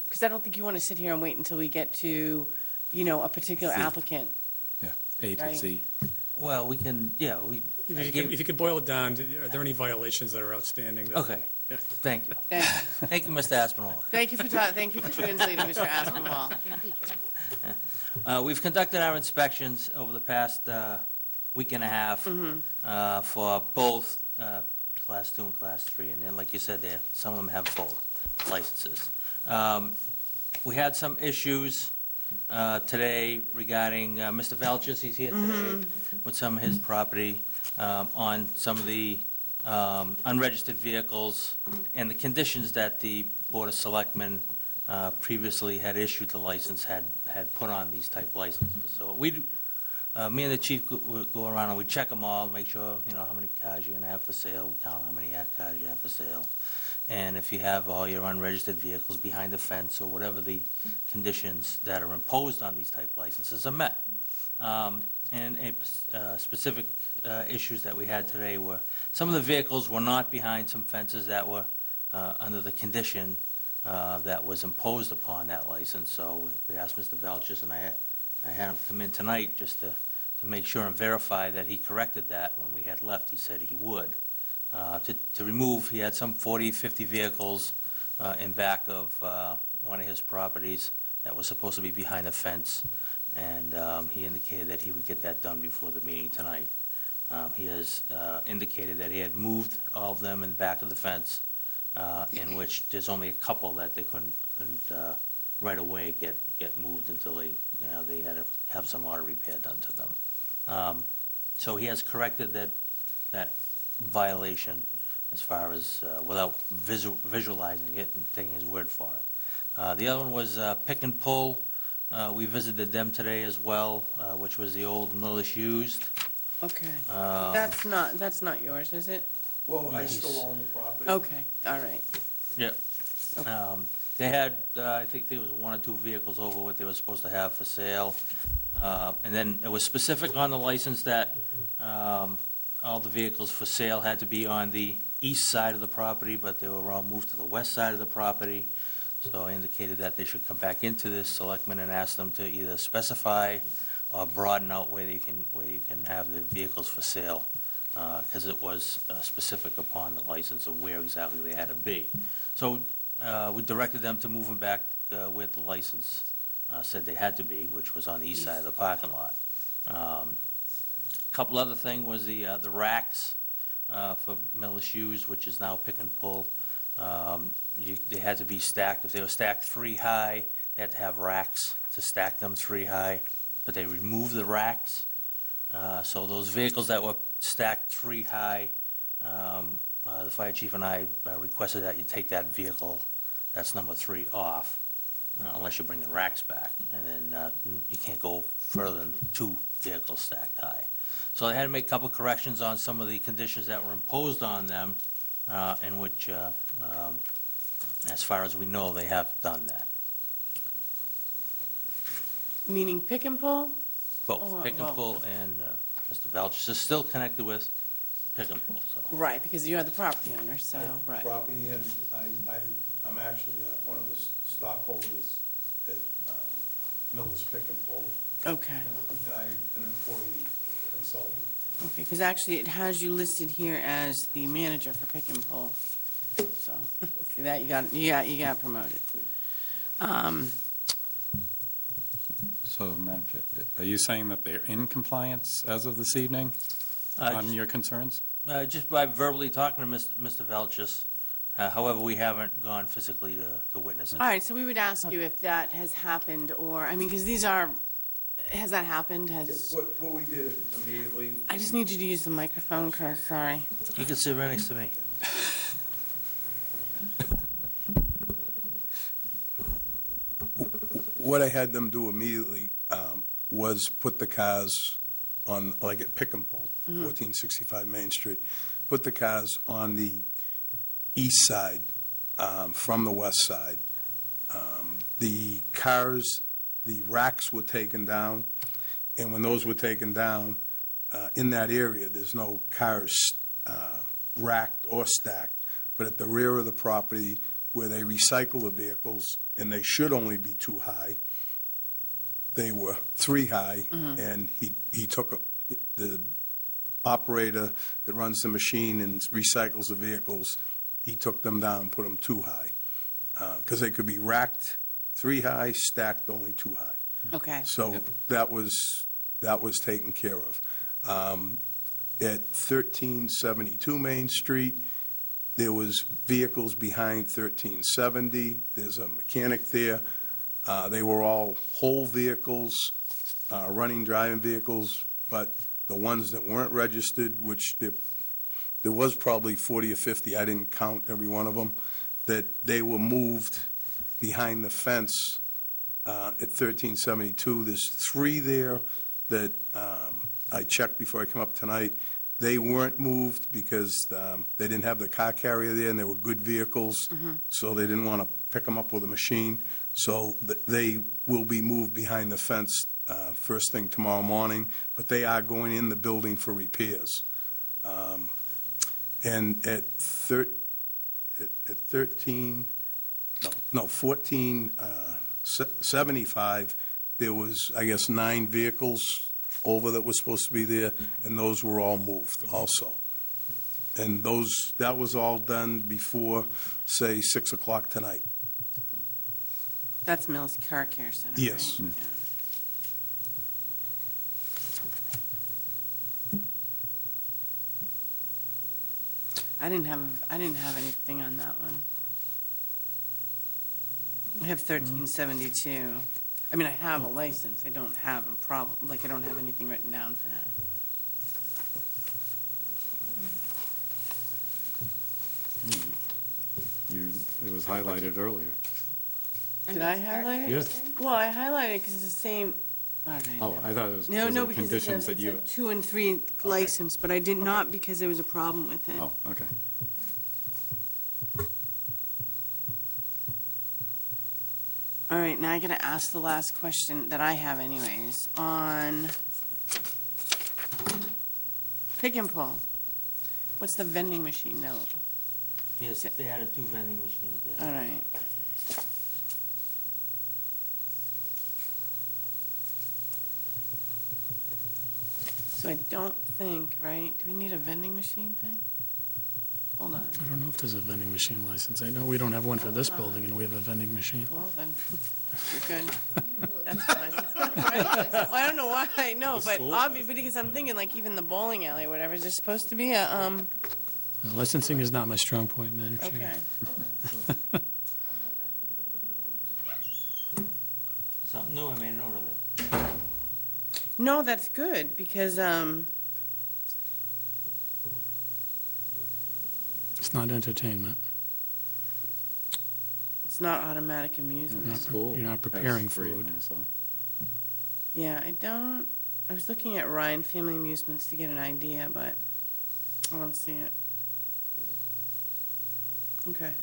Speaker 1: Because I don't think you want to sit here and wait until we get to, a particular
Speaker 3: Z.
Speaker 1: applicant.
Speaker 3: A to
Speaker 1: Right.
Speaker 3: Z.
Speaker 8: Well, we can,
Speaker 2: If you could boil it down, are there any violations that are outstanding?
Speaker 8: okay.
Speaker 2: Yeah.
Speaker 8: Thank you.
Speaker 1: Thank you.
Speaker 8: Thank you, Mr. Aspinall.
Speaker 1: Thank you for translating, Mr. Aspinwall.
Speaker 8: We've conducted our inspections over the past week and a half for both Class 2 and Class 3, and then, like you said, some of them have both licenses. We had some issues today regarding Mr. Velchus. He's here today with some of his property on some of the unregistered vehicles and the conditions that the Board of Selectmen previously had issued the license had put on these type licenses. So me and the chief would go around and we'd check them all, make sure, how many cars you're going to have for sale. We count how many cars you have for sale. And if you have all your unregistered vehicles behind the fence or whatever the conditions that are imposed on these type licenses are met. And specific issues that we had today were some of the vehicles were not behind some fences that were under the condition that was imposed upon that license. So we asked Mr. Velchus, and I had him come in tonight just to make sure and verify that he corrected that when we had left. He said he would. To remove, he had some 40, 50 vehicles in back of one of his properties that was supposed to be behind the fence, and he indicated that he would get that done before the meeting tonight. He has indicated that he had moved all of them in the back of the fence, in which there's only a couple that they couldn't right away get moved until they had to have some auto repair done to them. So he has corrected that violation as far as without visualizing it and taking his word for it. The other one was Pick and Pull. We visited them today as well, which was the old Millis used.
Speaker 1: Okay. That's not yours, is it?
Speaker 15: Well, I still own the property.
Speaker 1: Okay, all right.
Speaker 8: Yeah.
Speaker 1: Okay.
Speaker 8: They had, I think there was one or two vehicles over what they were supposed to have for sale. And then it was specific on the license that all the vehicles for sale had to be on the east side of the property, but they were all moved to the west side of the property. So I indicated that they should come back into this Selectmen and ask them to either specify or broaden out where you can have the vehicles for sale because it was specific upon the license of where exactly they had to be. So we directed them to move them back where the license said they had to be, which was on the east side of the parking lot. Couple other thing was the racks for Millis use, which is now pick and pull. They had to be stacked. If they were stacked 3 high, they had to have racks to stack them 3 high, but they removed the racks. So those vehicles that were stacked 3 high, the fire chief and I requested that you take that vehicle, that's number 3, off, unless you bring the racks back, and then you can't go further than 2 vehicles stacked high. So they had to make a couple corrections on some of the conditions that were imposed on them, in which, as far as we know, they have done that.
Speaker 1: Meaning pick and pull?
Speaker 8: Both pick and pull and Mr. Velch is still connected with pick and pull, so.
Speaker 1: Right, because you are the property owner, so, right.
Speaker 15: Property, and I'm actually one of the stockholders at Millis Pick and Pull.
Speaker 1: Okay,
Speaker 15: And I'm an employee consultant.
Speaker 1: okay, because actually it has you listed here as the manager for pick and pull. So, see that, you got promoted.
Speaker 6: So, Madam Chair, are you saying that they're in compliance as of this evening on your concerns?
Speaker 8: Just by verbally talking to Mr. Velchus. However, we haven't gone physically to witness it.
Speaker 1: All right, so we would ask you if that has happened, or, I mean, because these are, has that happened?
Speaker 15: What we did immediately.
Speaker 1: I just need you to use the microphone, Chris, sorry.
Speaker 8: You can sit right next to me.
Speaker 15: What I had them do immediately was put the cars on, like at Pick and Pull, 1465 Main Street, put the cars on the east side from the west side. The cars, the racks were taken down, and when those were taken down, in that area, there's no cars racked or stacked, but at the rear of the property where they recycle the vehicles, and they should only be 2 high, they were 3 high, and he took the operator that runs the machine and recycles the vehicles, he took them down and put them 2 high, because they could be racked 3 high, stacked only 2 high.
Speaker 1: Okay.
Speaker 15: So that was taken care of. At 1372 Main Street, there was vehicles behind 1370. There's a mechanic there. They were all whole vehicles, running, driving vehicles, but the ones that weren't registered, which there was probably 40 or 50, I didn't count every one of them, that they were moved behind the fence at 1372. There's 3 there that I checked before I come up tonight. They weren't moved because they didn't have the car carrier there, and they were good vehicles, so they didn't want to pick them up with a machine. So they will be moved behind the fence first thing tomorrow morning, but they are going in the building for repairs. And at 1475, there was, I guess, 9 vehicles over that was supposed to be there, and those were all moved also. And that was all done before, say, 6 o'clock tonight.
Speaker 1: That's Millis Car Care Center, right?
Speaker 15: Yes.
Speaker 1: Yeah. I didn't have anything on that one. I have 1372. I mean, I have a license. I don't have a problem, like, I don't have anything written down for that.
Speaker 6: It was highlighted earlier.
Speaker 1: Did I highlight it?
Speaker 6: Yes.
Speaker 1: Well, I highlighted it because it's the same. All right,
Speaker 6: Oh, I thought it was
Speaker 1: No,
Speaker 6: because
Speaker 1: no,
Speaker 6: of the
Speaker 1: because
Speaker 6: conditions that
Speaker 1: it's
Speaker 6: you.
Speaker 1: a 2 and 3 license, but I did not because there was a problem with it.
Speaker 6: Oh, okay.
Speaker 1: All right, now I gotta ask the last question that I have anyways, on pick and pull. What's the vending machine note?
Speaker 8: Yes, they added 2 vending machines there.
Speaker 1: All right. So I don't think, right, do we need a vending machine thing? Hold on.
Speaker 2: I don't know if there's a vending machine license. I know we don't have one for this building, and we have a vending machine.
Speaker 1: Well, then, you're good. That's fine. Well, I don't know why, I know, but obviously, because I'm thinking, like, even the bowling alley or whatever, there's supposed to be a,
Speaker 2: Licensing is not my strong point, Madam Chair.
Speaker 1: okay.
Speaker 8: Something new, I made a note of it.
Speaker 1: No, that's good, because,
Speaker 2: It's not entertainment.
Speaker 1: it's not automatic amusement.
Speaker 2: You're not preparing food.
Speaker 1: Yeah, I was looking at Ryan Family Amusements to get an idea, but I don't see it. Okay.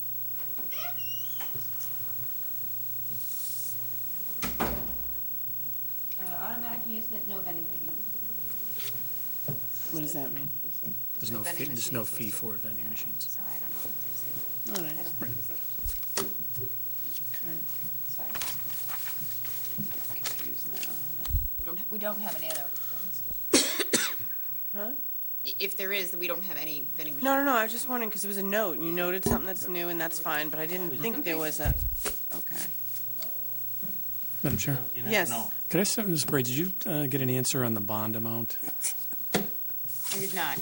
Speaker 4: Automatic amusement, no vending machines.
Speaker 1: What does that mean?
Speaker 2: There's no fee, there's no fee for vending machines.
Speaker 4: So I don't know what they say.
Speaker 1: All right.
Speaker 4: I don't think it's
Speaker 1: Okay.
Speaker 4: sorry.
Speaker 1: Confused now.
Speaker 4: We don't have any other ones.
Speaker 1: Huh?
Speaker 4: If there is, we don't have any vending machines.
Speaker 1: No, I was just wondering, because it was a note, and you noted something that's new, and that's fine, but I didn't think there was a, okay.
Speaker 2: Madam Chair?
Speaker 8: You never
Speaker 1: Yes.
Speaker 8: know.
Speaker 2: Could I start, Ms. Bray, did you get an answer on the bond amount?
Speaker 4: I did not.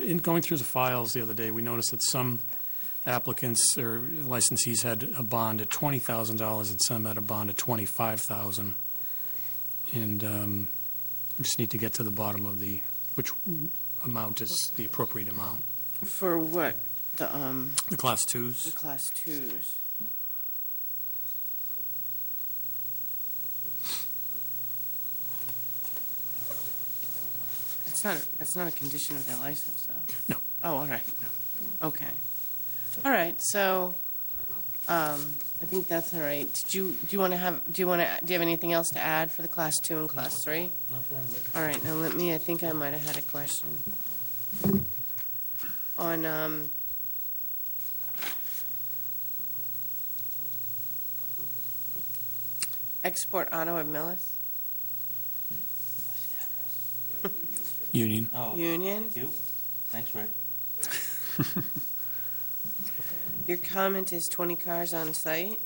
Speaker 2: In going through the files the other day, we noticed that some applicants or licensees had a bond at $20,000 and some had a bond at $25,000. And we just need to get to the bottom of which amount is the appropriate amount.
Speaker 1: For what? The
Speaker 2: Class
Speaker 1: the
Speaker 2: 2s?
Speaker 1: class twos. That's not a condition of their license, though.
Speaker 2: No.
Speaker 1: Oh, all right. Okay. All right, so, I think that's all right. Do you have anything else to add for the class 2 and class 3?
Speaker 8: Nothing.
Speaker 1: All right, now I think I might have had a question. On, Export Auto of Millis?
Speaker 2: Union.
Speaker 8: Oh,
Speaker 1: Union?
Speaker 8: thank you. Thanks, Rick.
Speaker 1: Your comment is 20 cars on site,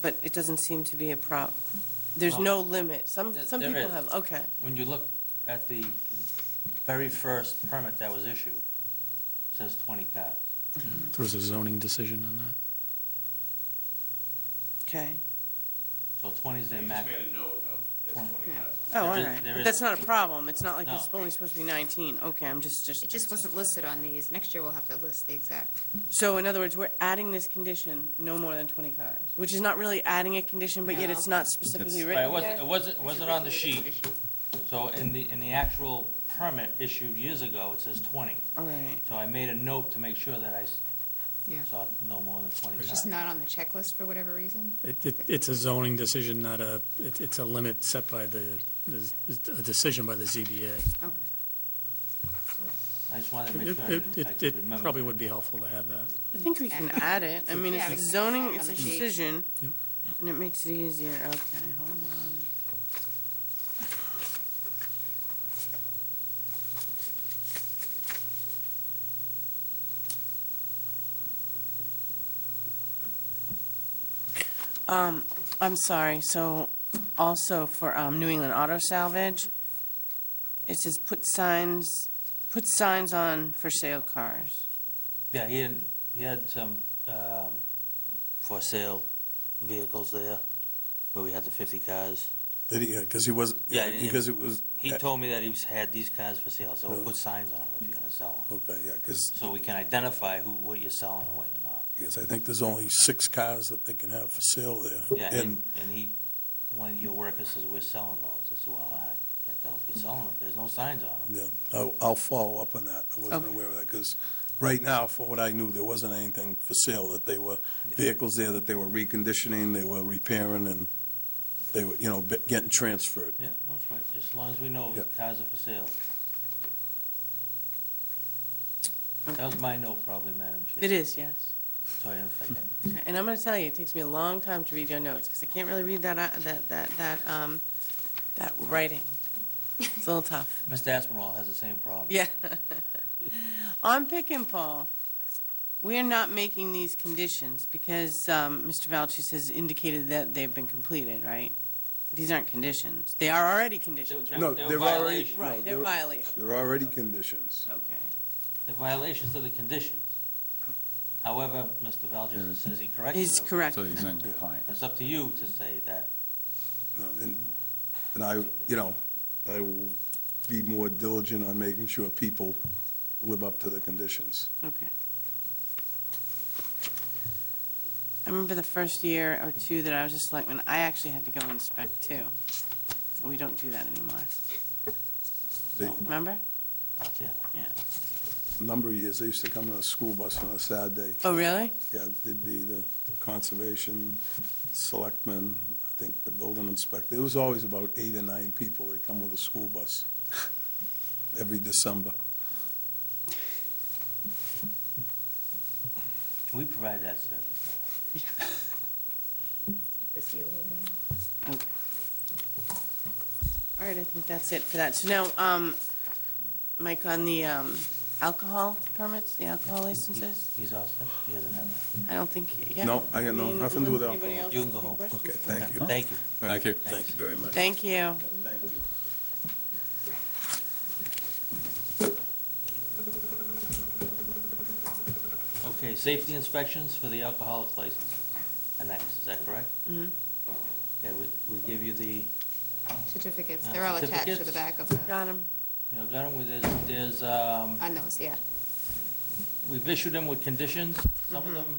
Speaker 1: but it doesn't seem to be a there's
Speaker 8: Well,
Speaker 1: no limit. Some
Speaker 8: there
Speaker 1: people
Speaker 8: is.
Speaker 1: have, okay.
Speaker 8: When you look at the very first permit that was issued, it says 20 cars.
Speaker 2: There was a zoning decision on that.
Speaker 1: Okay.
Speaker 8: So 20 is their max.
Speaker 1: Oh, all
Speaker 8: There is-
Speaker 1: right.
Speaker 8: there
Speaker 1: But
Speaker 8: is-
Speaker 1: that's not a problem. It's not like
Speaker 8: No.
Speaker 1: it's only supposed to be 19. Okay, I'm just.
Speaker 4: It just wasn't listed on these. Next year, we'll have to list the exact.
Speaker 1: So in other words, we're adding this condition, no more than 20 cars, which is not really adding a condition, but yet
Speaker 4: No.
Speaker 1: it's not specifically
Speaker 8: Right,
Speaker 1: written there.
Speaker 8: it wasn't on the sheet. So in the actual permit issued years ago, it says 20.
Speaker 1: All right.
Speaker 8: So I made a note to make sure that I
Speaker 4: Yeah.
Speaker 8: saw no more than 20
Speaker 4: It's
Speaker 8: cars.
Speaker 4: just not on the checklist for whatever reason.
Speaker 2: It's a zoning decision, not it's a limit set by a decision by the ZBA.
Speaker 4: Okay.
Speaker 8: I just wanted to make sure I could
Speaker 2: It
Speaker 8: remember.
Speaker 2: probably would be helpful to have that.
Speaker 1: I think we can add it. I mean,
Speaker 4: Yeah,
Speaker 1: it's
Speaker 4: we
Speaker 1: a
Speaker 4: can
Speaker 1: zoning,
Speaker 4: add it
Speaker 1: it's
Speaker 4: on
Speaker 1: a
Speaker 4: the sheet.
Speaker 1: decision,
Speaker 2: Yep.
Speaker 1: and it makes it easier. Okay, hold on. I'm sorry, so also for New England Auto Salvage, it says put signs on for sale cars.
Speaker 8: Yeah, he had some for sale vehicles there, where we had the 50 cars.
Speaker 15: Because he was,
Speaker 8: Yeah,
Speaker 15: because it was,
Speaker 8: He told me that he had these cars for sale, so we'll put signs on them if you're gonna sell them.
Speaker 15: okay, yeah, because
Speaker 8: So we can identify what you're selling and what you're not.
Speaker 15: I think there's only 6 cars that they can have for sale there.
Speaker 8: Yeah,
Speaker 15: And
Speaker 8: and one of your workers says, we're selling those. I said, well, I can't tell if you're selling them, if there's no signs on them.
Speaker 15: yeah, I'll follow up on that. I wasn't
Speaker 1: Okay.
Speaker 15: aware of that, because right now, for what I knew, there wasn't anything for sale, that they were vehicles there that they were reconditioning, they were repairing, and they were, getting transferred.
Speaker 8: Yeah, that's right, just as long as we know
Speaker 15: Yeah.
Speaker 8: the cars are for sale. That was my note probably, Madam Chair.
Speaker 1: It is, yes.
Speaker 8: So I didn't forget.
Speaker 1: Okay, and I'm going to tell you, it takes me a long time to read your notes because I can't really read that writing. It's a little tough.
Speaker 8: Mr. Aspinwall has the same problem.
Speaker 1: Yeah. On Pick and Pull, we are not making these conditions because Mr. Valchis has indicated that they've been completed, right? These aren't conditions. They are already conditions, right?
Speaker 15: No, they're already,
Speaker 1: Right,
Speaker 15: no,
Speaker 1: they're violations.
Speaker 15: they're already conditions.
Speaker 1: Okay.
Speaker 8: The violations of the conditions. However, Mr. Valgis says he corrected
Speaker 1: He's
Speaker 8: them.
Speaker 1: correct.
Speaker 6: So he's in compliance.
Speaker 8: It's up to you to say that.
Speaker 15: And I, I will be more diligent on making sure people live up to the conditions.
Speaker 1: Okay. I remember the first year or two that I was a selectman, I actually had to go inspect too. We don't do that anymore. Remember?
Speaker 8: Yeah.
Speaker 1: Yeah.
Speaker 15: A number of years, they used to come on a school bus on a sad day.
Speaker 1: Oh, really?
Speaker 15: Yeah, there'd be the conservation, selectmen, I think the building inspector. It was always about 8 or 9 people. They'd come with a school bus every December.
Speaker 8: We provide that service.
Speaker 4: This year, we
Speaker 1: Okay. All right, I think that's it for that. So now, Mike, on the alcohol permits, the alcohol licenses?
Speaker 8: He's all set. He doesn't have that.
Speaker 1: I don't think, yeah.
Speaker 15: No, I got nothing to do with
Speaker 1: Anybody
Speaker 15: alcohol.
Speaker 1: else
Speaker 8: You
Speaker 1: have
Speaker 8: can go
Speaker 1: any
Speaker 8: home.
Speaker 1: questions?
Speaker 15: Okay, thank you.
Speaker 8: Thank you.
Speaker 6: Thank you.
Speaker 15: Thank you very much.
Speaker 1: Thank you.
Speaker 15: Thank you.
Speaker 8: Okay, safety inspections for the alcoholic licenses. Annex, is that correct?
Speaker 1: Mhm.
Speaker 8: Yeah, we give you the,
Speaker 4: Certificates, they're all attached to
Speaker 8: certificates?
Speaker 4: the back of the,
Speaker 1: Got him.
Speaker 8: got them with, there's,
Speaker 4: on those, yeah.
Speaker 8: we've issued them with conditions. Some of them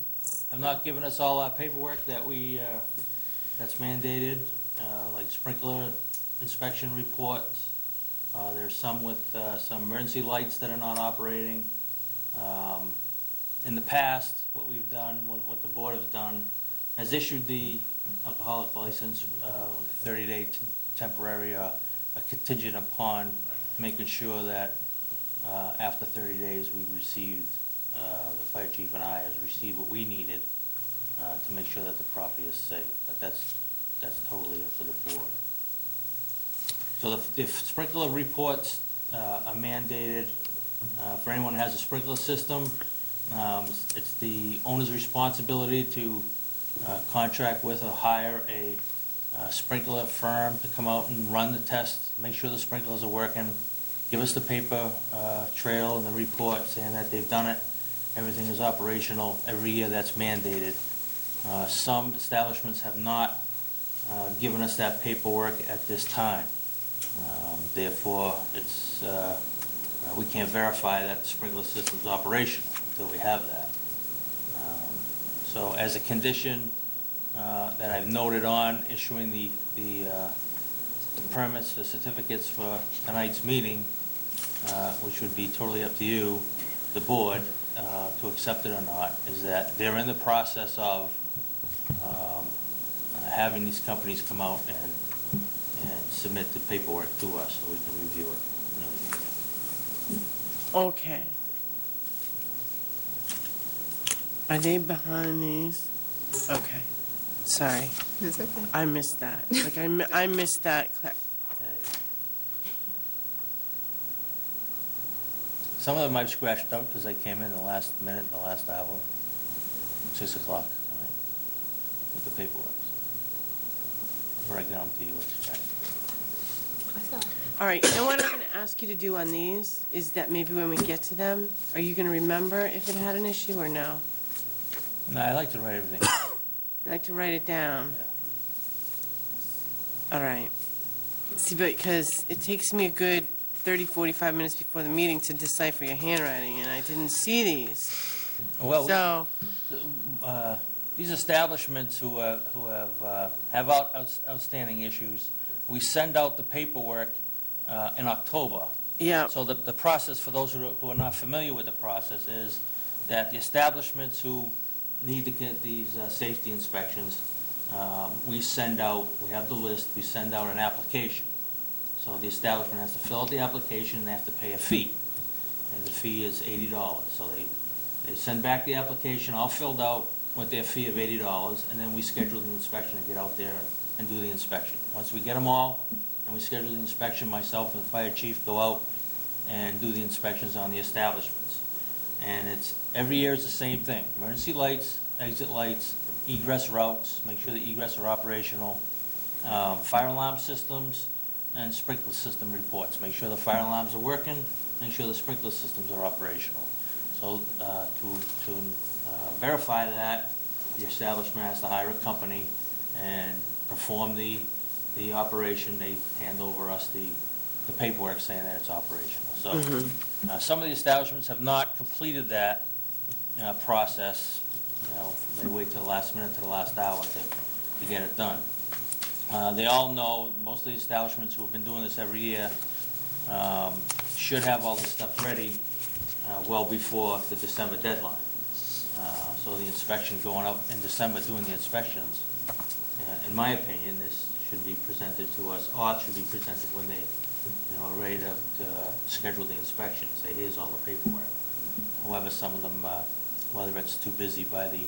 Speaker 8: have not given us all our paperwork that that's mandated, like sprinkler inspection reports. There's some with some emergency lights that are not operating. In the past, what we've done, what the board has done, has issued the alcoholic license, 30-day temporary, a contingent upon making sure that after 30 days, we received, the fire chief and I has received what we needed to make sure that the property is safe. But that's totally up to the board. So if sprinkler reports are mandated, for anyone who has a sprinkler system, it's the owner's responsibility to contract with or hire a sprinkler firm to come out and run the test, make sure the sprinklers are working, give us the paper trail and the report saying that they've done it, everything is operational every year. That's mandated. Some establishments have not given us that paperwork at this time. Therefore, it's we can't verify that the sprinkler system is operational until we have that. So as a condition that I've noted on issuing the permits, the certificates for tonight's meeting, which would be totally up to you, the board, to accept it or not, is that they're in the process of having these companies come out and submit the paperwork to us so we can review it.
Speaker 1: Okay. Are they behind these? Okay. Sorry.
Speaker 4: It's okay.
Speaker 1: I missed that. Like, I missed that.
Speaker 8: Some of them I've scratched out because they came in the last minute, the last hour, 6 o'clock tonight, with the paperwork. Before I get them to you, it's checked.
Speaker 1: All right, you know what I'm going to ask you to do on these is that maybe when we get to them, are you going to remember if it had an issue or no?
Speaker 8: No, I like to write everything.
Speaker 1: You like to write it down?
Speaker 8: Yeah.
Speaker 1: All right. See, because it takes me a good 30, 45 minutes before the meeting to decipher your handwriting, and I didn't see these.
Speaker 8: Well,
Speaker 1: So,
Speaker 8: these establishments who have outstanding issues, we send out the paperwork in October.
Speaker 1: yeah,
Speaker 8: So the process, for those who are not familiar with the process, is that the establishments who need to get these safety inspections, we have the list, we send out an application. So the establishment has to fill out the application and they have to pay a fee. And the fee is $80. So they send back the application all filled out with their fee of $80, and then we schedule the inspection and get out there and do the inspection. Once we get them all, and we schedule the inspection. Myself and the fire chief go out and do the inspections on the establishments. And it's, every year is the same thing. Emergency lights, exit lights, egress routes, make sure the egress are operational, fire alarm systems, and sprinkler system reports. Make sure the fire alarms are working, make sure the sprinkler systems are operational. So to verify that, the establishment has to hire a company and perform the operation. They hand over us the paperwork saying that it's operational. So some of the establishments have not completed that process. You know, they wait till the last minute, to the last hour to get it done. They all know, most of the establishments who have been doing this every year should have all this stuff ready well before the December deadline. So the inspection going up in December, doing the inspections, in my opinion, this should be presented to us, or it should be presented when they, are ready to schedule the inspection. Say, here's all the paperwork. However, some of them, whether it's too busy by the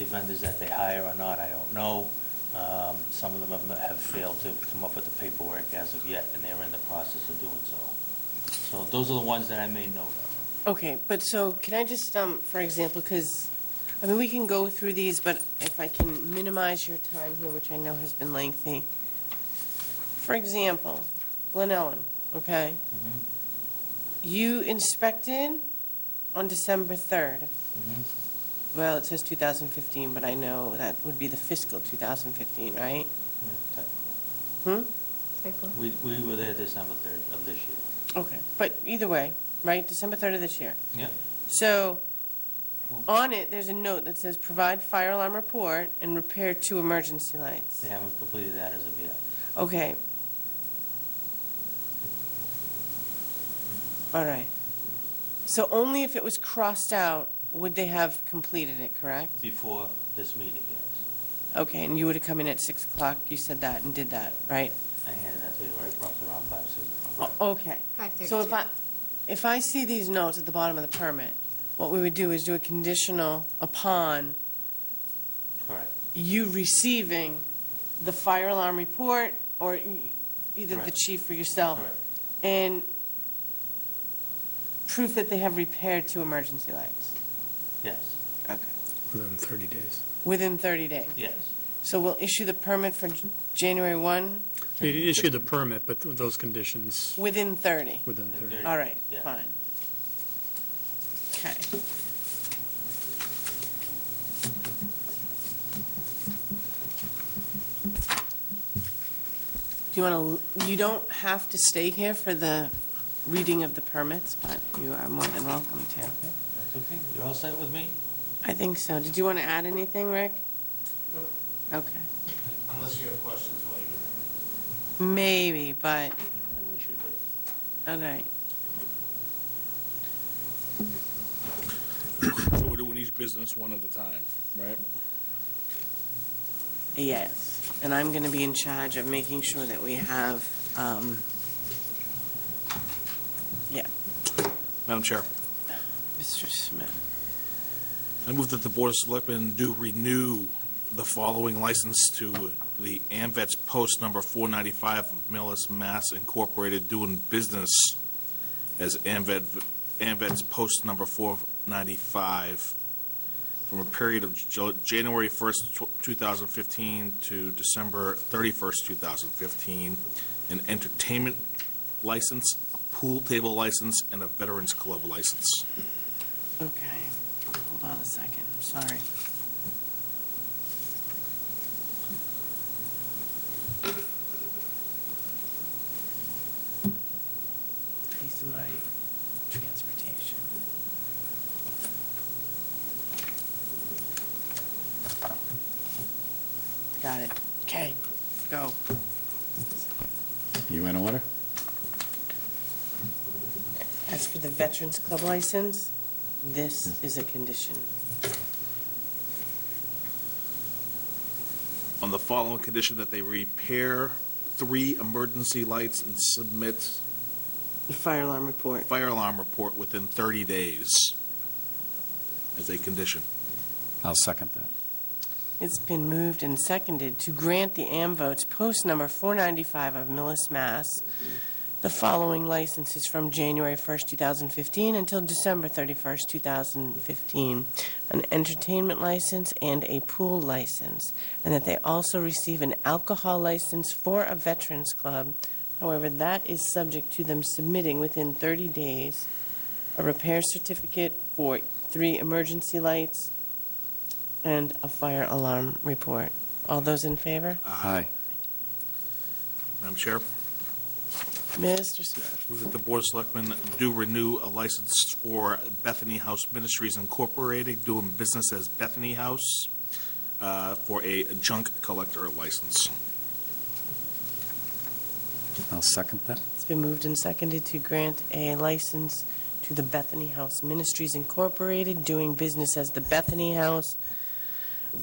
Speaker 8: vendors that they hire or not, I don't know. Some of them have failed to come up with the paperwork as of yet, and they're in the process of doing so. So those are the ones that I made note of.
Speaker 1: Okay, but so can I just, for example, because, I mean, we can go through these, but if I can minimize your time here, which I know has been lengthy. For example, Glen Ellen, okay? You inspected on December 3rd. Well, it says 2015, but I know that would be the fiscal 2015, right?
Speaker 8: We were there December 3rd of this year.
Speaker 1: Okay, but either way, right, December 3rd of this year.
Speaker 8: Yeah.
Speaker 1: So, on it, there's a note that says, provide fire alarm report and repair 2 emergency lights.
Speaker 8: They haven't completed that as of yet.
Speaker 1: Okay. All right. So only if it was crossed out would they have completed it, correct?
Speaker 8: Before this meeting, yes.
Speaker 1: Okay, and you would have come in at 6 o'clock, you said that, and did that, right?
Speaker 8: I handed that to you right roughly around 5, 6 o'clock.
Speaker 1: Okay.
Speaker 4: 5:32.
Speaker 1: So if I see these notes at the bottom of the permit, what we would do is do a conditional upon
Speaker 8: Correct.
Speaker 1: you receiving the fire alarm report, or either the
Speaker 8: Correct.
Speaker 1: chief or yourself,
Speaker 8: Correct.
Speaker 1: and proof that they have repaired 2 emergency lights.
Speaker 8: Yes.
Speaker 1: Okay.
Speaker 2: Within 30 days.
Speaker 1: Within 30 days.
Speaker 8: Yes.
Speaker 1: So we'll issue the permit for January 1
Speaker 2: You issue the permit, but with those conditions
Speaker 1: within 30.
Speaker 2: within 30.
Speaker 1: All right,
Speaker 8: Yeah.
Speaker 1: fine. Okay. Do you want to, you don't have to stay here for the reading of the permits, but you are more than welcome to.
Speaker 8: That's okay. You're all set with me?
Speaker 1: I think so. Did you want to add anything, Rick?
Speaker 12: No.
Speaker 1: Okay.
Speaker 12: Unless you have questions while
Speaker 1: Maybe, but,
Speaker 8: And we should wait.
Speaker 1: all right.
Speaker 5: So we're doing each business one at a time, right?
Speaker 1: Yes. And I'm going to be in charge of making sure that we have,
Speaker 5: Madam Chair,
Speaker 1: Mr. Smith.
Speaker 5: I move that the Board of Selectmen do renew the following license to the AMVET's Post Number 495 of Millis, Mass. Incorporated, doing business as AMVET's Post Number 495 from a period of January 1st, 2015 to December 31st, 2015, an entertainment license, a pool table license, and a Veterans Club license.
Speaker 1: Okay. Hold on a second. I'm sorry. These are my transportation. Got it. Okay, go.
Speaker 6: You in order?
Speaker 1: As for the Veterans Club license, this is a condition.
Speaker 5: On the following condition, that they repair 3 emergency lights and submit
Speaker 1: The fire alarm report.
Speaker 5: fire alarm report within 30 days as a condition.
Speaker 6: I'll second that.
Speaker 1: It's been moved and seconded to grant the Amvotes Post Number 495 of Millis, Mass. The following licenses from January 1st, 2015 until December 31st, 2015. An entertainment license and a pool license. And that they also receive an alcohol license for a veterans club. However, that is subject to them submitting within 30 days a repair certificate for 3 emergency lights and a fire alarm report. All those in favor?
Speaker 6: Aye.
Speaker 5: Madam Chair,
Speaker 1: Mr. Smith.
Speaker 5: move that the Board of Selectmen do renew a license for Bethany House Ministries Incorporated, doing business as Bethany House, for a junk collector license.
Speaker 6: I'll second that.
Speaker 1: It's been moved and seconded to grant a license to the Bethany House Ministries Incorporated, doing business as the Bethany House,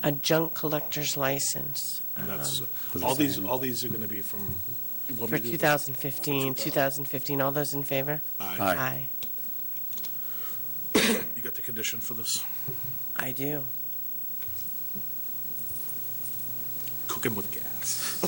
Speaker 1: a junk collector's license.
Speaker 5: And that's,
Speaker 6: For the
Speaker 5: all these
Speaker 6: same.
Speaker 5: are going to be from. you want
Speaker 1: For
Speaker 5: me to do-
Speaker 1: 2015. All those in favor?
Speaker 5: Aye.
Speaker 6: Aye.
Speaker 5: You got the condition for this?
Speaker 1: I do.
Speaker 5: Cooking with gas.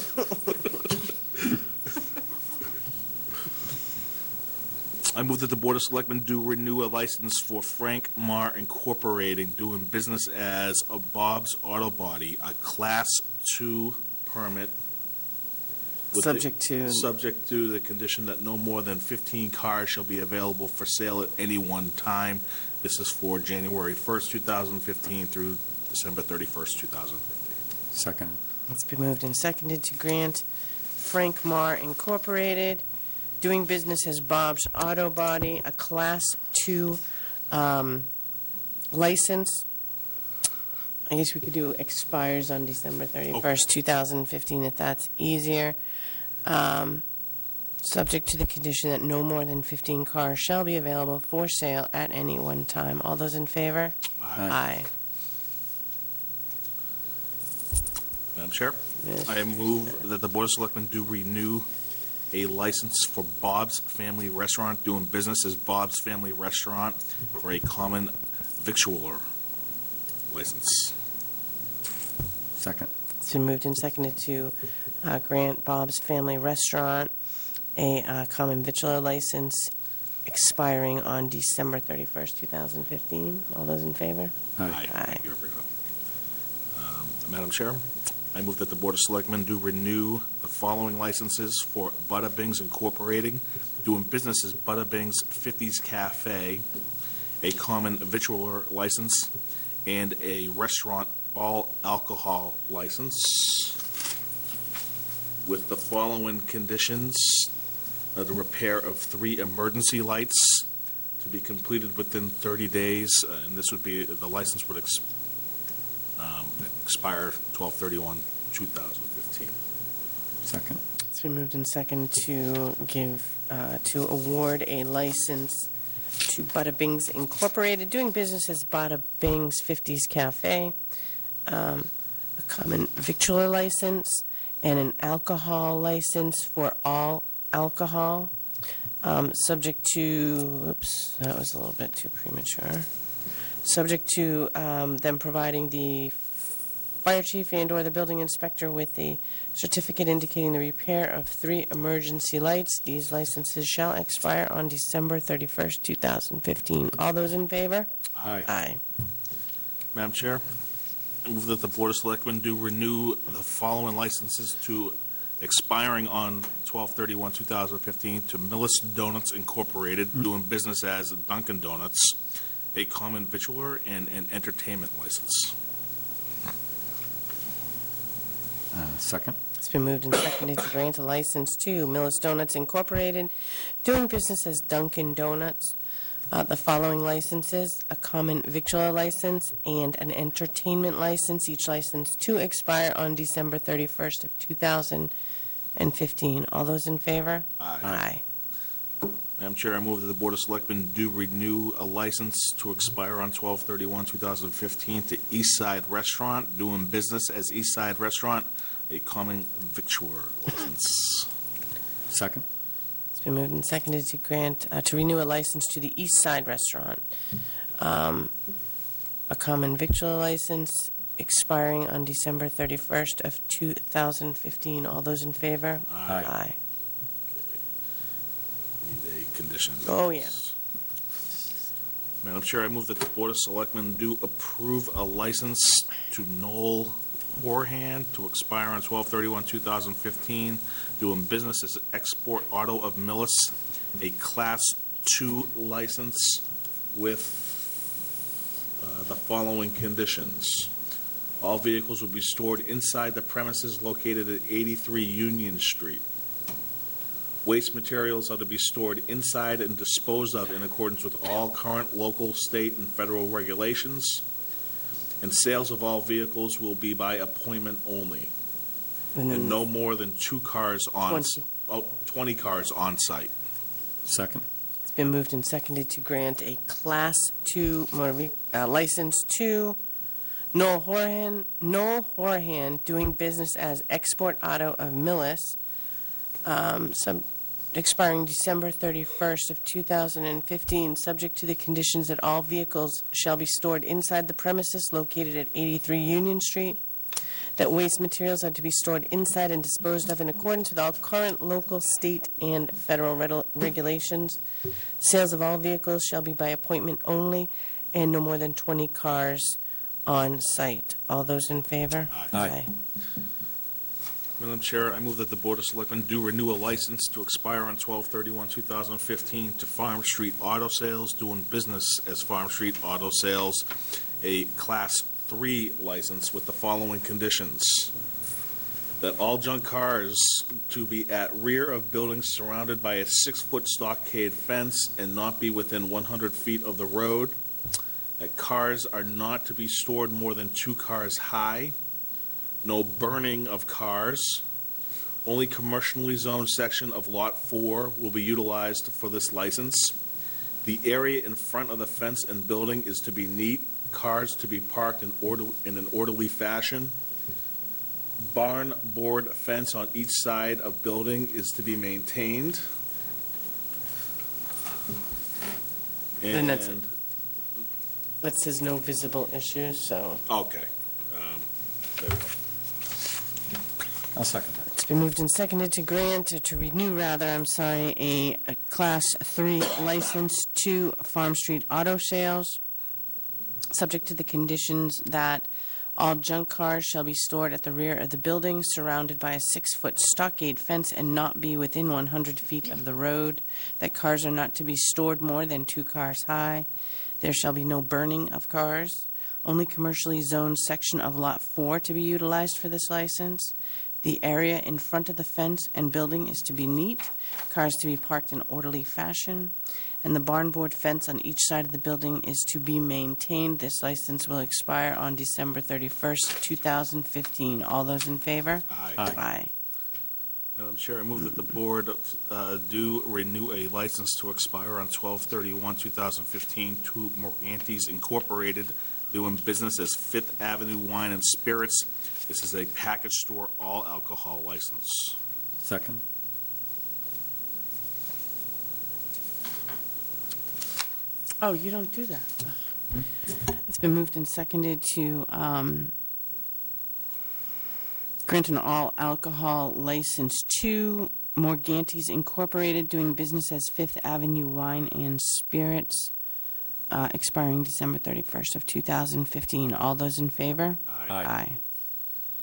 Speaker 5: I move that the Board of Selectmen do renew a license for Frank Marr Incorporated, doing business as a Bob's Auto Body, a Class 2 permit. with the- Subject to the condition that no more than 15 cars shall be available for sale at any one time. This is for January 1st, 2015 through December 31st, 2015.
Speaker 6: Second.
Speaker 1: It's been moved and seconded to grant Frank Marr Incorporated, doing business as Bob's Auto Body, a Class 2 license. I guess we could do expires on December 31st, 2015, if that's easier. Subject to the condition that no more than 15 cars shall be available for sale at any one time. All those in favor? Aye.
Speaker 5: Madam Chair,
Speaker 1: Yes.
Speaker 5: I move that the Board of Selectmen do renew a license for Bob's Family Restaurant, doing business as Bob's Family Restaurant, for a common victualler license.
Speaker 6: Second.
Speaker 1: It's been moved and seconded to grant Bob's Family Restaurant a common victualler license expiring on December 31st, 2015. All those in favor?
Speaker 6: Aye.
Speaker 5: Thank you, everyone. Madam Chair, I move that the Board of Selectmen do renew the following licenses for Bada Bing's Incorporated, doing business as Bada Bing's 50s Cafe, a common victualler license, and a restaurant all alcohol license, with the following conditions: the repair of 3 emergency lights to be completed within 30 days, and this would be, the license would expire 12/31/2015.
Speaker 6: Second.
Speaker 1: It's been moved and seconded to to award a license to Bada Bing's Incorporated, doing business as Bada Bing's 50s Cafe, a common victualler license, and an alcohol license for all alcohol, subject to, oops, that was a little bit too premature, subject to them providing the fire chief and/or the building inspector with the certificate indicating the repair of 3 emergency lights. These licenses shall expire on December 31st, 2015. All those in favor?
Speaker 6: Aye.
Speaker 1: Aye.
Speaker 5: Madam Chair, I move that the Board of Selectmen do renew the following licenses to expiring on 12/31/2015 to Millis Donuts Incorporated, doing business as Dunkin' Donuts, a common victualler, and an entertainment license.
Speaker 6: Second.
Speaker 1: It's been moved and seconded to grant a license to Millis Donuts Incorporated, doing business as Dunkin' Donuts. The following licenses: a common victualler license and an entertainment license, each license to expire on December 31st of 2015. All those in favor? Aye.
Speaker 5: Madam Chair, I move that the Board of Selectmen do renew a license to expire on 12/31/2015 to Eastside Restaurant, doing business as Eastside Restaurant, a common victualler license.
Speaker 6: Second.
Speaker 1: It's been moved and seconded to grant, to renew a license to the East Side Restaurant. A common victualler license, expiring on December 31st of 2015. All those in favor?
Speaker 5: Aye. Need a condition.
Speaker 1: Oh, yeah.
Speaker 5: Madam Chair, I move that the Board of Selectmen do approve a license to Noel Horhan to expire on 12/31/2015, doing business as Export Auto of Millis, a Class 2 license with the following conditions. All vehicles will be stored inside the premises located at 83 Union Street. Waste materials are to be stored inside and disposed of in accordance with all current local, state, and federal regulations. And sales of all vehicles will be by appointment only. And no more than 2 cars on, 20 cars on site.
Speaker 6: Second.
Speaker 1: It's been moved and seconded to grant a Class 2 license to Noel Horhan, doing business as Export Auto of Millis, expiring December 31st of 2015, subject to the conditions that all vehicles shall be stored inside the premises located at 83 Union Street, that waste materials are to be stored inside and disposed of in accordance with all current local, state, and federal regulations. Sales of all vehicles shall be by appointment only, and no more than 20 cars on site. All those in favor?
Speaker 6: Aye.
Speaker 5: Madam Chair, I move that the Board of Selectmen do renew a license to expire on 12/31/2015 to Farm Street Auto Sales, doing business as Farm Street Auto Sales, a Class 3 license with the following conditions. That all junk cars to be at rear of buildings surrounded by a 6-foot stockade fence and not be within 100 feet of the road. That cars are not to be stored more than 2 cars high. No burning of cars. Only commercially zoned section of Lot 4 will be utilized for this license. The area in front of the fence and building is to be neat. Cars to be parked in an orderly fashion. Barn board fence on each side of building is to be maintained.
Speaker 1: And that's it. That says no visible issues, so.
Speaker 5: Okay. There we go.
Speaker 6: I'll second that.
Speaker 1: It's been moved and seconded to renew a Class 3 license to Farm Street Auto Sales, subject to the conditions that all junk cars shall be stored at the rear of the building, surrounded by a 6-foot stockade fence and not be within 100 feet of the road, that cars are not to be stored more than 2 cars high. There shall be no burning of cars. Only commercially zoned section of Lot 4 to be utilized for this license. The area in front of the fence and building is to be neat, cars to be parked in orderly fashion, and the barn board fence on each side of the building is to be maintained. This license will expire on December 31st, 2015. All those in favor?
Speaker 5: Aye.
Speaker 1: Aye.
Speaker 5: Madam Chair, I move that the Board do renew a license to expire on 12/31/2015 to Morganti's Incorporated, doing business as Fifth Avenue Wine and Spirits. This is a package store all alcohol license.
Speaker 6: Second.
Speaker 1: Oh, you don't do that. It's been moved and seconded to grant an all-alcohol license to Morganti's Incorporated, doing business as Fifth Avenue Wine and Spirits, expiring December 31st of 2015. All those in favor?
Speaker 6: Aye.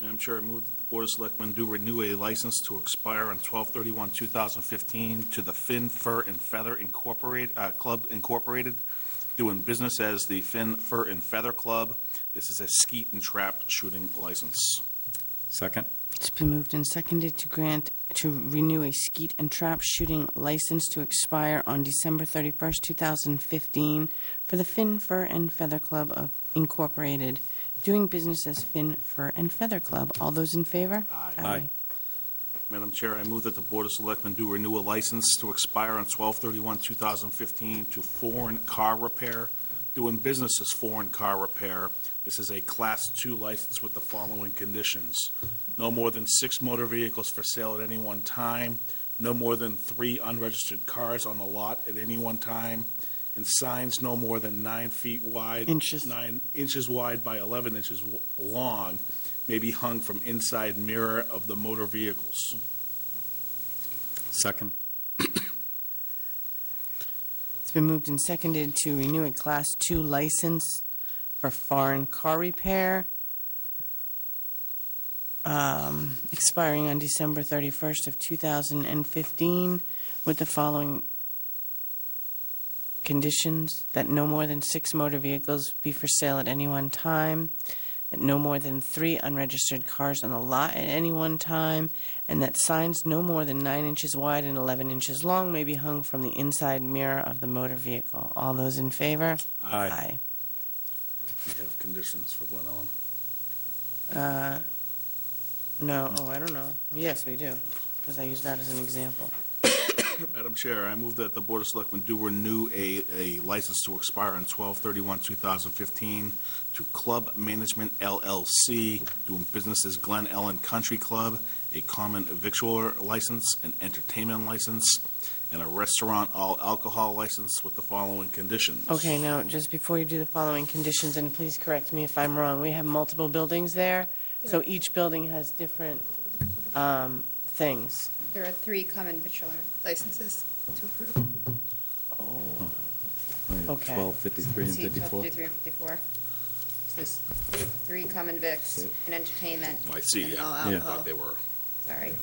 Speaker 5: Madam Chair, I move that the Board of Selectmen do renew a license to expire on 12/31/2015 to the Fin, Fur, and Feather Club Incorporated, doing business as the Fin, Fur, and Feather Club. This is a skeet and trap shooting license.
Speaker 6: Second.
Speaker 1: It's been moved and seconded to renew a skeet and trap shooting license to expire on December 31st, 2015 for the Fin, Fur, and Feather Club of Incorporated, doing business as Fin, Fur, and Feather Club. All those in favor?
Speaker 6: Aye.
Speaker 5: Madam Chair, I move that the Board of Selectmen do renew a license to expire on 12/31/2015 to Foreign Car Repair, doing business as Foreign Car Repair. This is a Class 2 license with the following conditions. No more than 6 motor vehicles for sale at any one time. No more than 3 unregistered cars on the lot at any one time. and signs no more than 9 feet wide.
Speaker 1: Inches.
Speaker 5: 9 inches wide by 11 inches long may be hung from inside mirror of the motor vehicles.
Speaker 6: Second.
Speaker 1: It's been moved and seconded to renew a Class 2 license for foreign car repair, expiring on December 31st of 2015, with the following conditions: that no more than 6 motor vehicles be for sale at any one time, that no more than 3 unregistered cars on the lot at any one time, and that signs no more than 9 inches wide and 11 inches long may be hung from the inside mirror of the motor vehicle. All those in favor?
Speaker 5: Aye. We have conditions for Glen Ellen.
Speaker 1: No, I don't know. Yes, we do, because I used that as an example.
Speaker 5: Madam Chair, I move that the Board of Selectmen do renew a license to expire on 12/31/2015 to Club Management LLC, doing business as Glen Ellen Country Club, a common victualler license, an entertainment license, and a restaurant all alcohol license with the following conditions.
Speaker 1: Okay, now, just before you do the following conditions, and please correct me if I'm wrong, we have multiple buildings there, so each building has different things.
Speaker 4: There are 3 common victualler licenses to approve.
Speaker 1: Oh. Okay.
Speaker 6: 12, 53, and
Speaker 4: See,
Speaker 6: 54.
Speaker 4: 53 and 54. So there's 3 common vics, an entertainment,
Speaker 5: I see,
Speaker 4: and
Speaker 5: yeah.
Speaker 4: all
Speaker 5: I
Speaker 4: alcohol.
Speaker 5: thought they were.
Speaker 4: Sorry.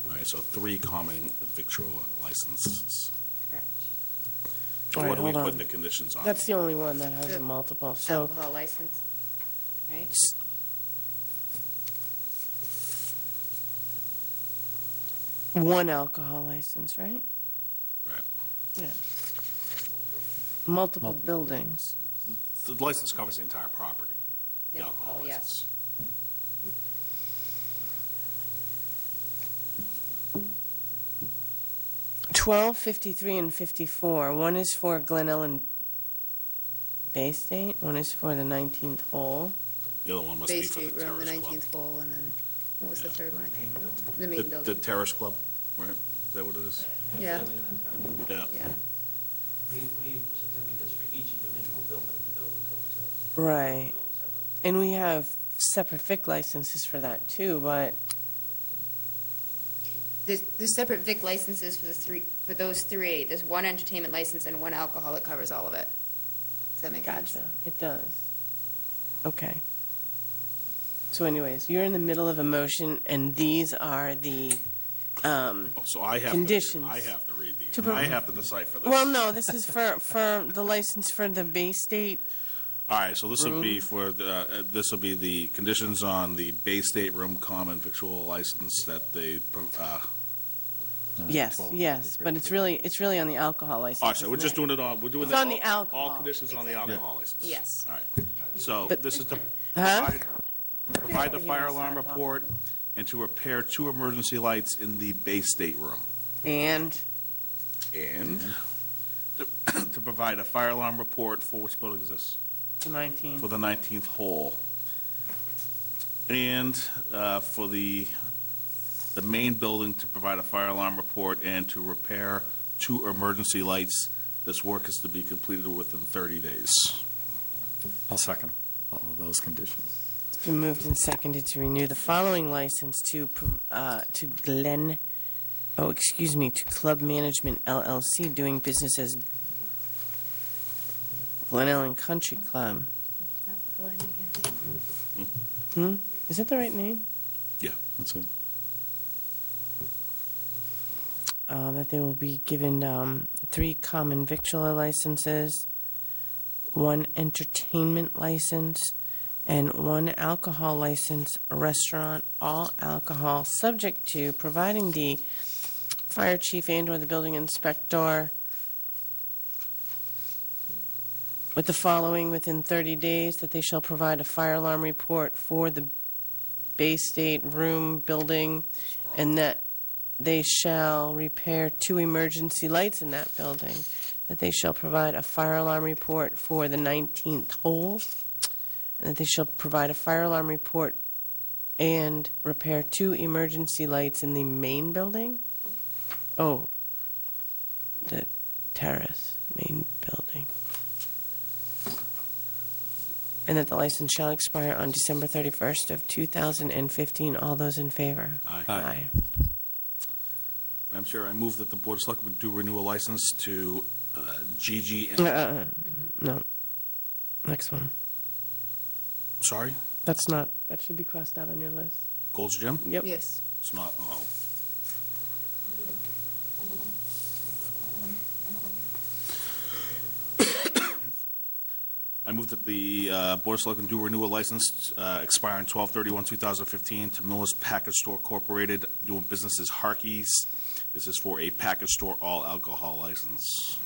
Speaker 5: All right, so 3 common victual licenses.
Speaker 4: Correct.
Speaker 5: So
Speaker 1: All right,
Speaker 5: what do we
Speaker 1: hold
Speaker 5: put
Speaker 1: on.
Speaker 5: in the conditions on?
Speaker 1: That's the only one that has a multiple, so
Speaker 4: Alcohol license, right?
Speaker 1: one alcohol license, right?
Speaker 5: Right.
Speaker 1: Yeah. Multiple buildings.
Speaker 5: The license covers the entire property, the
Speaker 4: The
Speaker 5: alcohol
Speaker 4: alcohol, yes.
Speaker 5: license.
Speaker 1: 12, 53, and 54. One is for Glen Ellen Bay State, one is for the 19th hole.
Speaker 5: The other one must
Speaker 4: Bay
Speaker 5: be for the
Speaker 4: State Room, the
Speaker 5: Terrace Club.
Speaker 4: 19th hole, and then, what was the third one? I can't remember. The main
Speaker 5: The
Speaker 4: building.
Speaker 5: Terrace Club, right? Is that what it is?
Speaker 4: Yeah,
Speaker 5: Yeah.
Speaker 4: yeah.
Speaker 8: We need certificates for each individual building, the building code says.
Speaker 1: Right. And we have separate Vic licenses for that too, but,
Speaker 4: There's separate Vic licenses for those 3. There's 1 entertainment license and 1 alcohol that covers all of it. Does that make sense?
Speaker 1: gotcha, it does. Okay. So anyways, you're in the middle of a motion, and these are the,
Speaker 5: Oh, so I have
Speaker 1: Conditions.
Speaker 5: I have to read these.
Speaker 1: To pro-
Speaker 5: I have to decipher this.
Speaker 1: well, no, this is for the license for the Bay State.
Speaker 5: All right, so this will be this will be the conditions on the Bay State Room Common Victual License that they,
Speaker 1: Yes,
Speaker 6: 12,
Speaker 1: yes,
Speaker 6: 53.
Speaker 1: but it's really on the alcohol license.
Speaker 5: all right, so we're
Speaker 1: isn't
Speaker 5: just
Speaker 1: it?
Speaker 5: doing it on, we're doing
Speaker 1: It's
Speaker 5: it
Speaker 1: on the
Speaker 5: all
Speaker 1: alcohol.
Speaker 5: conditions on the alcohol license.
Speaker 4: Yes.
Speaker 5: All right, so
Speaker 1: But-
Speaker 5: this is to
Speaker 1: Huh?
Speaker 5: provide the
Speaker 1: Yeah,
Speaker 5: fire
Speaker 1: stop
Speaker 5: alarm
Speaker 1: talking.
Speaker 5: report and to repair 2 emergency lights in the Bay State Room.
Speaker 1: And
Speaker 5: To provide a fire alarm report for, which building is this?
Speaker 1: the 19th.
Speaker 5: For the 19th hole. And for the main building to provide a fire alarm report and to repair 2 emergency lights. This work is to be completed within 30 days.
Speaker 6: I'll second all of those conditions.
Speaker 1: It's been moved and seconded to renew the following license to Club Management LLC, doing business as Glen Ellen Country Club. Is that the right name?
Speaker 6: That's it.
Speaker 1: That they will be given 3 common victualler licenses, 1 entertainment license, and 1 alcohol license, a restaurant, all alcohol, subject to providing the fire chief and/or the building inspector with the following within 30 days, that they shall provide a fire alarm report for the Bay State Room building, and that they shall repair 2 emergency lights in that building, that they shall provide a fire alarm report for the 19th hole, and that they shall provide a fire alarm report and repair 2 emergency lights in the main building? Oh, the terrace, main building. And that the license shall expire on December 31st of 2015. All those in favor?
Speaker 5: Aye. Madam Chair, I move that the Board of Selectmen do renew a license to GG.
Speaker 1: No. Next one.
Speaker 5: Sorry?
Speaker 1: That should be crossed out on your list.
Speaker 5: Gold's Gym?
Speaker 1: Yep.
Speaker 4: Yes.
Speaker 5: It's not, oh. I move that the Board of Selectmen do renew a license expiring 12/31/2015 to Millis Package Store Incorporated, doing business as Harkey's. This is for a package store all alcohol license.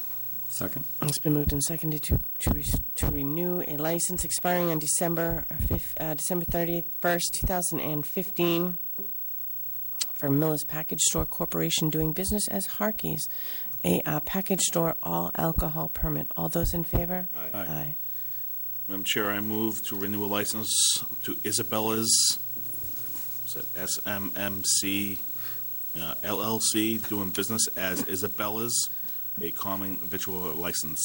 Speaker 6: Second.
Speaker 1: It's been moved and seconded to renew a license expiring on December 31st, 2015 for Millis Package Store Corporation doing business as Harkey's, a package store all alcohol permit. All those in favor?
Speaker 5: Aye. Madam Chair, I move to renew a license to Isabella's, SMMC LLC, doing business as Isabella's, a common victual license.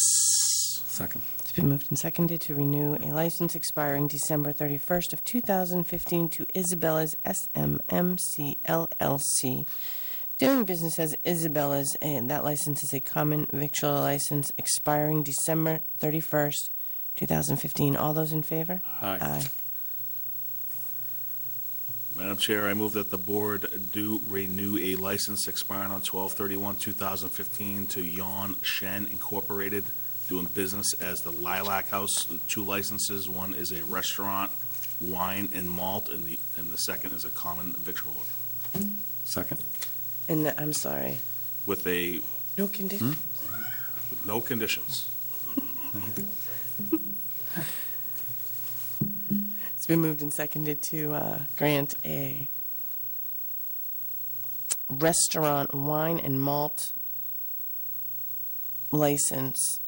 Speaker 6: Second.
Speaker 1: It's been moved and seconded to renew a license expiring December 31st of 2015 to Isabella's SMMC LLC, doing business as Isabella's, and that license is a common victual license expiring December 31st, 2015. All those in favor?
Speaker 6: Aye.
Speaker 5: Madam Chair, I move that the board do renew a license expiring on 12/31/2015 to Yon Shen Incorporated, doing business as the Lilac House. Two licenses. One is a restaurant, wine and malt, and the second is a common victualler.
Speaker 6: Second.
Speaker 1: And I'm sorry.
Speaker 5: With
Speaker 1: No condition.
Speaker 5: with no conditions.
Speaker 1: It's been moved and seconded to grant a restaurant wine and malt license,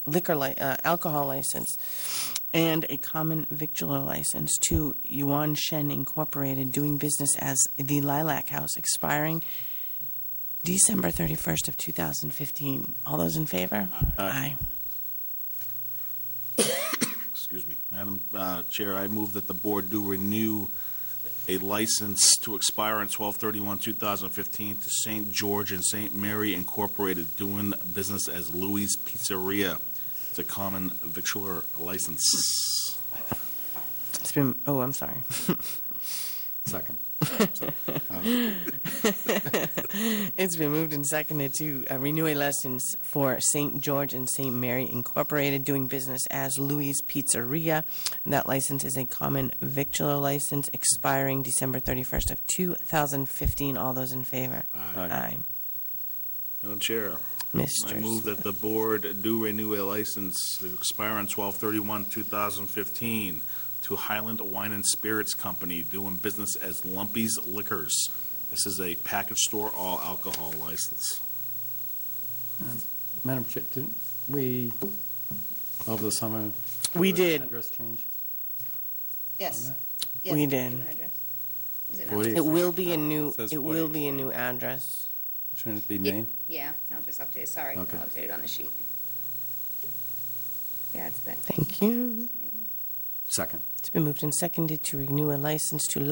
Speaker 1: alcohol license, and a common victualler license to Yuan Shen Incorporated, doing business as the Lilac House, expiring December 31st of 2015. All those in favor? Aye.
Speaker 5: Excuse me. Madam Chair, I move that the board do renew a license to expire on 12/31/2015 to St. George and St. Mary Incorporated, doing business as Louis Pizzeria. It's a common victualler license.
Speaker 1: It's been, I'm sorry.
Speaker 6: Second.
Speaker 1: It's been moved and seconded to renew a license for St. George and St. Mary Incorporated, doing business as Louis Pizzeria. And that license is a common victualler license expiring December 31st of 2015. All those in favor?
Speaker 5: Aye. Madam Chair,
Speaker 1: Mr.
Speaker 5: I move that the board do renew a license to expire on 12/31/2015 to Highland Wine and Spirits Company, doing business as Lumpy's Liquors. This is a package store all alcohol license.
Speaker 6: Madam Chair, didn't we, over the summer?
Speaker 1: We
Speaker 6: do an
Speaker 1: did.
Speaker 6: Address change?
Speaker 4: Yes.
Speaker 1: We did.
Speaker 4: Is it
Speaker 6: What
Speaker 4: not?
Speaker 6: is-
Speaker 1: It will be a new,
Speaker 6: It says
Speaker 1: it will be a new address.
Speaker 6: Shouldn't it be Maine?
Speaker 4: Yeah, I'll just update it. Sorry,
Speaker 6: Okay.
Speaker 4: I'll update it on the sheet. Yeah, it's that.
Speaker 1: Thank you.
Speaker 6: Second.
Speaker 1: It's been moved and seconded to renew a license to to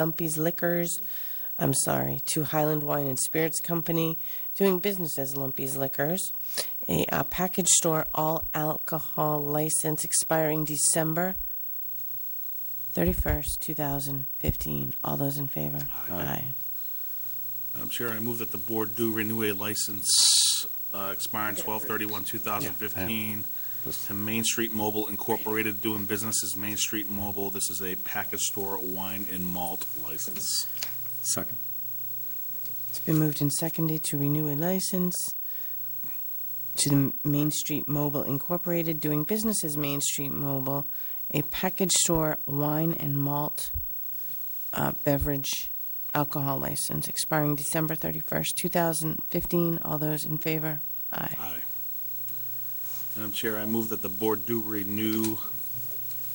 Speaker 1: Highland Wine and Spirits Company, doing business as Lumpy's Liquors, a package store all alcohol license expiring December 31st, 2015. All those in favor?
Speaker 6: Aye.
Speaker 5: Madam Chair, I move that the board do renew a license expiring 12/31/2015 to Main Street Mobile Incorporated, doing business as Main Street Mobile. This is a package store wine and malt license.
Speaker 6: Second.
Speaker 1: It's been moved and seconded to renew a license to the Main Street Mobile Incorporated, doing business as Main Street Mobile, a package store wine and malt beverage alcohol license expiring December 31st, 2015. All those in favor? Aye.
Speaker 5: Aye. Madam Chair, I move that the board do renew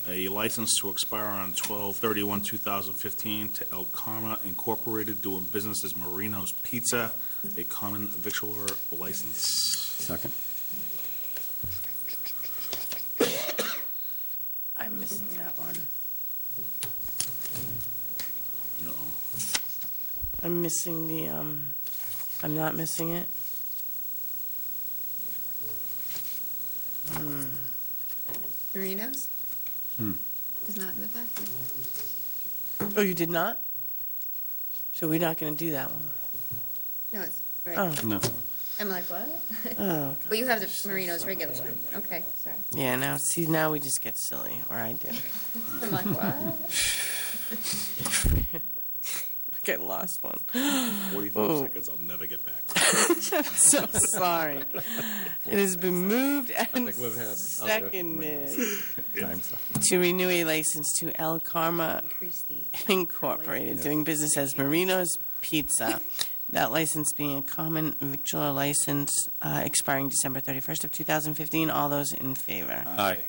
Speaker 5: a license to expire on 12/31/2015 to El Karma Incorporated, doing business as Marino's Pizza, a common victualler license.
Speaker 6: Second.
Speaker 1: missing that one.
Speaker 5: No.
Speaker 1: I'm missing I'm not missing it.
Speaker 4: Marinos?
Speaker 6: Hmm.
Speaker 4: Is not in the packet.
Speaker 1: Oh, you did not? So we're not going to do that one?
Speaker 4: No, it's, right.
Speaker 1: Oh,
Speaker 6: No.
Speaker 4: I'm like, what?
Speaker 1: oh.
Speaker 4: But you have the Marinos regular one. Okay, sorry.
Speaker 1: Yeah, now we just get silly, or I do.
Speaker 4: I'm like, what?
Speaker 1: Get lost one.
Speaker 5: 45
Speaker 1: Oh.
Speaker 5: seconds, I'll never get back.
Speaker 1: I'm so sorry. It has been moved and
Speaker 6: think we've had other
Speaker 1: seconded
Speaker 6: Times.
Speaker 1: to renew a license to El Karma
Speaker 4: Increase the.
Speaker 1: Incorporated, doing business as Marino's Pizza. That license being a common victular license expiring December 31st of 2015. All those in favor?
Speaker 6: Aye.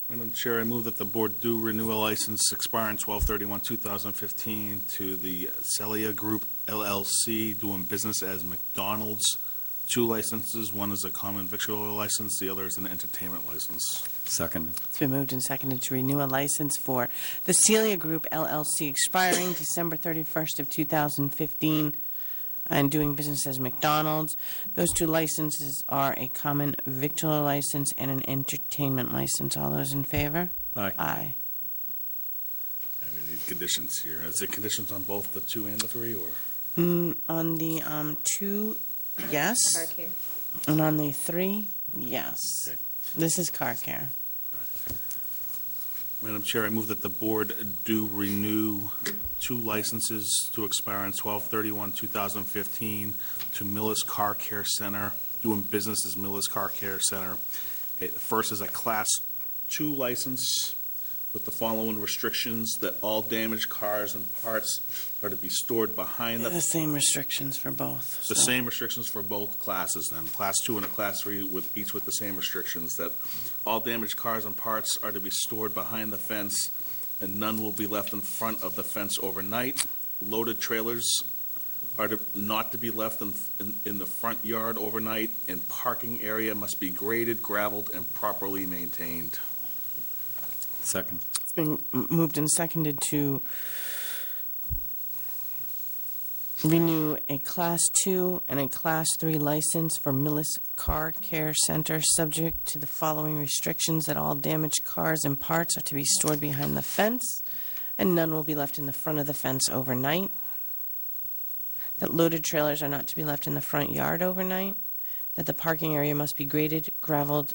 Speaker 5: Madam Chair, I move that the board do renew a license expiring 12/31/2015 to the Celia Group LLC, doing business as McDonald's. 2 licenses, one is a common victualler license, the other is an entertainment license.
Speaker 6: Second.
Speaker 1: It's been moved and seconded to renew a license for the Celia Group LLC expiring December 31st of 2015 and doing business as McDonald's. Those 2 licenses are a common victualler license and an entertainment license. All those in favor?
Speaker 6: Aye.
Speaker 1: Aye.
Speaker 5: And we need conditions here. Is there conditions on both the 2 and the 3, or?
Speaker 1: On the 2, yes.
Speaker 4: Car care.
Speaker 1: And on the 3, yes.
Speaker 5: Okay.
Speaker 1: This is car care.
Speaker 5: Madam Chair, I move that the board do renew 2 licenses to expire on 12/31/2015 to Millis Car Care Center, doing business as Millis Car Care Center. First is a Class 2 license with the following restrictions: that all damaged cars and parts are to be stored behind
Speaker 1: The same restrictions for both.
Speaker 5: the
Speaker 1: so.
Speaker 5: same restrictions for both classes, then. Class 2 and a Class 3 with each with the same restrictions, that all damaged cars and parts are to be stored behind the fence, and none will be left in front of the fence overnight. Loaded trailers are not to be left in the front yard overnight, and parking area must be graded, gravelled, and properly maintained.
Speaker 6: Second.
Speaker 1: It's been moved and seconded to renew a Class 2 and a Class 3 license for Millis Car Care Center, subject to the following restrictions: that all damaged cars and parts are to be stored behind the fence, and none will be left in the front of the fence overnight. That loaded trailers are not to be left in the front yard overnight. That the parking area must be graded, gravelled,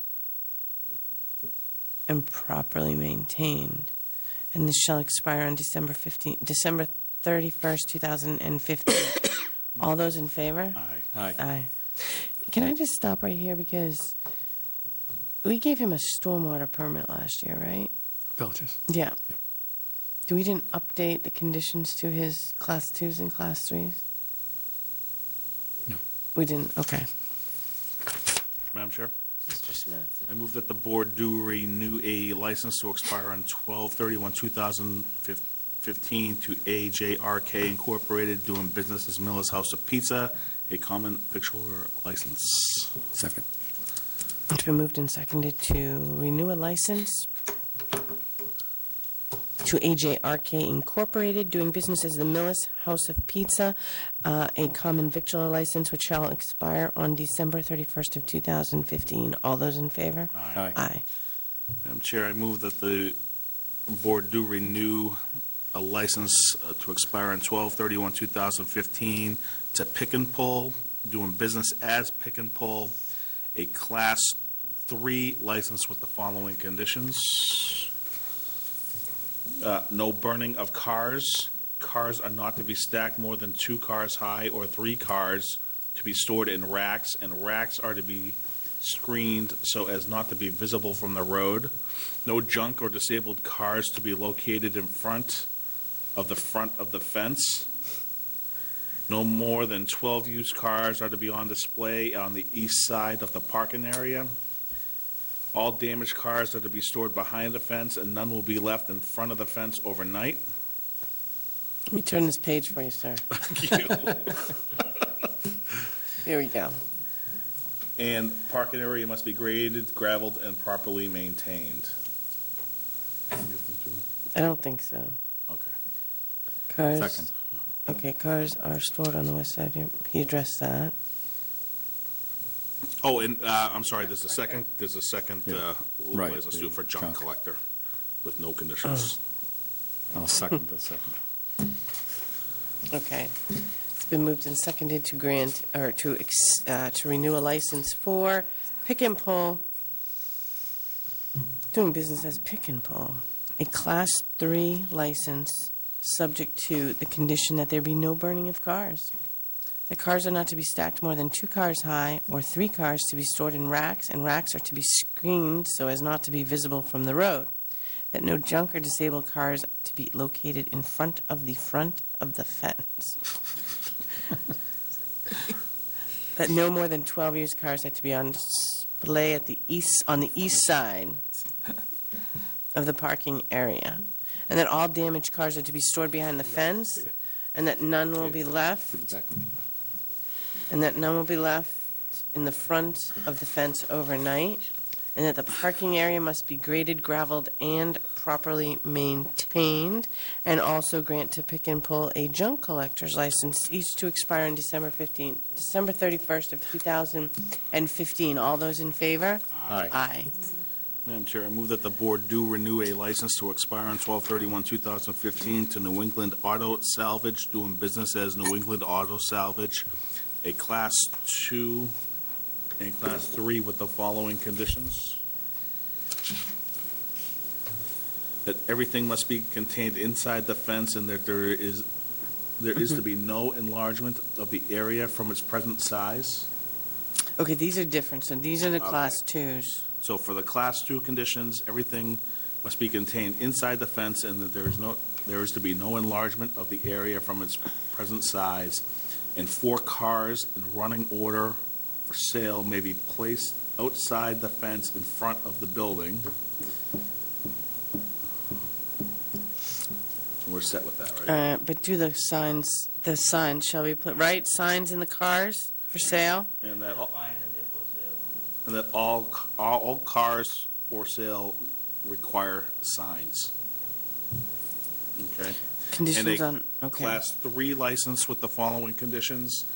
Speaker 1: and properly maintained. And this shall expire on December 31st, 2015. All those in favor?
Speaker 5: Aye.
Speaker 6: Aye.
Speaker 1: Aye. Can I just stop right here, because we gave him a stormwater permit last year, right?
Speaker 2: Belches.
Speaker 1: Yeah.
Speaker 2: Yep.
Speaker 1: We didn't update the conditions to his Class 2s and Class 3s?
Speaker 2: No.
Speaker 1: We didn't, okay.
Speaker 5: Madam Chair?
Speaker 1: Mr. Smith.
Speaker 5: I move that the board do renew a license to expire on 12/31/2015 to AJRK Incorporated, doing business as Millis House of Pizza, a common victualler license.
Speaker 6: Second.
Speaker 1: It's been moved and seconded to renew a license to AJRK Incorporated, doing business as the Millis House of Pizza, a common victualler license which shall expire on December 31st of 2015. All those in favor?
Speaker 6: Aye.
Speaker 1: Aye.
Speaker 5: Madam Chair, I move that the board do renew a license to expire on 12/31/2015 to Pick and Pull, doing business as Pick and Pull, a Class 3 license with the following conditions. No burning of cars. Cars are not to be stacked more than 2 cars high or 3 cars to be stored in racks, and racks are to be screened so as not to be visible from the road. No junk or disabled cars to be located in front of the fence. No more than 12 used cars are to be on display on the east side of the parking area. All damaged cars are to be stored behind the fence, and none will be left in front of the fence overnight.
Speaker 1: Let me turn this page for you, sir.
Speaker 5: Thank you.
Speaker 1: Here we go.
Speaker 5: And parking area must be graded, gravelled, and properly maintained.
Speaker 1: I don't think so.
Speaker 5: Okay.
Speaker 1: Cars.
Speaker 6: Second.
Speaker 1: Okay, cars are stored on the west side. He addressed that.
Speaker 5: Oh, and I'm sorry, there's a second
Speaker 6: Yeah. Right,
Speaker 5: license too for
Speaker 6: the
Speaker 5: junk
Speaker 6: junk.
Speaker 5: collector with no conditions.
Speaker 6: I'll second the second.
Speaker 1: Okay. It's been moved and seconded to grant, or to renew a license for Pick and Pull, doing business as Pick and Pull, a Class 3 license subject to the condition that there be no burning of cars. The cars are not to be stacked more than 2 cars high or 3 cars to be stored in racks, and racks are to be screened so as not to be visible from the road. That no junk or disabled cars to be located in front of the fence. That no more than 12 used cars are to be on display on the east side of the parking area. And that all damaged cars are to be stored behind the fence, and that none will be left in the front of the fence overnight, and that the parking area must be graded, graveled, and properly maintained, and also grant to Pick and Pull a junk collector's license, each to expire on December 31st of 2015. All those in favor?
Speaker 6: Aye.
Speaker 1: Aye.
Speaker 5: Madam Chair, I move that the board do renew a license to expire on 12/31/2015 to New England Auto Salvage, doing business as New England Auto Salvage, a Class 2 and Class 3 with the following conditions. That everything must be contained inside the fence, and that there is to be no enlargement of the area from its present size.
Speaker 1: Okay, these are different. So these are the
Speaker 5: Okay.
Speaker 1: Class 2s.
Speaker 5: So for the Class 2 conditions, everything must be contained inside the fence, and that there is to be no enlargement of the area from its present size, and 4 cars in running order for sale may be placed outside the fence in front of the building. We're set with that, right?
Speaker 1: But do the signs, shall we put, right? Signs in the cars for sale?
Speaker 5: And that all cars for sale require signs. Okay?
Speaker 1: Conditions
Speaker 5: And
Speaker 1: on, okay.
Speaker 5: Class 3 license with the following conditions.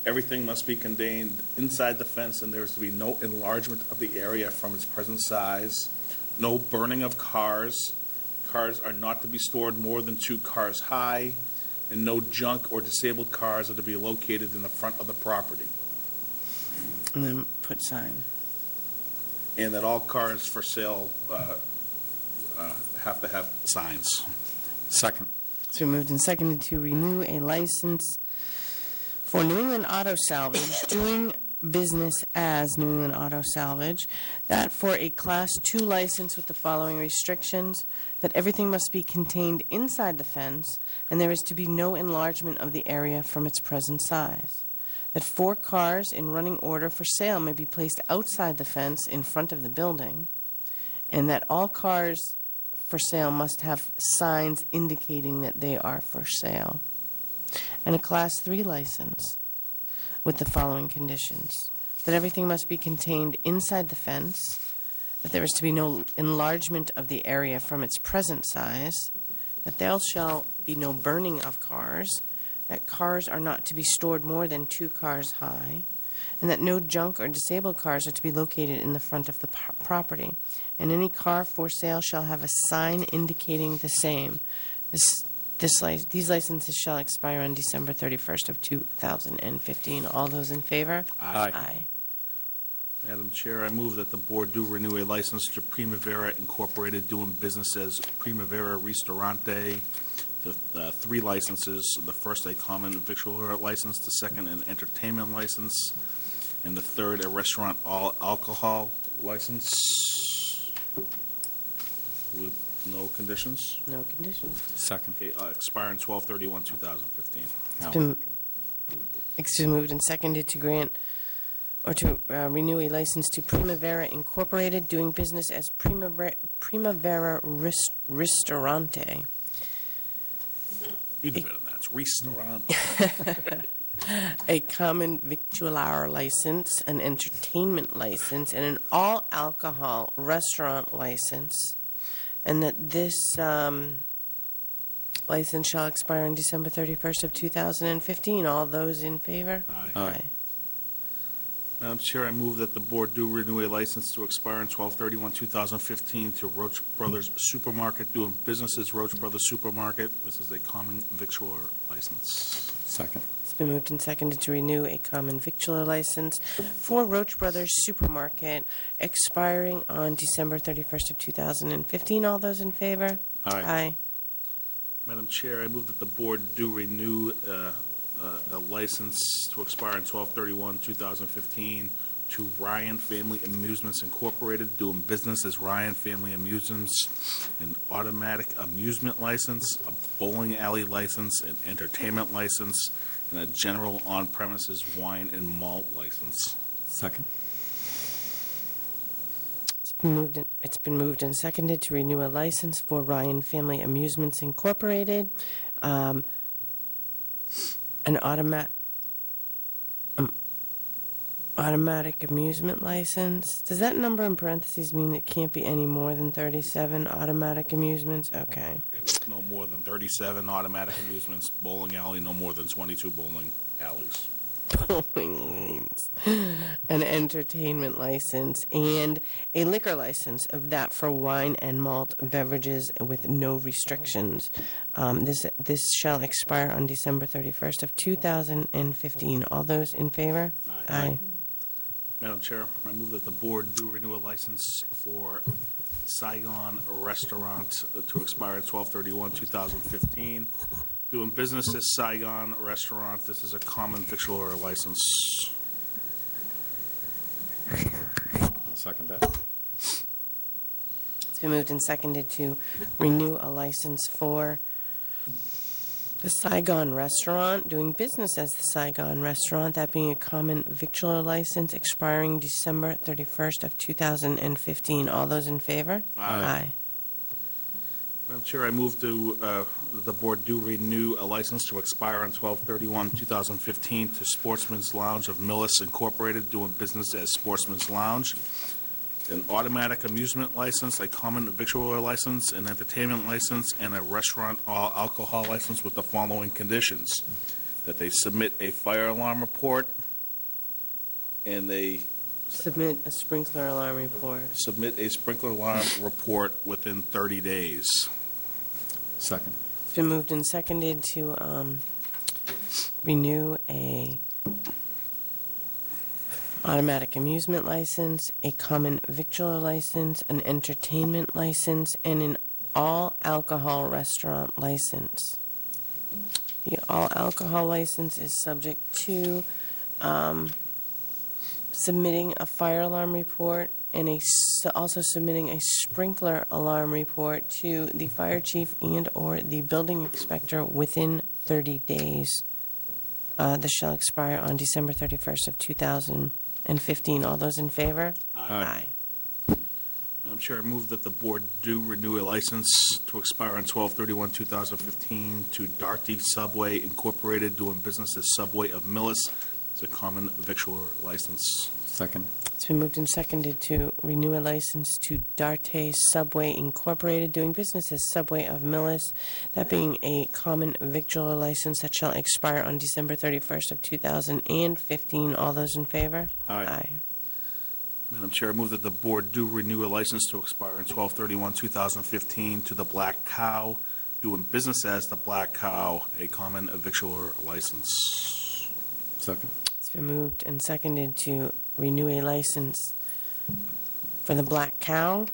Speaker 5: Everything must be contained inside the fence, and there is to be no enlargement of the area from its present size. No burning of cars. Cars are not to be stored more than 2 cars high, and no junk or disabled cars are to be located in the front of the property.
Speaker 1: And then put sign.
Speaker 5: And that all cars for sale have to have signs.
Speaker 6: Second.
Speaker 1: It's been moved and seconded to renew a license for New England Auto Salvage, doing business as New England Auto Salvage, that for a Class 2 license with the following restrictions, that everything must be contained inside the fence, and there is to be no enlargement of the area from its present size. That 4 cars in running order for sale may be placed outside the fence in front of the building, and that all cars for sale must have signs indicating that they are for sale. And a Class 3 license with the following conditions. That everything must be contained inside the fence, that there is to be no enlargement of the area from its present size, that there shall be no burning of cars, that cars are not to be stored more than 2 cars high, and that no junk or disabled cars are to be located in the front of the property. And any car for sale shall have a sign indicating the same. These licenses shall expire on December 31st of 2015. All those in favor?
Speaker 6: Aye.
Speaker 5: Madam Chair, I move that the board do renew a license to Primavera Incorporated, doing business as Primavera Ristorante. The 3 licenses, the first a common victualler license, the second an entertainment license, and the third a restaurant all alcohol license with no conditions.
Speaker 1: No conditions.
Speaker 6: Second.
Speaker 5: Okay, expire on 12/31/2015.
Speaker 6: No.
Speaker 1: It's been moved and seconded to grant or to renew a license to Primavera Incorporated, doing business as Primavera Ristorante.
Speaker 5: You do better than that. It's restaurant.
Speaker 1: A common victualler license, an entertainment license, and an all-alcohol restaurant license. and that this license shall expire on December 31st of 2015. All those in favor?
Speaker 5: Aye. Madam Chair, I move that the board do renew a license to expire on 12/31/2015 to Roach Brothers Supermarket, doing business as Roach Brothers Supermarket. This is a common victualler license.
Speaker 6: Second.
Speaker 1: It's been moved and seconded to renew a common victualler license for Roach Brothers Supermarket, expiring on December 31st of 2015. All those in favor? Aye.
Speaker 5: Madam Chair, I move that the board do renew a license to expire on 12/31/2015 to Ryan Family Amusements Incorporated, doing business as Ryan Family Amusements, an automatic amusement license, a bowling alley license, an entertainment license, and a general on-premises wine and malt license.
Speaker 6: Second.
Speaker 1: It's been moved and seconded to renew a license for Ryan Family Amusements Incorporated, an automatic amusement license. Does that number in parentheses mean it can't be any more than 37 automatic amusements? Okay.
Speaker 5: No more than 37 automatic amusements, bowling alley, no more than 22 bowling alleys.
Speaker 1: Bowling lanes. An entertainment license and a liquor license of that for wine and malt beverages with no restrictions. This shall expire on December 31st of 2015. All those in favor? Aye.
Speaker 5: Madam Chair, I move that the board do renew a license for Saigon Restaurant to expire at 12/31/2015. Doing business as Saigon Restaurant. This is a common victualler license.
Speaker 6: I'll second that.
Speaker 1: It's been moved and seconded to renew a license for the Saigon Restaurant, doing business as the Saigon Restaurant, that being a common victualler license expiring December 31st of 2015. All those in favor?
Speaker 5: Aye. Madam Chair, I move to the board do renew a license to expire on 12/31/2015 to Sportsman's Lounge of Millis Incorporated, doing business as Sportsman's Lounge, an automatic amusement license, a common victualler license, an entertainment license, and a restaurant all alcohol license with the following conditions: that they submit a fire alarm report, and they
Speaker 1: Submit a sprinkler alarm report.
Speaker 5: submit a sprinkler alarm report within 30 days.
Speaker 6: Second.
Speaker 1: It's been moved and seconded to renew a automatic amusement license, a common victualler license, an entertainment license, and an all-alcohol restaurant license. The all-alcohol license is subject to submitting a fire alarm report and also submitting a sprinkler alarm report to the fire chief and/or the building inspector within 30 days. This shall expire on December 31st of 2015. All those in favor?
Speaker 5: Aye. Madam Chair, I move that the board do renew a license to expire on 12/31/2015 to Darty Subway Incorporated, doing business as Subway of Millis. It's a common victualler license.
Speaker 6: Second.
Speaker 1: It's been moved and seconded to renew a license to Darty Subway Incorporated, doing business as Subway of Millis, that being a common victualler license that shall expire on December 31st of 2015. All those in favor?
Speaker 5: Aye. Madam Chair, I move that the board do renew a license to expire on 12/31/2015 to the Black Cow, doing business as the Black Cow, a common victualler license.
Speaker 6: Second.
Speaker 1: It's been moved and seconded to renew a license for the Black Cow,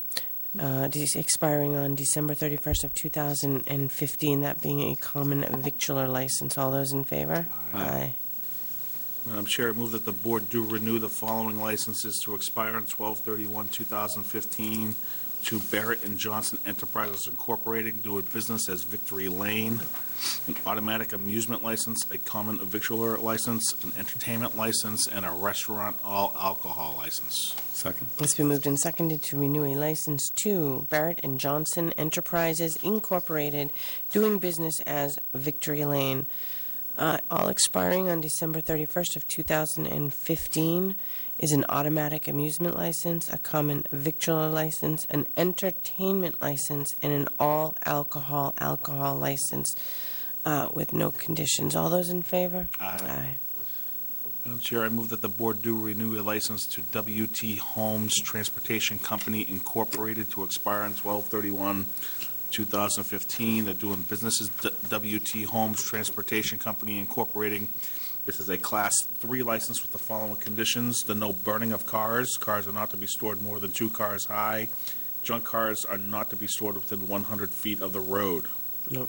Speaker 1: expiring on December 31st of 2015, that being a common victualler license. All those in favor? Aye.
Speaker 5: Madam Chair, I move that the board do renew the following licenses to expire on 12/31/2015 to Barrett and Johnson Enterprises Incorporated, doing business as Victory Lane, an automatic amusement license, a common victualler license, an entertainment license, and a restaurant all alcohol license.
Speaker 6: Second.
Speaker 1: It's been moved and seconded to renew a license to Barrett and Johnson Enterprises Incorporated, doing business as Victory Lane, all expiring on December 31st of 2015. is an automatic amusement license, a common victualler license, an entertainment license, and an all-alcohol license with no conditions. All those in favor?
Speaker 5: Aye. Madam Chair, I move that the board do renew a license to WT Homes Transportation Company Incorporated to expire on 12/31/2015. They're doing business as WT Homes Transportation Company Incorporated. This is a Class 3 license with the following conditions: the no burning of cars. Cars are not to be stored more than 2 cars high. Junk cars are not to be stored within 100 feet of the road.
Speaker 1: No.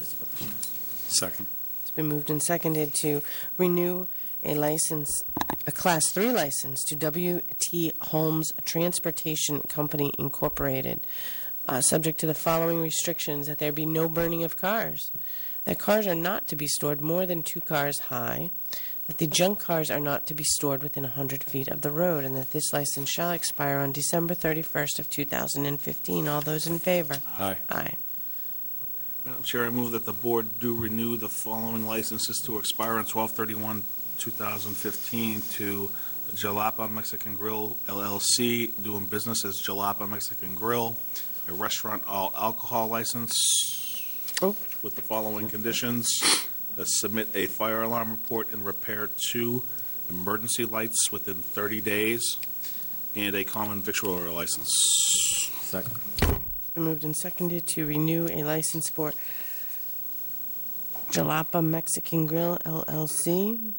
Speaker 6: Second.
Speaker 1: It's been moved and seconded to renew a license, a Class 3 license to WT Homes Transportation Company Incorporated, subject to the following restrictions: that there be no burning of cars, that cars are not to be stored more than 2 cars high, that the junk cars are not to be stored within 100 feet of the road, and that this license shall expire on December 31st of 2015. All those in favor?
Speaker 6: Aye.
Speaker 1: Aye.
Speaker 5: Madam Chair, I move that the board do renew the following licenses to expire on 12/31/2015 to Jalapa Mexican Grill LLC, doing business as Jalapa Mexican Grill, a restaurant all-alcohol license with the following conditions: submit a fire alarm report and repair 2 emergency lights within 30 days, and a common victualler license.
Speaker 6: Second.
Speaker 1: Been moved and seconded to renew a license for Jalapa Mexican Grill LLC,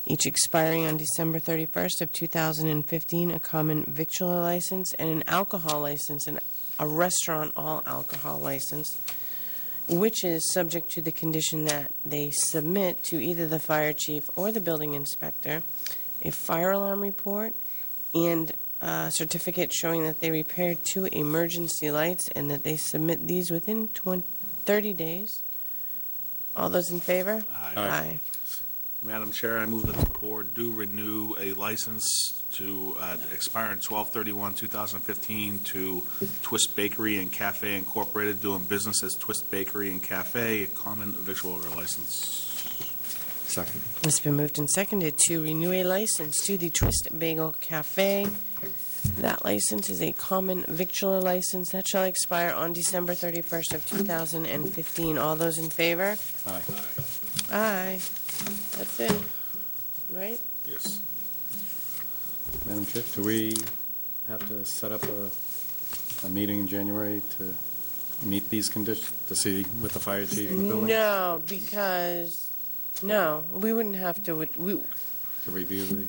Speaker 1: each expiring on December 31st of 2015, a common victualler license and an alcohol license, and a restaurant all-alcohol license, which is subject to the condition that they submit to either the fire chief or the building inspector a fire alarm report and a certificate showing that they repaired 2 emergency lights, and that they submit these within 30 days. All those in favor?
Speaker 5: Aye. Madam Chair, I move that the board do renew a license to expire on 12/31/2015 to Twist Bakery and Cafe Incorporated, doing business as Twist Bakery and Cafe, a common victualler license.
Speaker 6: Second.
Speaker 1: It's been moved and seconded to renew a license to the Twist Bagel Cafe. That license is a common victualler license that shall expire on December 31st of 2015. All those in favor?
Speaker 6: Aye.
Speaker 1: Aye. That's it, right?
Speaker 5: Yes.
Speaker 6: Madam Chair, do we have to set up a meeting in January to meet these conditions, to see with the fire chief and the building?
Speaker 1: No, because, no, we wouldn't have to,
Speaker 6: To review the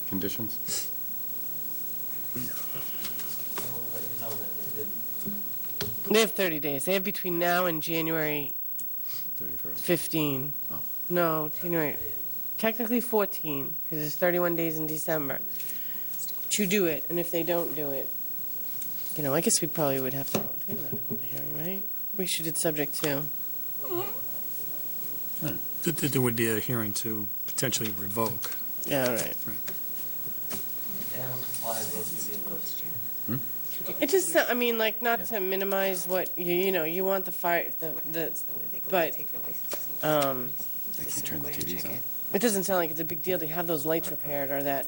Speaker 6: conditions?
Speaker 1: They have 30 days. They have between now and January
Speaker 6: 31st.
Speaker 1: 15.
Speaker 6: Oh.
Speaker 1: No, January, technically 14, because it's 31 days in December, to do it. And if they don't do it, I guess we probably would have to, we don't have to hold a hearing, right? We should, it's subject to.
Speaker 2: There would be a hearing to potentially revoke.
Speaker 1: Yeah, all right. It just, not to minimize what, you want the fire, but,
Speaker 6: They can turn the TVs on.
Speaker 1: it doesn't sound like it's a big deal to have those lights repaired, or that,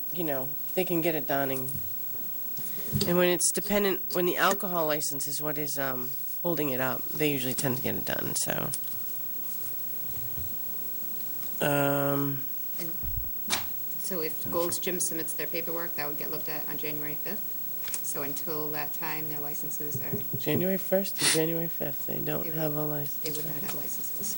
Speaker 1: they can get it done. And when it's dependent, when the alcohol license is what is holding it up, they usually tend to get it done, so.
Speaker 4: So if Gold's Gym submits their paperwork, that would get looked at on January 5th. So until that time, their licenses are,
Speaker 1: January 1st to January 5th, they don't have a license.
Speaker 4: they would not have licenses.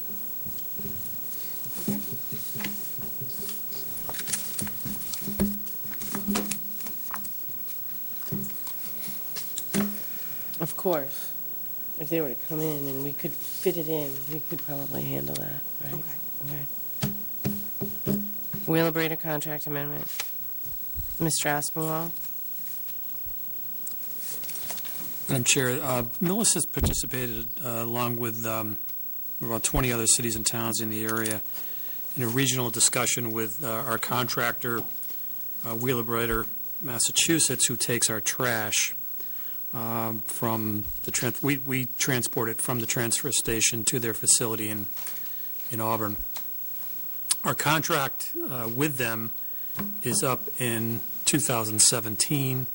Speaker 1: Of course, if they were to come in and we could fit it in, we could probably handle that, right? Okay. Wheelabrator contract amendment. Mr. Aspinwall?
Speaker 2: Madam Chair, Millis has participated, along with about 20 other cities and towns in the area, in a regional discussion with our contractor, Wheelabrator, Massachusetts, who takes our trash from the we transport it from the transfer station to their facility in Auburn. Our contract with them is up in 2017.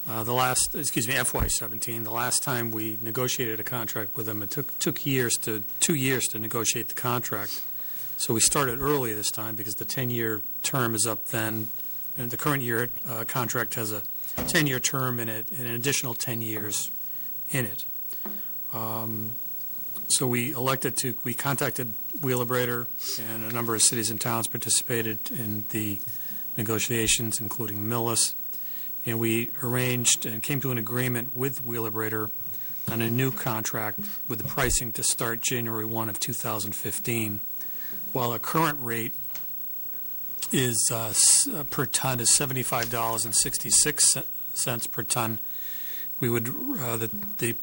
Speaker 2: FY17, the last time we negotiated a contract with them, it took 2 years to negotiate the contract. So we started early this time because the 10-year term is up then, and the current year contract has a 10-year term in it and an additional 10 years in it. So we contacted Wheelabrator, and a number of cities and towns participated in the negotiations, including Millis. And we arranged and came to an agreement with Wheelabrator on a new contract with the pricing to start January 1 of 2015. While our current rate is per ton is $75.66 per ton, we would the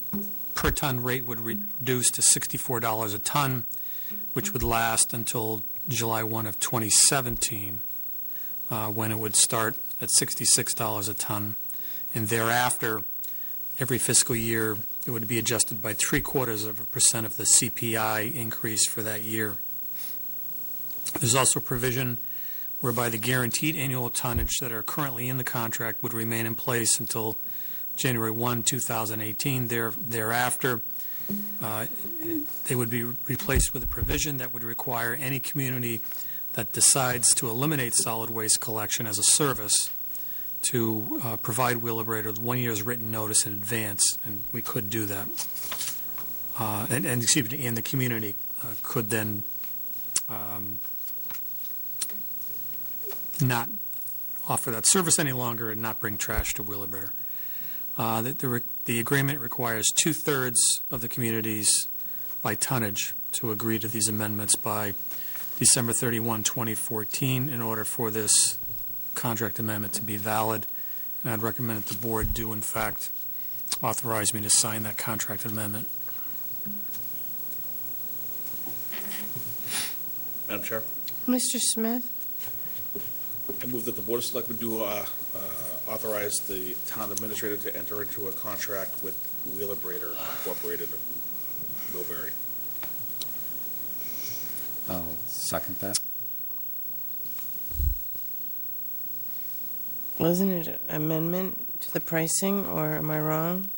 Speaker 2: per ton rate would reduce to $64 a ton, which would last until July 1 of 2017, when it would start at $66 a ton. And thereafter, every fiscal year, it would be adjusted by 0.75% of the CPI increase for that year. There's also a provision whereby the guaranteed annual tonnage that are currently in the contract would remain in place until January 1, 2018. Thereafter, they would be replaced with a provision that would require any community that decides to eliminate solid waste collection as a service to provide Wheelabrator with 1 year's written notice in advance, and we could do that. And the community could then not offer that service any longer and not bring trash to Wheelabrator. The agreement requires 2/3 of the communities by tonnage to agree to these amendments by December 31, 2014, in order for this contract amendment to be valid. And I'd recommend that the board do, in fact, authorize me to sign that contract amendment.
Speaker 5: Madam Chair,
Speaker 1: Mr. Smith?
Speaker 5: I move that the Board of Selectmen do authorize the town administrator to enter into a contract with Wheelabrator Incorporated of Millbury.
Speaker 6: I'll second that.
Speaker 1: Wasn't it an amendment to the pricing, or am I wrong?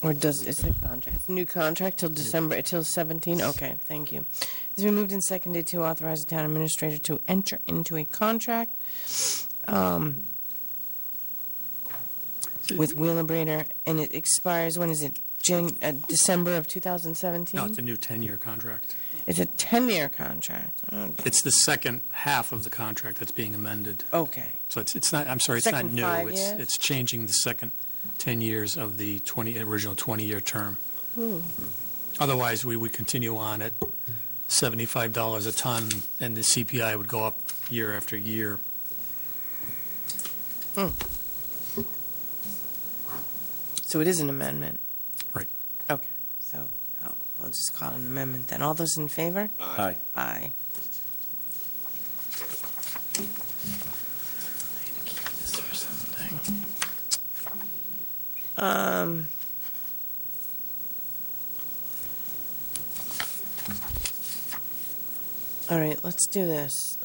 Speaker 1: Or it's a contract, it's a new contract till December, till 17? Okay, thank you. It's been moved and seconded to authorize the town administrator to enter into a contract with Wheelabrator, and it expires, when is it, December of 2017?
Speaker 2: No, it's a new 10-year contract.
Speaker 1: It's a 10-year contract. Oh,
Speaker 2: It's the second half of the contract that's being amended.
Speaker 1: okay.
Speaker 2: So it's not, I'm sorry, it's not
Speaker 1: Second
Speaker 2: new.
Speaker 1: 5 years?
Speaker 2: It's changing the second 10 years of the original 20-year term.
Speaker 1: Ooh.
Speaker 2: Otherwise, we would continue on at $75 a ton, and the CPI would go up year after year.
Speaker 1: So it is an amendment?
Speaker 2: Right.
Speaker 1: Okay, so we'll just call it an amendment then. All those in favor?
Speaker 6: Aye.
Speaker 1: Aye. All right, let's do this.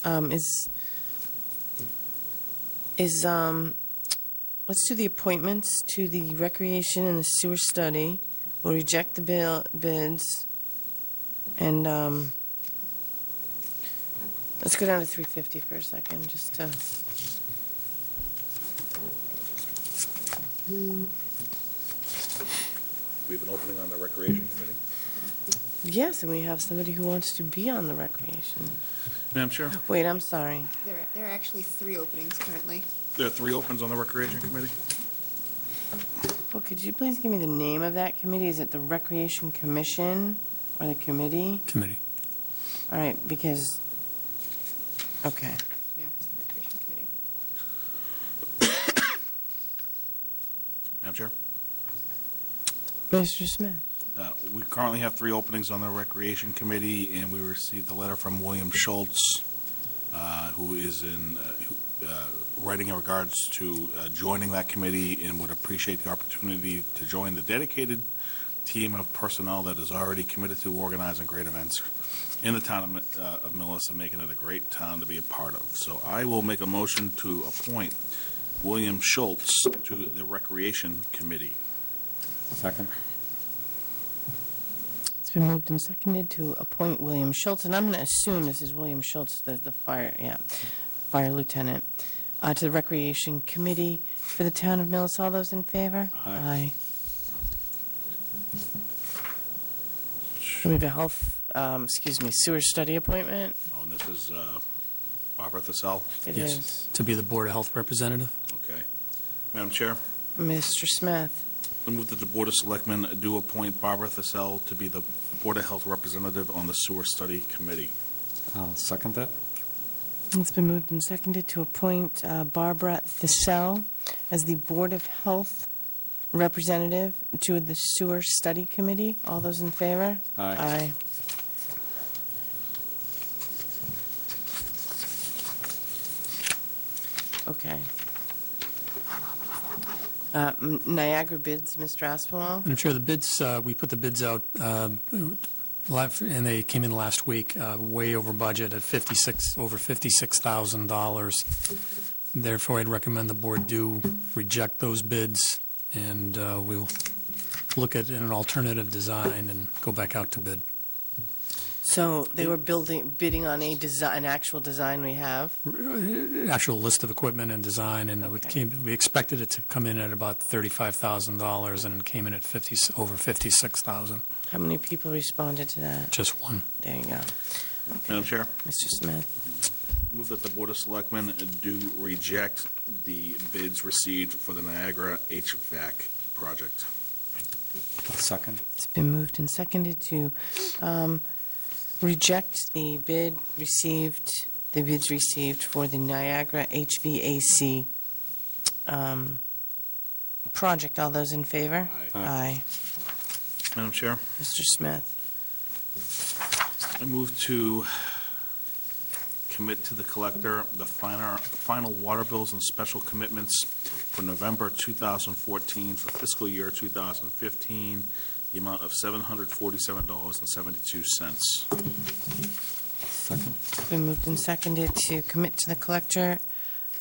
Speaker 1: Let's do the appointments to the recreation and the sewer study. We'll reject the bids, and let's go down to 350 for a second, just to.
Speaker 5: We have an opening on the Recreation Committee.
Speaker 1: Yes, and we have somebody who wants to be on the recreation.
Speaker 5: Madam Chair,
Speaker 1: Wait, I'm sorry.
Speaker 4: There are actually 3 openings currently.
Speaker 5: there are 3 opens on the Recreation Committee.
Speaker 1: Well, could you please give me the name of that committee? Is it the Recreation Commission or the committee?
Speaker 2: Committee.
Speaker 1: All right, because, okay.
Speaker 4: Yeah, it's the Recreation Committee.
Speaker 5: Madam Chair,
Speaker 1: Mr. Smith?
Speaker 5: we currently have 3 openings on the Recreation Committee, and we received a letter from William Schultz, who is writing in regards to joining that committee and would appreciate the opportunity to join the dedicated team of personnel that is already committed to organizing great events in the town of Millis and making it a great town to be a part of. So I will make a motion to appoint William Schultz to the Recreation Committee.
Speaker 6: Second.
Speaker 1: It's been moved and seconded to appoint William Schultz, and I'm going to assume this is William Schultz, the fire lieutenant, to the Recreation Committee for the town of Millis. All those in favor?
Speaker 6: Aye.
Speaker 1: We have a sewer study appointment.
Speaker 5: Oh, and this is Barbara Thissell.
Speaker 1: It
Speaker 2: Yes.
Speaker 1: is.
Speaker 2: To be the Board of Health representative.
Speaker 5: Okay. Madam Chair,
Speaker 1: Mr. Smith.
Speaker 5: I move that the Board of Selectmen do appoint Barbara Thissell to be the Board of Health representative on the Sewer Study Committee.
Speaker 6: I'll second that.
Speaker 1: It's been moved and seconded to appoint Barbara Thissell as the Board of Health representative to the Sewer Study Committee. All those in favor?
Speaker 6: Aye.
Speaker 1: Okay. Niagara bids, Mr. Aspinwall?
Speaker 2: Madam Chair, the bids, we put the bids out, and they came in last week, way over budget at over $56,000. Therefore, I'd recommend the board do reject those bids, and we'll look at an alternative design and go back out to bid.
Speaker 1: So they were bidding on an actual design we have?
Speaker 2: Actual list of equipment and design, and we expected it to come in at about $35,000, and it came in at over $56,000.
Speaker 1: How many people responded to that?
Speaker 2: Just one.
Speaker 1: There you go.
Speaker 5: Madam Chair,
Speaker 1: Mr. Smith.
Speaker 5: move that the Board of Selectmen do reject the bids received for the Niagara HVAC project.
Speaker 6: Second.
Speaker 1: It's been moved and seconded to reject the bids received for the Niagara HVAC project. All those in favor? Aye.
Speaker 5: Madam Chair,
Speaker 1: Mr. Smith.
Speaker 5: I move to commit to the collector the final water bills and special commitments for November 2014 for fiscal year 2015, the amount of $747.72.
Speaker 6: Second.
Speaker 1: It's been moved and seconded to commit to the collector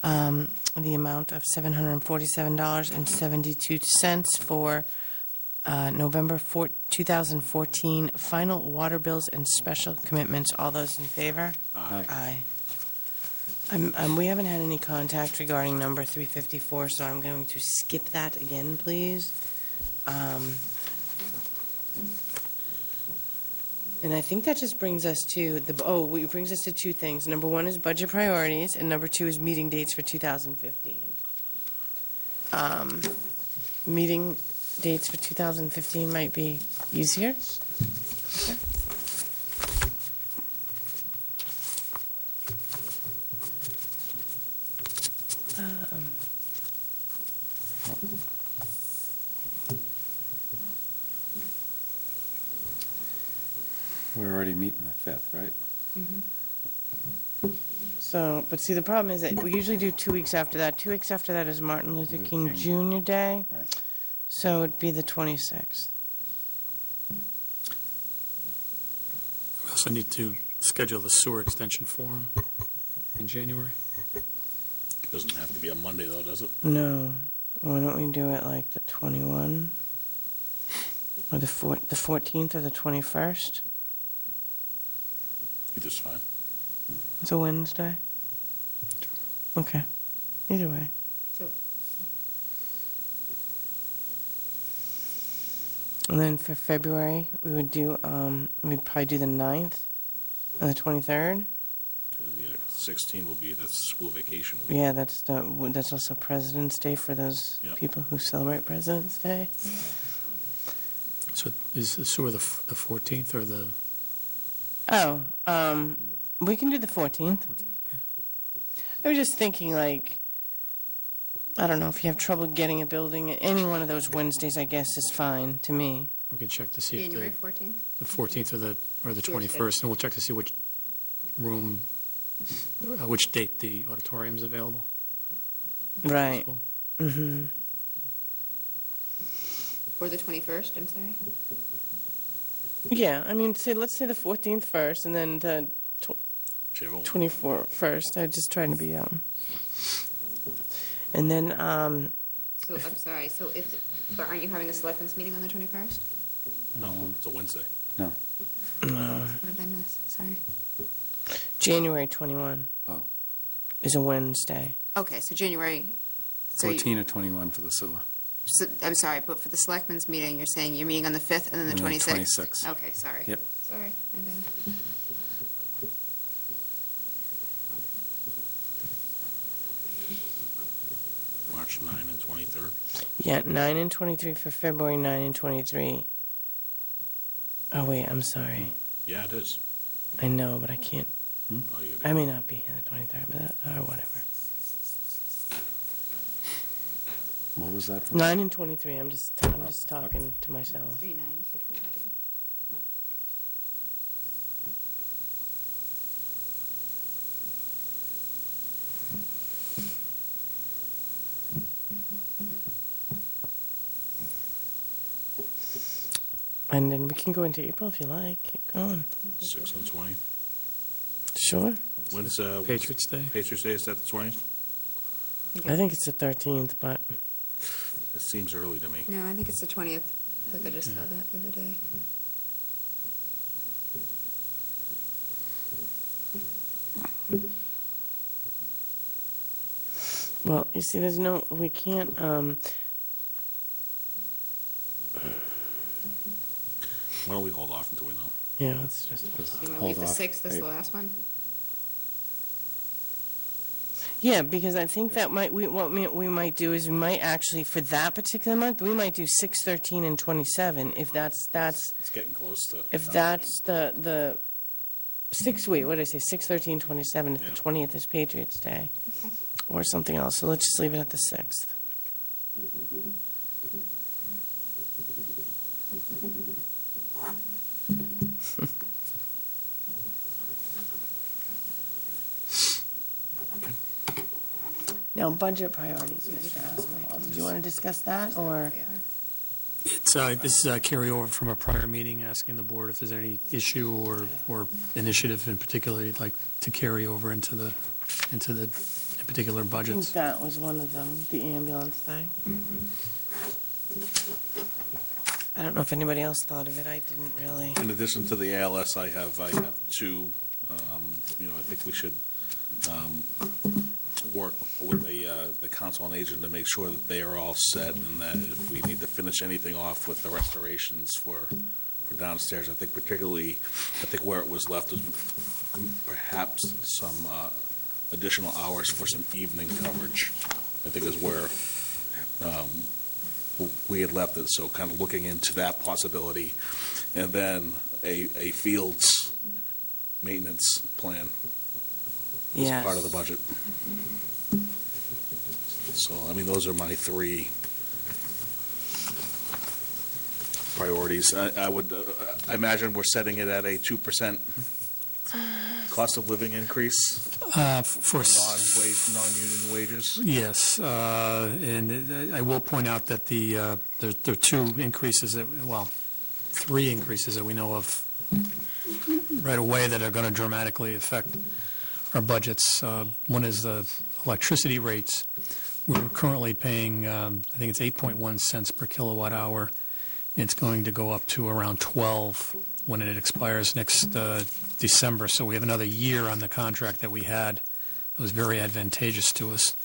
Speaker 1: the amount of $747.72 for November 2014 final water bills and special commitments. All those in favor?
Speaker 6: Aye.
Speaker 1: We haven't had any contact regarding number 354, so I'm going to skip that again, please. And I think that just brings us to it brings us to two things. Number one is budget priorities, and number two is meeting dates for 2015. Meeting dates for 2015 might be easier. Okay.
Speaker 6: We're already meeting the 5th, right?
Speaker 1: So, but see, the problem is that we usually do 2 weeks after that. 2 weeks after that is Martin Luther King Jr. Day.
Speaker 6: Right.
Speaker 1: So it'd be the 26th.
Speaker 2: We also need to schedule the sewer extension forum in January.
Speaker 5: It doesn't have to be a Monday, though, does it?
Speaker 1: No. Why don't we do it like the 21? Or the 14th or the 21st?
Speaker 5: Either's fine.
Speaker 1: It's a Wednesday? Okay. Either way. And then for February, we would do, we'd probably do the 9th and the 23rd.
Speaker 5: Yeah, 16 will be, that's school vacation week.
Speaker 1: Yeah, that's also President's Day for those people who celebrate President's Day.
Speaker 2: So is the sewer the 14th or the?
Speaker 1: Oh, we can do the 14th. I was just thinking, like, I don't know, if you have trouble getting a building, any one of those Wednesdays, I guess, is fine to me.
Speaker 2: We can check to see
Speaker 4: January
Speaker 2: if
Speaker 4: 14th?
Speaker 2: the 14th or the
Speaker 4: Tuesday.
Speaker 2: 21st, and we'll check to see which room, which date the auditorium's available.
Speaker 1: Right. Mm-hmm.
Speaker 4: Or the 21st, I'm sorry?
Speaker 1: Yeah, I mean, let's say the 14th first, and then the 24th first. I'm just trying to be, And then,
Speaker 4: So, I'm sorry, but aren't you having a selectmen's meeting on the 21st?
Speaker 5: No, it's a Wednesday.
Speaker 4: What did I miss? Sorry.
Speaker 1: January 21
Speaker 6: Oh.
Speaker 1: is a Wednesday.
Speaker 4: Okay, so January, so,
Speaker 6: 14 or 21 for the sewer.
Speaker 4: I'm sorry, but for the selectmen's meeting, you're saying you're meeting on the 5th and then the 26th?
Speaker 6: 26th.
Speaker 4: Okay, sorry.
Speaker 6: Yep.
Speaker 4: Sorry, my bad.
Speaker 5: March 9 and 23rd.
Speaker 1: Yeah, 9 and 23 for February, 9 and 23. Oh, wait, I'm sorry.
Speaker 5: Yeah, it is.
Speaker 1: I know, but I can't.
Speaker 5: Oh, you
Speaker 1: I may not be here the 23rd, but whatever.
Speaker 6: What was that for?
Speaker 1: 9 and 23. I'm just talking to myself.
Speaker 4: 3 9 through 23.
Speaker 1: And then we can go into April if you like. Keep going.
Speaker 5: 6 and 20.
Speaker 1: Sure.
Speaker 5: When's
Speaker 2: Patriots Day?
Speaker 5: Patriots Day, is that the 20th?
Speaker 1: I think it's the 13th, but
Speaker 5: It seems early to me.
Speaker 4: No, I think it's the 20th. I think I just saw that the other day.
Speaker 1: well, you see, we can't.
Speaker 5: Why don't we hold off until we know?
Speaker 1: Yeah, it's just.
Speaker 4: You want to leave the 6th as the last one?
Speaker 1: Yeah, because I think that what we might do is we might actually, for that particular month, we might do 6, 13, and 27 if that's
Speaker 5: It's getting close to.
Speaker 1: if that's the 6 week. What did I say? 6, 13, 27. If
Speaker 5: Yeah.
Speaker 1: the 20th is Patriots Day, or something else. So let's just leave it at the 6th. Now, budget priorities, Mr. Aspinall. Did you want to discuss that, or?
Speaker 2: It's, this is a carryover from a prior meeting, asking the board if there's any issue or initiative in particular you'd like to carry over into the particular
Speaker 1: I think
Speaker 2: budgets.
Speaker 1: that was one of them, the ambulance thing. I don't know if anybody else thought of it. I didn't really.
Speaker 5: In addition to the ALS, I have two. I think we should work with the council on aging to make sure that they are all set, and that if we need to finish anything off with the restorations for downstairs, I think particularly, where it was left was perhaps some additional hours for some evening coverage, I think is where we had left it, so kind of looking into that possibility, and then a fields maintenance plan as
Speaker 1: Yes.
Speaker 5: part of the budget. So, those are my three priorities. I imagine we're setting it at a 2% cost of living increase
Speaker 2: For
Speaker 5: non-union wages.
Speaker 2: Yes, and I will point out that there are two increases, three increases that we know of right away that are going to dramatically affect our budgets. One is the electricity rates. We're currently paying, I think it's 8.1 cents per kilowatt hour. It's going to go up to around 12 when it expires next December. So we have another year on the contract that we had that was very advantageous to us.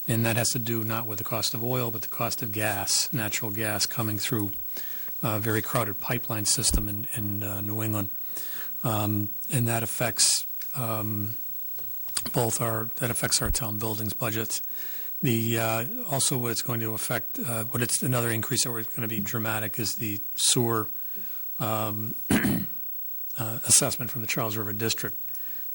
Speaker 2: And that has to do not with the cost of oil, but the cost of gas, natural gas coming through a very crowded pipeline system in New England. And that affects our town buildings budgets. Also what it's going to affect, another increase that we're going to be dramatic is the sewer assessment from the Charles River District,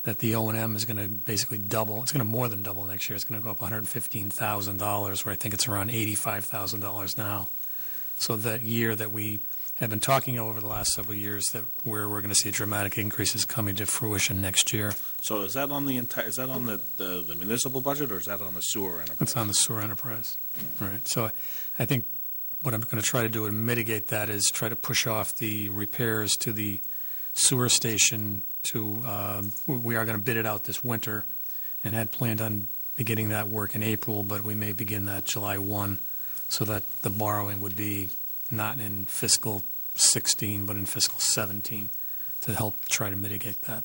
Speaker 2: that the O&M is going to basically double. It's going to more than double next year. It's going to go up $115,000, where I think it's around $85,000 now. So that year that we have been talking over the last several years, that where we're going to see dramatic increases coming to fruition next year.
Speaker 5: So is that on the municipal budget, or is that on the sewer enterprise?
Speaker 2: It's on the sewer enterprise, right? So I think what I'm going to try to do to mitigate that is try to push off the repairs to the sewer station we are going to bid it out this winter, and had planned on beginning that work in April, but we may begin that July 1, so that the borrowing would be not in fiscal 16, but in fiscal 17, to help try to mitigate that.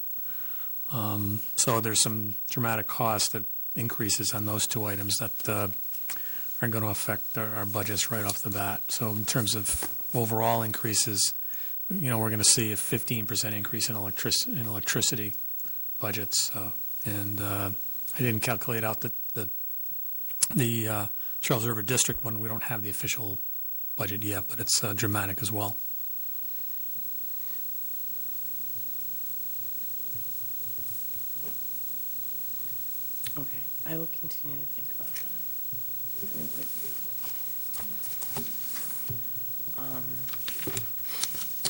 Speaker 2: So there's some dramatic cost that increases on those two items that are going to affect our budgets right off the bat. So in terms of overall increases, we're going to see a 15% increase in electricity budgets. And I didn't calculate out the Charles River District one. We don't have the official budget yet, but it's dramatic as well.
Speaker 1: Okay, I will continue to think about that.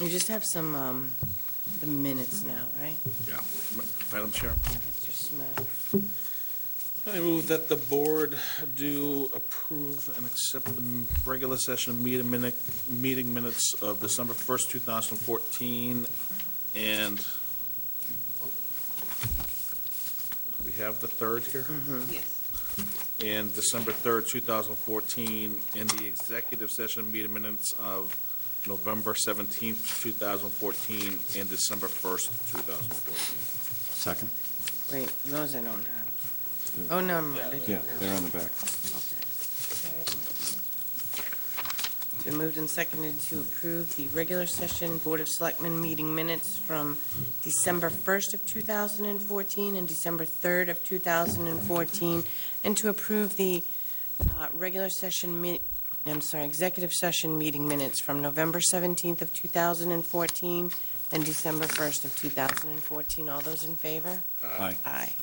Speaker 1: We just have some, the minutes now, right?
Speaker 5: Yeah. Madam Chair?
Speaker 1: Mr. Smith.
Speaker 5: I move that the board do approve and accept the regular session meeting minutes of December 1st, 2014, and do we have the 3rd here?
Speaker 1: Yes.
Speaker 5: And December 3rd, 2014, and the executive session meeting minutes of November 17th, 2014, and December 1st, 2014.
Speaker 6: Second?
Speaker 1: Wait, those I don't have. Oh, no, I'm right.
Speaker 6: Yeah, they're on the back.
Speaker 1: Okay. Been moved and seconded to approve the regular session Board of Selectmen meeting minutes from December 1st of 2014 and December 3rd of 2014, and to approve the executive session meeting minutes from November 17th of 2014 and December 1st of 2014. All those in favor?
Speaker 6: Aye.
Speaker 1: Aye.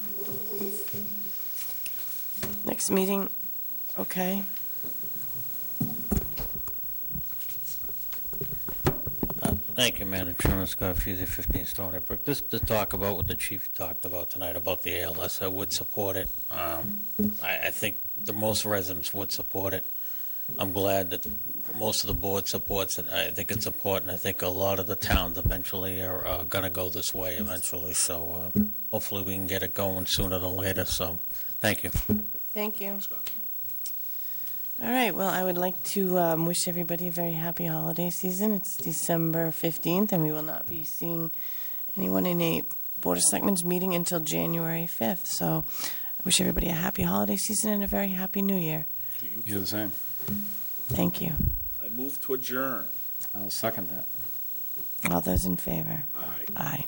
Speaker 1: Next meeting, okay.
Speaker 8: Thank you, Madam Chairman. Scott Fusey, 15 Stony Brook. Just to talk about what the chief talked about tonight about the ALS, I would support it. I think the most residents would support it. I'm glad that most of the board supports it. I think it's important. I think a lot of the towns eventually are going to go this way eventually. So hopefully we can get it going sooner than later. So thank you.
Speaker 1: Thank you. All right, well, I would like to wish everybody a very happy holiday season. It's December 15th, and we will not be seeing anyone in a Board of Selectmen's meeting until January 5th. So I wish everybody a happy holiday season and a very happy new year.
Speaker 6: You're the same.
Speaker 1: Thank you.
Speaker 5: I move to adjourn.
Speaker 6: I'll second that.
Speaker 1: All those in favor?
Speaker 5: Aye.
Speaker 1: Aye.